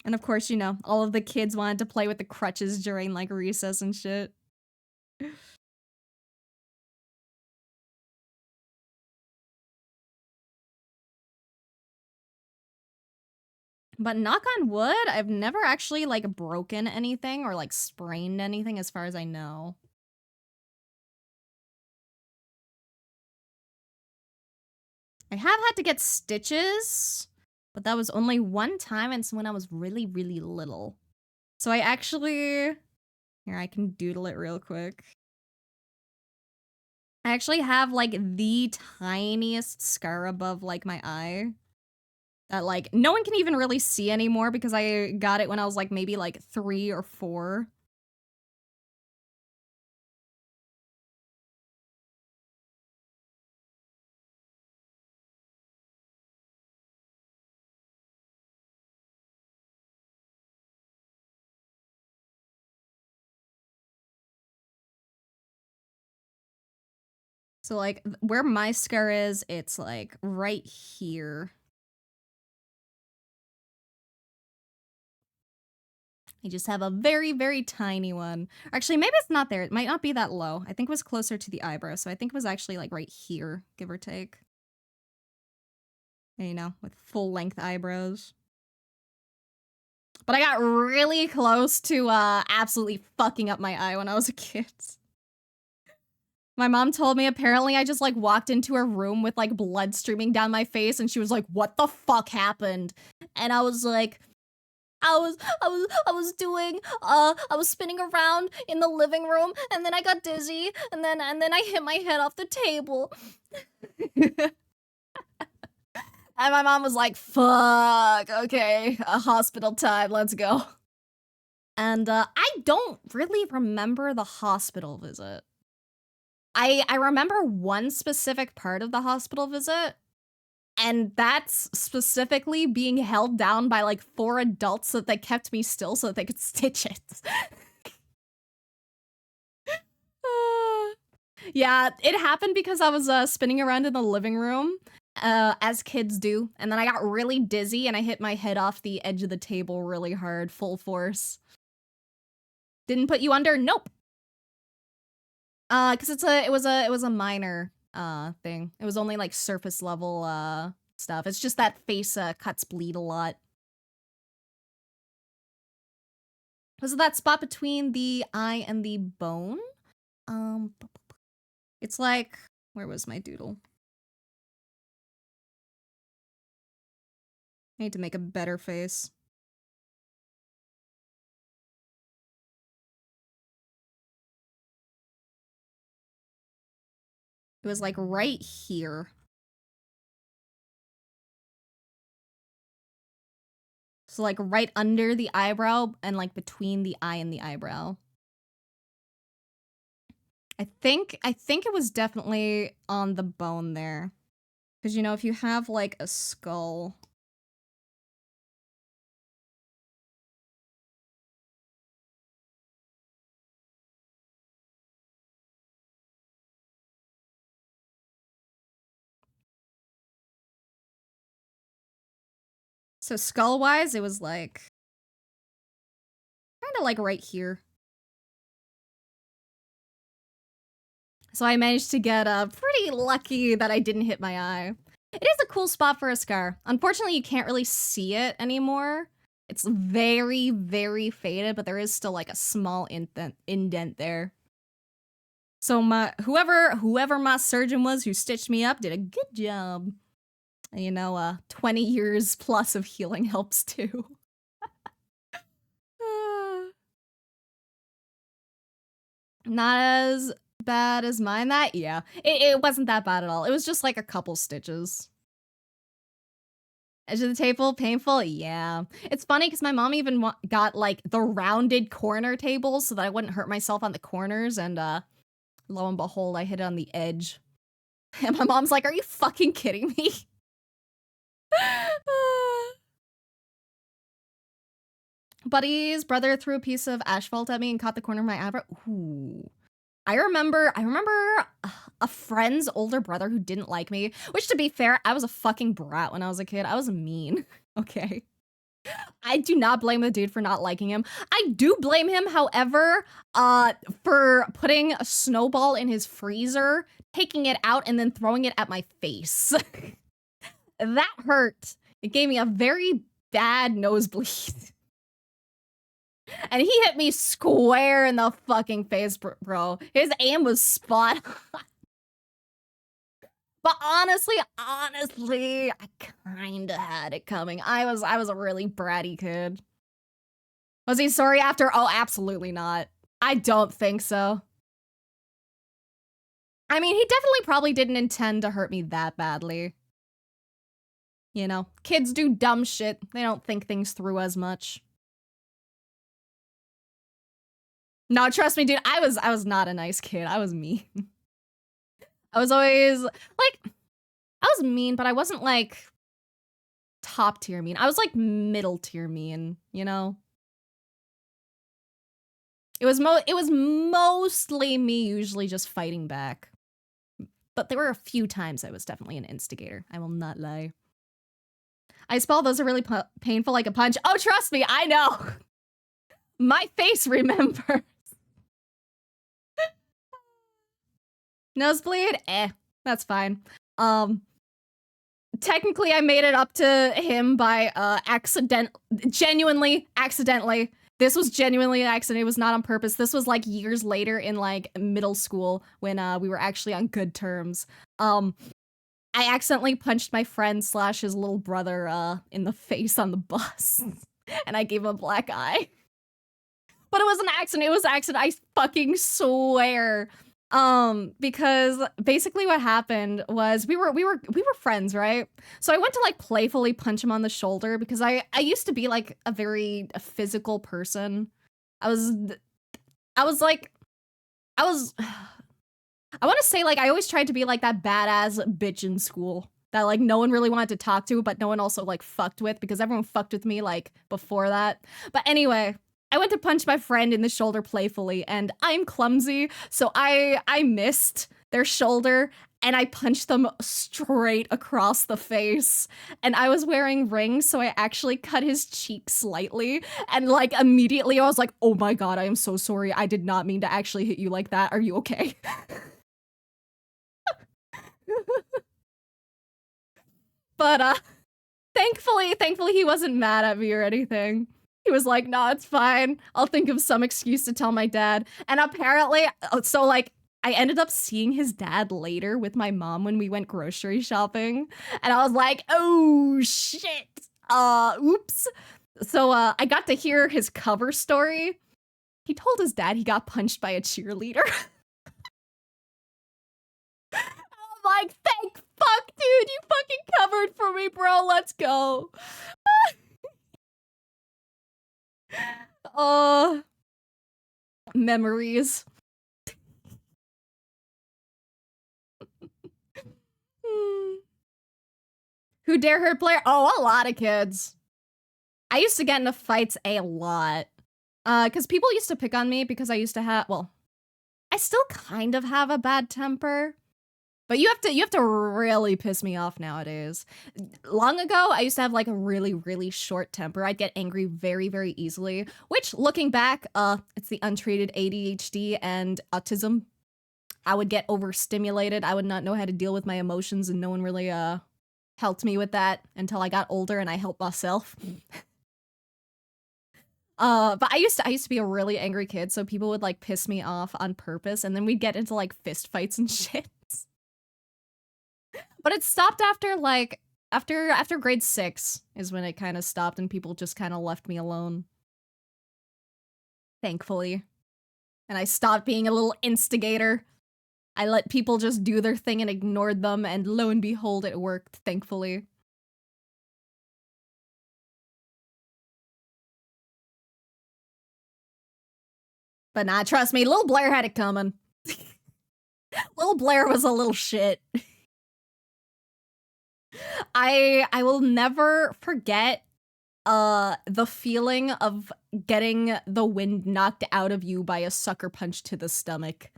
And of course, you know, all of the kids wanted to play with the crutches during like recess and shit. But knock on wood, I've never actually like broken anything or like sprained anything as far as I know. I have had to get stitches, but that was only one time, and it's when I was really, really little. So I actually, here, I can doodle it real quick. I actually have like the tiniest scar above like my eye. that like no one can even really see anymore because I got it when I was like maybe like 3 or 4. So like where my scar is, it's like right here. I just have a very, very tiny one. Actually, maybe it's not there. It might not be that low. I think it was closer to the eyebrow. So I think it was actually like right here, give or take. You know, with full length eyebrows. But I got really close to absolutely fucking up my eye when I was a kid. My mom told me apparently I just like walked into her room with like blood streaming down my face and she was like, "What the fuck happened?" And I was like, I was spinning around in the living room and then I got dizzy and then I hit my head off the table. And my mom was like, "Fuck, okay, hospital time, let's go." And I don't really remember the hospital visit. I remember one specific part of the hospital visit, and that's specifically being held down by like 4 adults so that they kept me still so that they could stitch it. Yeah, it happened because I was spinning around in the living room, as kids do, and then I got really dizzy and I hit my head off the edge of the table really hard, full force. Didn't put you under? Nope. Cause it was a minor thing. It was only like surface level stuff. It's just that face cuts bleed a lot. Was it that spot between the eye and the bone? It's like, where was my doodle? I need to make a better face. It was like right here. So like right under the eyebrow and like between the eye and the eyebrow. I think it was definitely on the bone there. Because you know, if you have like a skull. So skull-wise, it was like kind of like right here. So I managed to get pretty lucky that I didn't hit my eye. It is a cool spot for a scar. Unfortunately, you can't really see it anymore. It's very, very faded, but there is still like a small indent there. So whoever my surgeon was who stitched me up did a good job. And, you know, 20 years plus of healing helps too. Not as bad as mine. Yeah. It wasn't that bad at all. It was just like a couple stitches. Edge of the table, painful? Yeah. It's funny because my mom even got like the rounded corner tables so that I wouldn't hurt myself on the corners, and lo and behold, I hit it on the edge. And my mom's like, "Are you fucking kidding me?" Buddy's brother threw a piece of asphalt at me and caught the corner of my eyebrow. Ooh. I remember a friend's older brother who didn't like me, which to be fair, I was a fucking brat when I was a kid. I was mean, okay? I do not blame the dude for not liking him. I do blame him, however, for putting a snowball in his freezer, taking it out, and then throwing it at my face. That hurt. It gave me a very bad nosebleed. And he hit me square in the fucking face, bro. His aim was spot on. But honestly, I kinda had it coming. I was a really bratty kid. Was he sorry after? Oh, absolutely not. I don't think so. I mean, he definitely probably didn't intend to hurt me that badly. You know, kids do dumb shit. They don't think things through as much. No, trust me, dude. I was not a nice kid. I was mean. I was always like, I was mean, but I wasn't like top tier mean. I was like middle tier mean, you know? It was mostly me usually just fighting back. But there were a few times I was definitely an instigator. I will not lie. I spell those are really painful like a punch. Oh, trust me, I know. My face remembers. Nosebleed? That's fine. Technically I made it up to him by genuinely accidentally. This was genuinely an accident. It was not on purpose. This was like years later in like middle school when we were actually on good terms. I accidentally punched my friend / his little brother in the face on the bus. And I gave him a black eye. But it was an accident. It was an accident. I fucking swear. Because basically what happened was we were friends, right? So I went to like playfully punch him on the shoulder because I used to be like a very physical person. I want to say like I always tried to be like that badass bitch in school that like no one really wanted to talk to, but no one also like fucked with because everyone fucked with me like before that. But anyway, I went to punch my friend in the shoulder playfully, and I'm clumsy, so I missed their shoulder, and I punched them straight across the face. And I was wearing rings, so I actually cut his cheek slightly, and like immediately I was like, oh my god, I am so sorry. I did not mean to actually hit you like that. Are you okay? But thankfully he wasn't mad at me or anything. He was like, nah, it's fine. I'll think of some excuse to tell my dad. And apparently, so like, I ended up seeing his dad later with my mom when we went grocery shopping. And I was like, oh shit. Oops. So I got to hear his cover story. He told his dad he got punched by a cheerleader. I'm like, thank fuck, dude. You fucking covered for me, bro. Let's go. Oh, memories. Who dare hurt Blaire? Oh, a lot of kids. I used to get into fights a lot. Because people used to pick on me because I used to have, well, I still kind of have a bad temper. But you have to really piss me off nowadays. Long ago, I used to have like a really, really short temper. I'd get angry very, very easily, which looking back, it's the untreated ADHD and autism. I would get overstimulated. I would not know how to deal with my emotions, and no one really helped me with that until I got older and I helped myself. But I used to be a really angry kid, so people would like piss me off on purpose, and then we'd get into like fist fights and shit. But it stopped after like after grade 6 is when it kind of stopped and people just kind of left me alone. Thankfully. And I stopped being a little instigator. I let people just do their thing and ignored them, and lo and behold, it worked, thankfully. But nah, trust me, Lil Blaire had it coming. Lil Blaire was a little shit. I will never forget the feeling of getting the wind knocked out of you by a sucker punch to the stomach.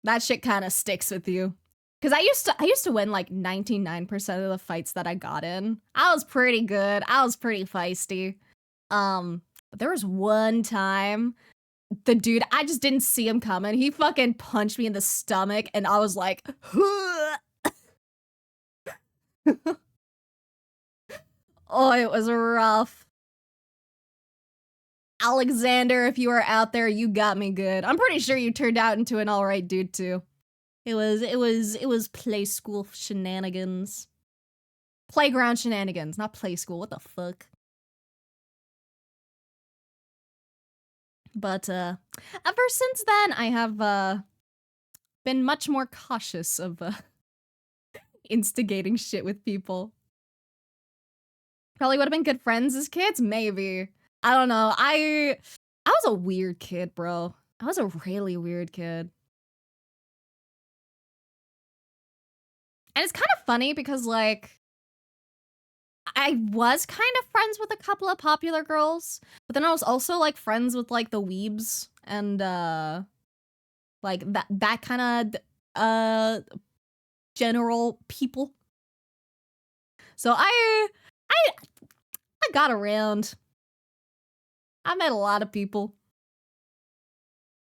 That shit kind of sticks with you. Cause I used to win like 99% of the fights that I got in. I was pretty good. I was pretty feisty. But there was one time the dude, I just didn't see him coming. He fucking punched me in the stomach and I was like, oh, it was rough. Alexander, if you are out there, you got me good. I'm pretty sure you turned out into an alright dude too. It was play school shenanigans. Playground shenanigans, not play school. What the fuck? But ever since then, I have been much more cautious of instigating shit with people. Probably would have been good friends as kids, maybe. I don't know. I was a weird kid, bro. I was a really weird kid. And it's kind of funny because, like, I was kind of friends with a couple of popular girls, but then I was also, like, friends with, like, the weebs and, like, that kind of, general people. So I got around. I met a lot of people.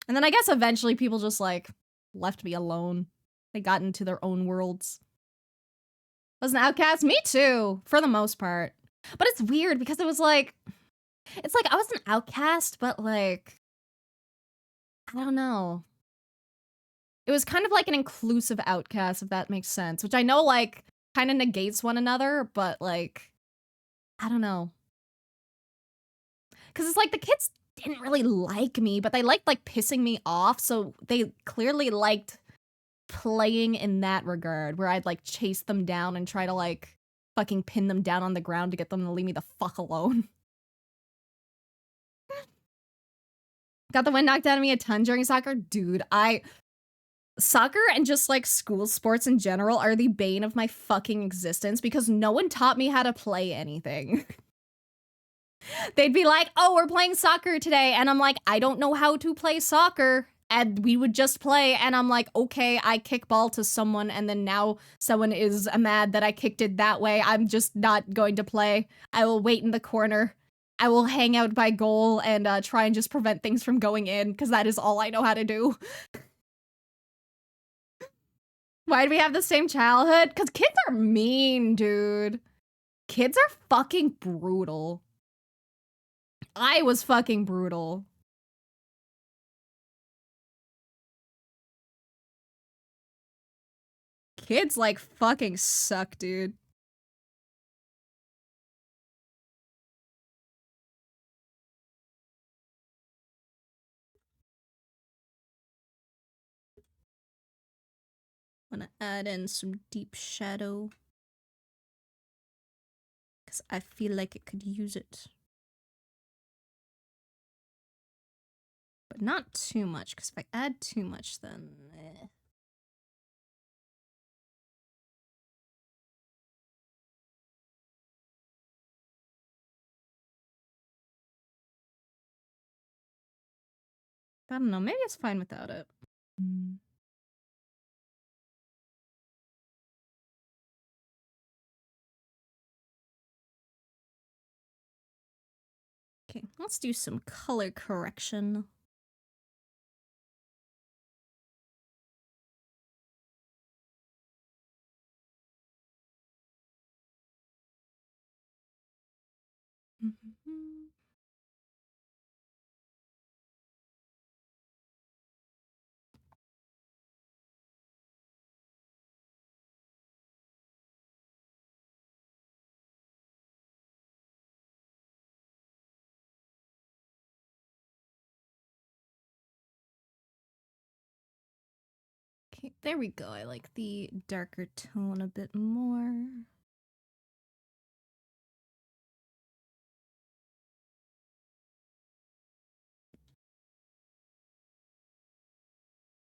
And then I guess eventually people just, like, left me alone. They got into their own worlds. I was an outcast? Me too, for the most part. But it's weird because it was like, it's like I was an outcast, but like, I don't know. It was kind of like an inclusive outcast, if that makes sense, which I know, like, kind of negates one another, but like, I don't know. Because it's like the kids didn't really like me, but they liked, like, pissing me off, so they clearly liked playing in that regard, where I'd, like, chase them down and try to, like, fucking pin them down on the ground to get them to leave me the fuck alone. Got the wind knocked out of me a ton during soccer? Dude, soccer and just, like, school sports in general are the bane of my fucking existence because no one taught me how to play anything. They'd be like, oh, we're playing soccer today. And I'm like, I don't know how to play soccer. And we would just play. And I'm like, okay, I kick ball to someone. And then now someone is mad that I kicked it that way. I'm just not going to play. I will wait in the corner. I will hang out by goal and try and just prevent things from going in because that is all I know how to do. Why do we have the same childhood? Because kids are mean, dude. Kids are fucking brutal. I was fucking brutal. Kids, like, fucking suck, dude. Wanna add in some deep shadow. Because I feel like it could use it. But not too much, because if I add too much, then... I don't know, maybe it's fine without it. Okay, let's do some color correction. Okay, there we go. I like the darker tone a bit more.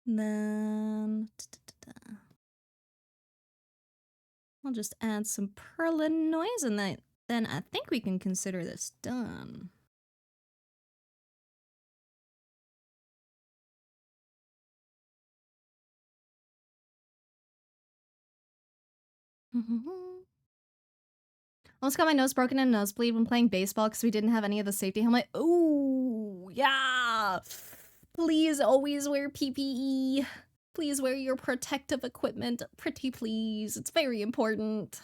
Then... I'll just add some Perlin noise and then I think we can consider this done. Almost got my nose broken and a nosebleed when playing baseball because we didn't have any of the safety helmet. Ooh, yeah. Please always wear PPE. Please wear your protective equipment. Pretty please. It's very important.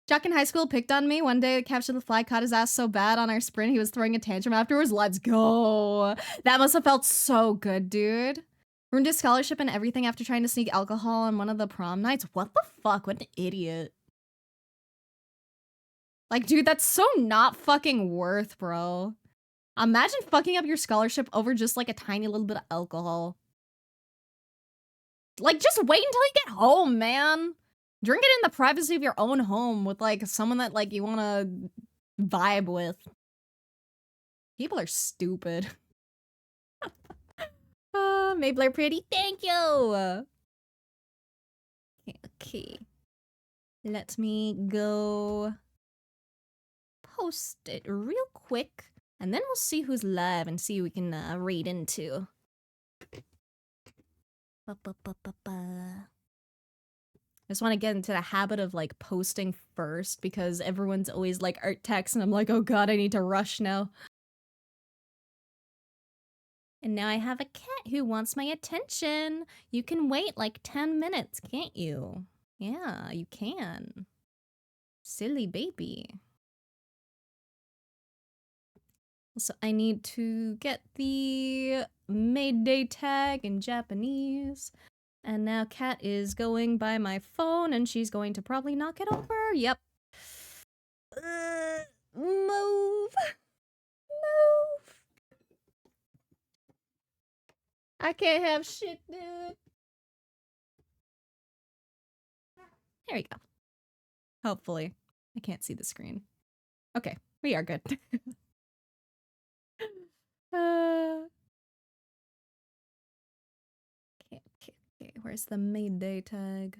Jock in high school picked on me. One day, capture the fly caught his ass so bad on our sprint, he was throwing a tantrum afterwards. Let's go. That must have felt so good, dude. Ruined his scholarship and everything after trying to sneak alcohol on one of the prom nights. What the fuck? What an idiot. Like, dude, that's so not fucking worth, bro. Imagine fucking up your scholarship over just, like, a tiny little bit of alcohol. Like, just wait until you get home, man. Drink it in the privacy of your own home with, like, someone that, like, you wanna vibe with. People are stupid. Maid Blaire pretty, thank you! Okay. Let me go post it real quick, and then we'll see who's live and see who we can raid into. I just want to get into the habit of like posting first because everyone's always like art text and I'm like, oh god, I need to rush now. And now I have a cat who wants my attention. You can wait like 10 minutes, can't you? Yeah, you can. Silly baby. So I need to get the Maid Day tag in Japanese. And now Kat is going by my phone and she's going to probably knock it over. Yep. Move. Move. I can't have shit, dude. There we go. Hopefully. I can't see the screen. Okay, we are good. Okay, where's the Maid Day tag?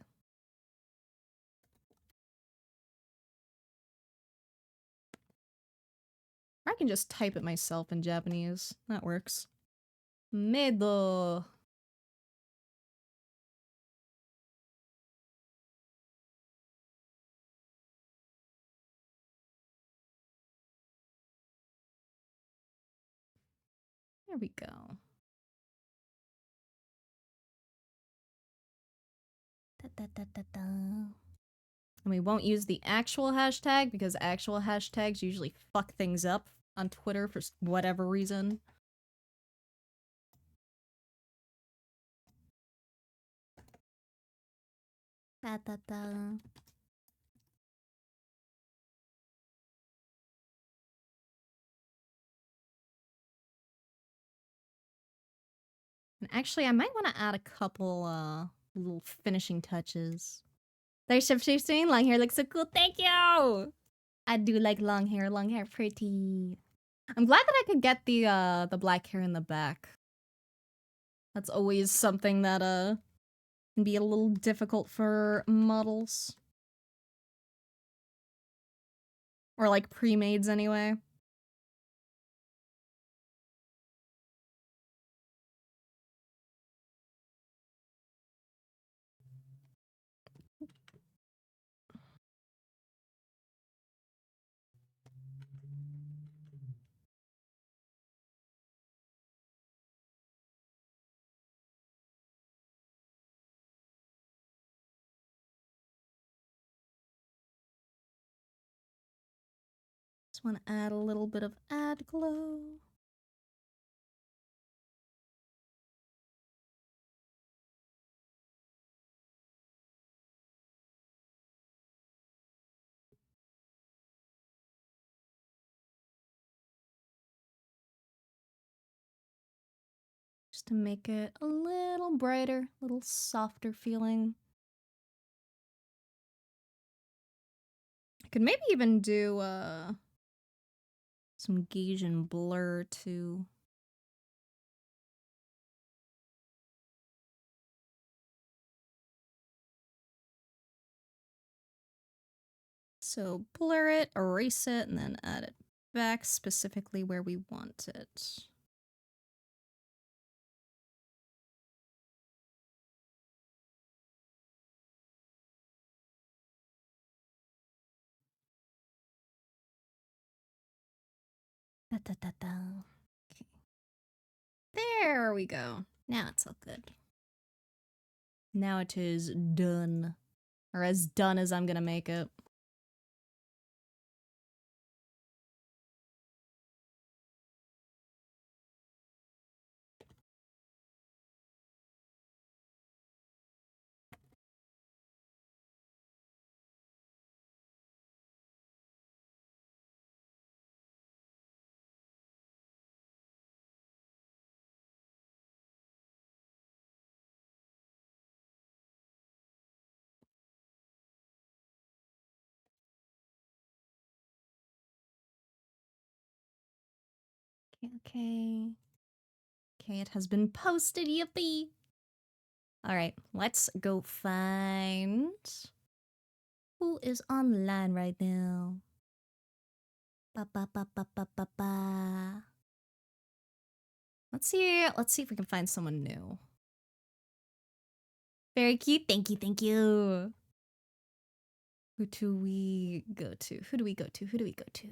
I can just type it myself in Japanese. That works. Meido. There we go. And we won't use the actual hashtag because actual hashtags usually fuck things up on Twitter for whatever reason. And actually, I might want to add a couple little finishing touches. There's Shifting. Long hair looks so cool. Thank you! I do like long hair pretty. I'm glad that I could get the black hair in the back. That's always something that can be a little difficult for models. Or like pre-mades anyway. Just want to add a little bit of ad glow. Just to make it a little brighter, a little softer feeling. I could maybe even do some Gaussian blur too. So blur it, erase it, and then add it back specifically where we want it. Okay. There we go. Now it's all good. Now it is done. Or as done as I'm gonna make it. Okay. Okay, it has been posted, yippee. Alright, let's go find who is on the line right now. Ba ba ba ba ba ba ba. Let's see if we can find someone new. Very cute. Thank you, thank you. Who do we go to? Who do we go to? Who do we go to?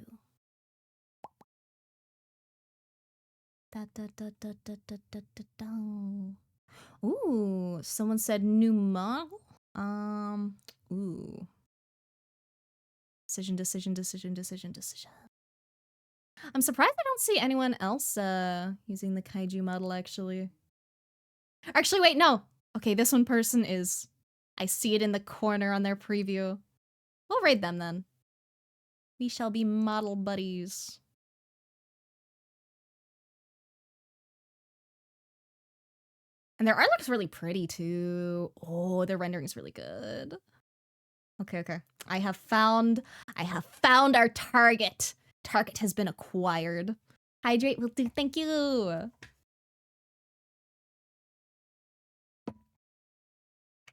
Da, da, da, da, da, da, da, da, da. Ooh, someone said new model. Ooh. Decision, decision, decision, decision, decision. I'm surprised I don't see anyone else using the kaiju model, actually. Actually, wait, no. Okay, this one person is. I see it in the corner on their preview. We'll raid them then. We shall be model buddies. And their art looks really pretty too. Oh, their rendering is really good. Okay, okay. I have found our target. Target has been acquired. Hydrate will do, thank you.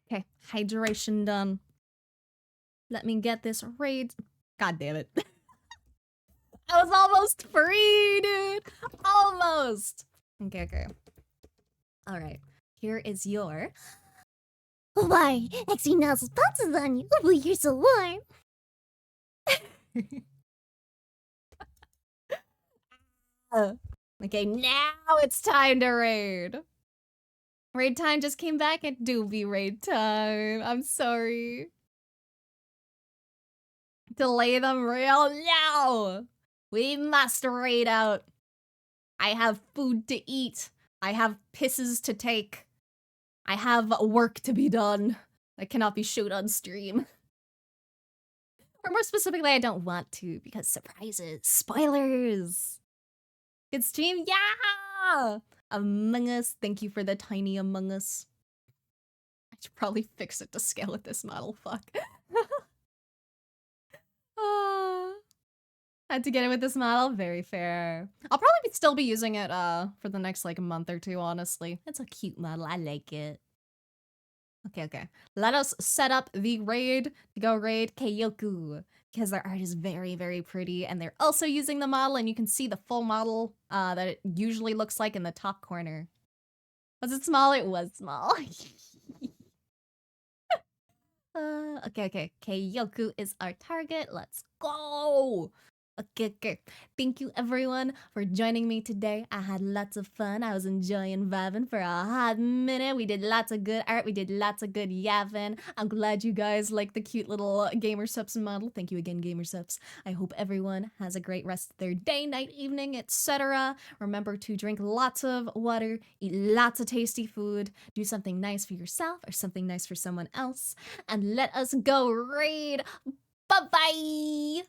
Okay, hydration done. Let me get this raid. God damn it. I was almost free, dude. Almost. Okay, okay. All right. Here is your. Why? Exy nozzle bounces on you. Oh, you're so warm. Okay, now it's time to raid. Raid time just came back. It do be raid time. I'm sorry. Delay them real now. We must raid out. I have food to eat. I have pisses to take. I have work to be done. I cannot be shoot on stream. Or more specifically, I don't want to because surprises. Spoilers. Good stream, yeah! Among Us, thank you for the tiny Among Us. I should probably fix it to scale with this model, fuck. Had to get it with this model, very fair. I'll probably still be using it for the next like month or two, honestly. It's a cute model, I like it. Okay, okay. Let us set up the raid to go raid Keiyoku. Because their art is very, very pretty. And they're also using the model, and you can see the full model that it usually looks like in the top corner. Was it small? It was small. Okay, okay. Keiyoku is our target. Let's go! Okay, okay. Thank you everyone for joining me today. I had lots of fun. I was enjoying vibing for a hot minute. We did lots of good art. We did lots of good yapping. I'm glad you guys like the cute little Gamer Subs model. Thank you again, Gamer Subs. I hope everyone has a great rest of their day, night, evening, etc. Remember to drink lots of water, eat lots of tasty food, do something nice for yourself or something nice for someone else, and let us go raid. Bye-bye!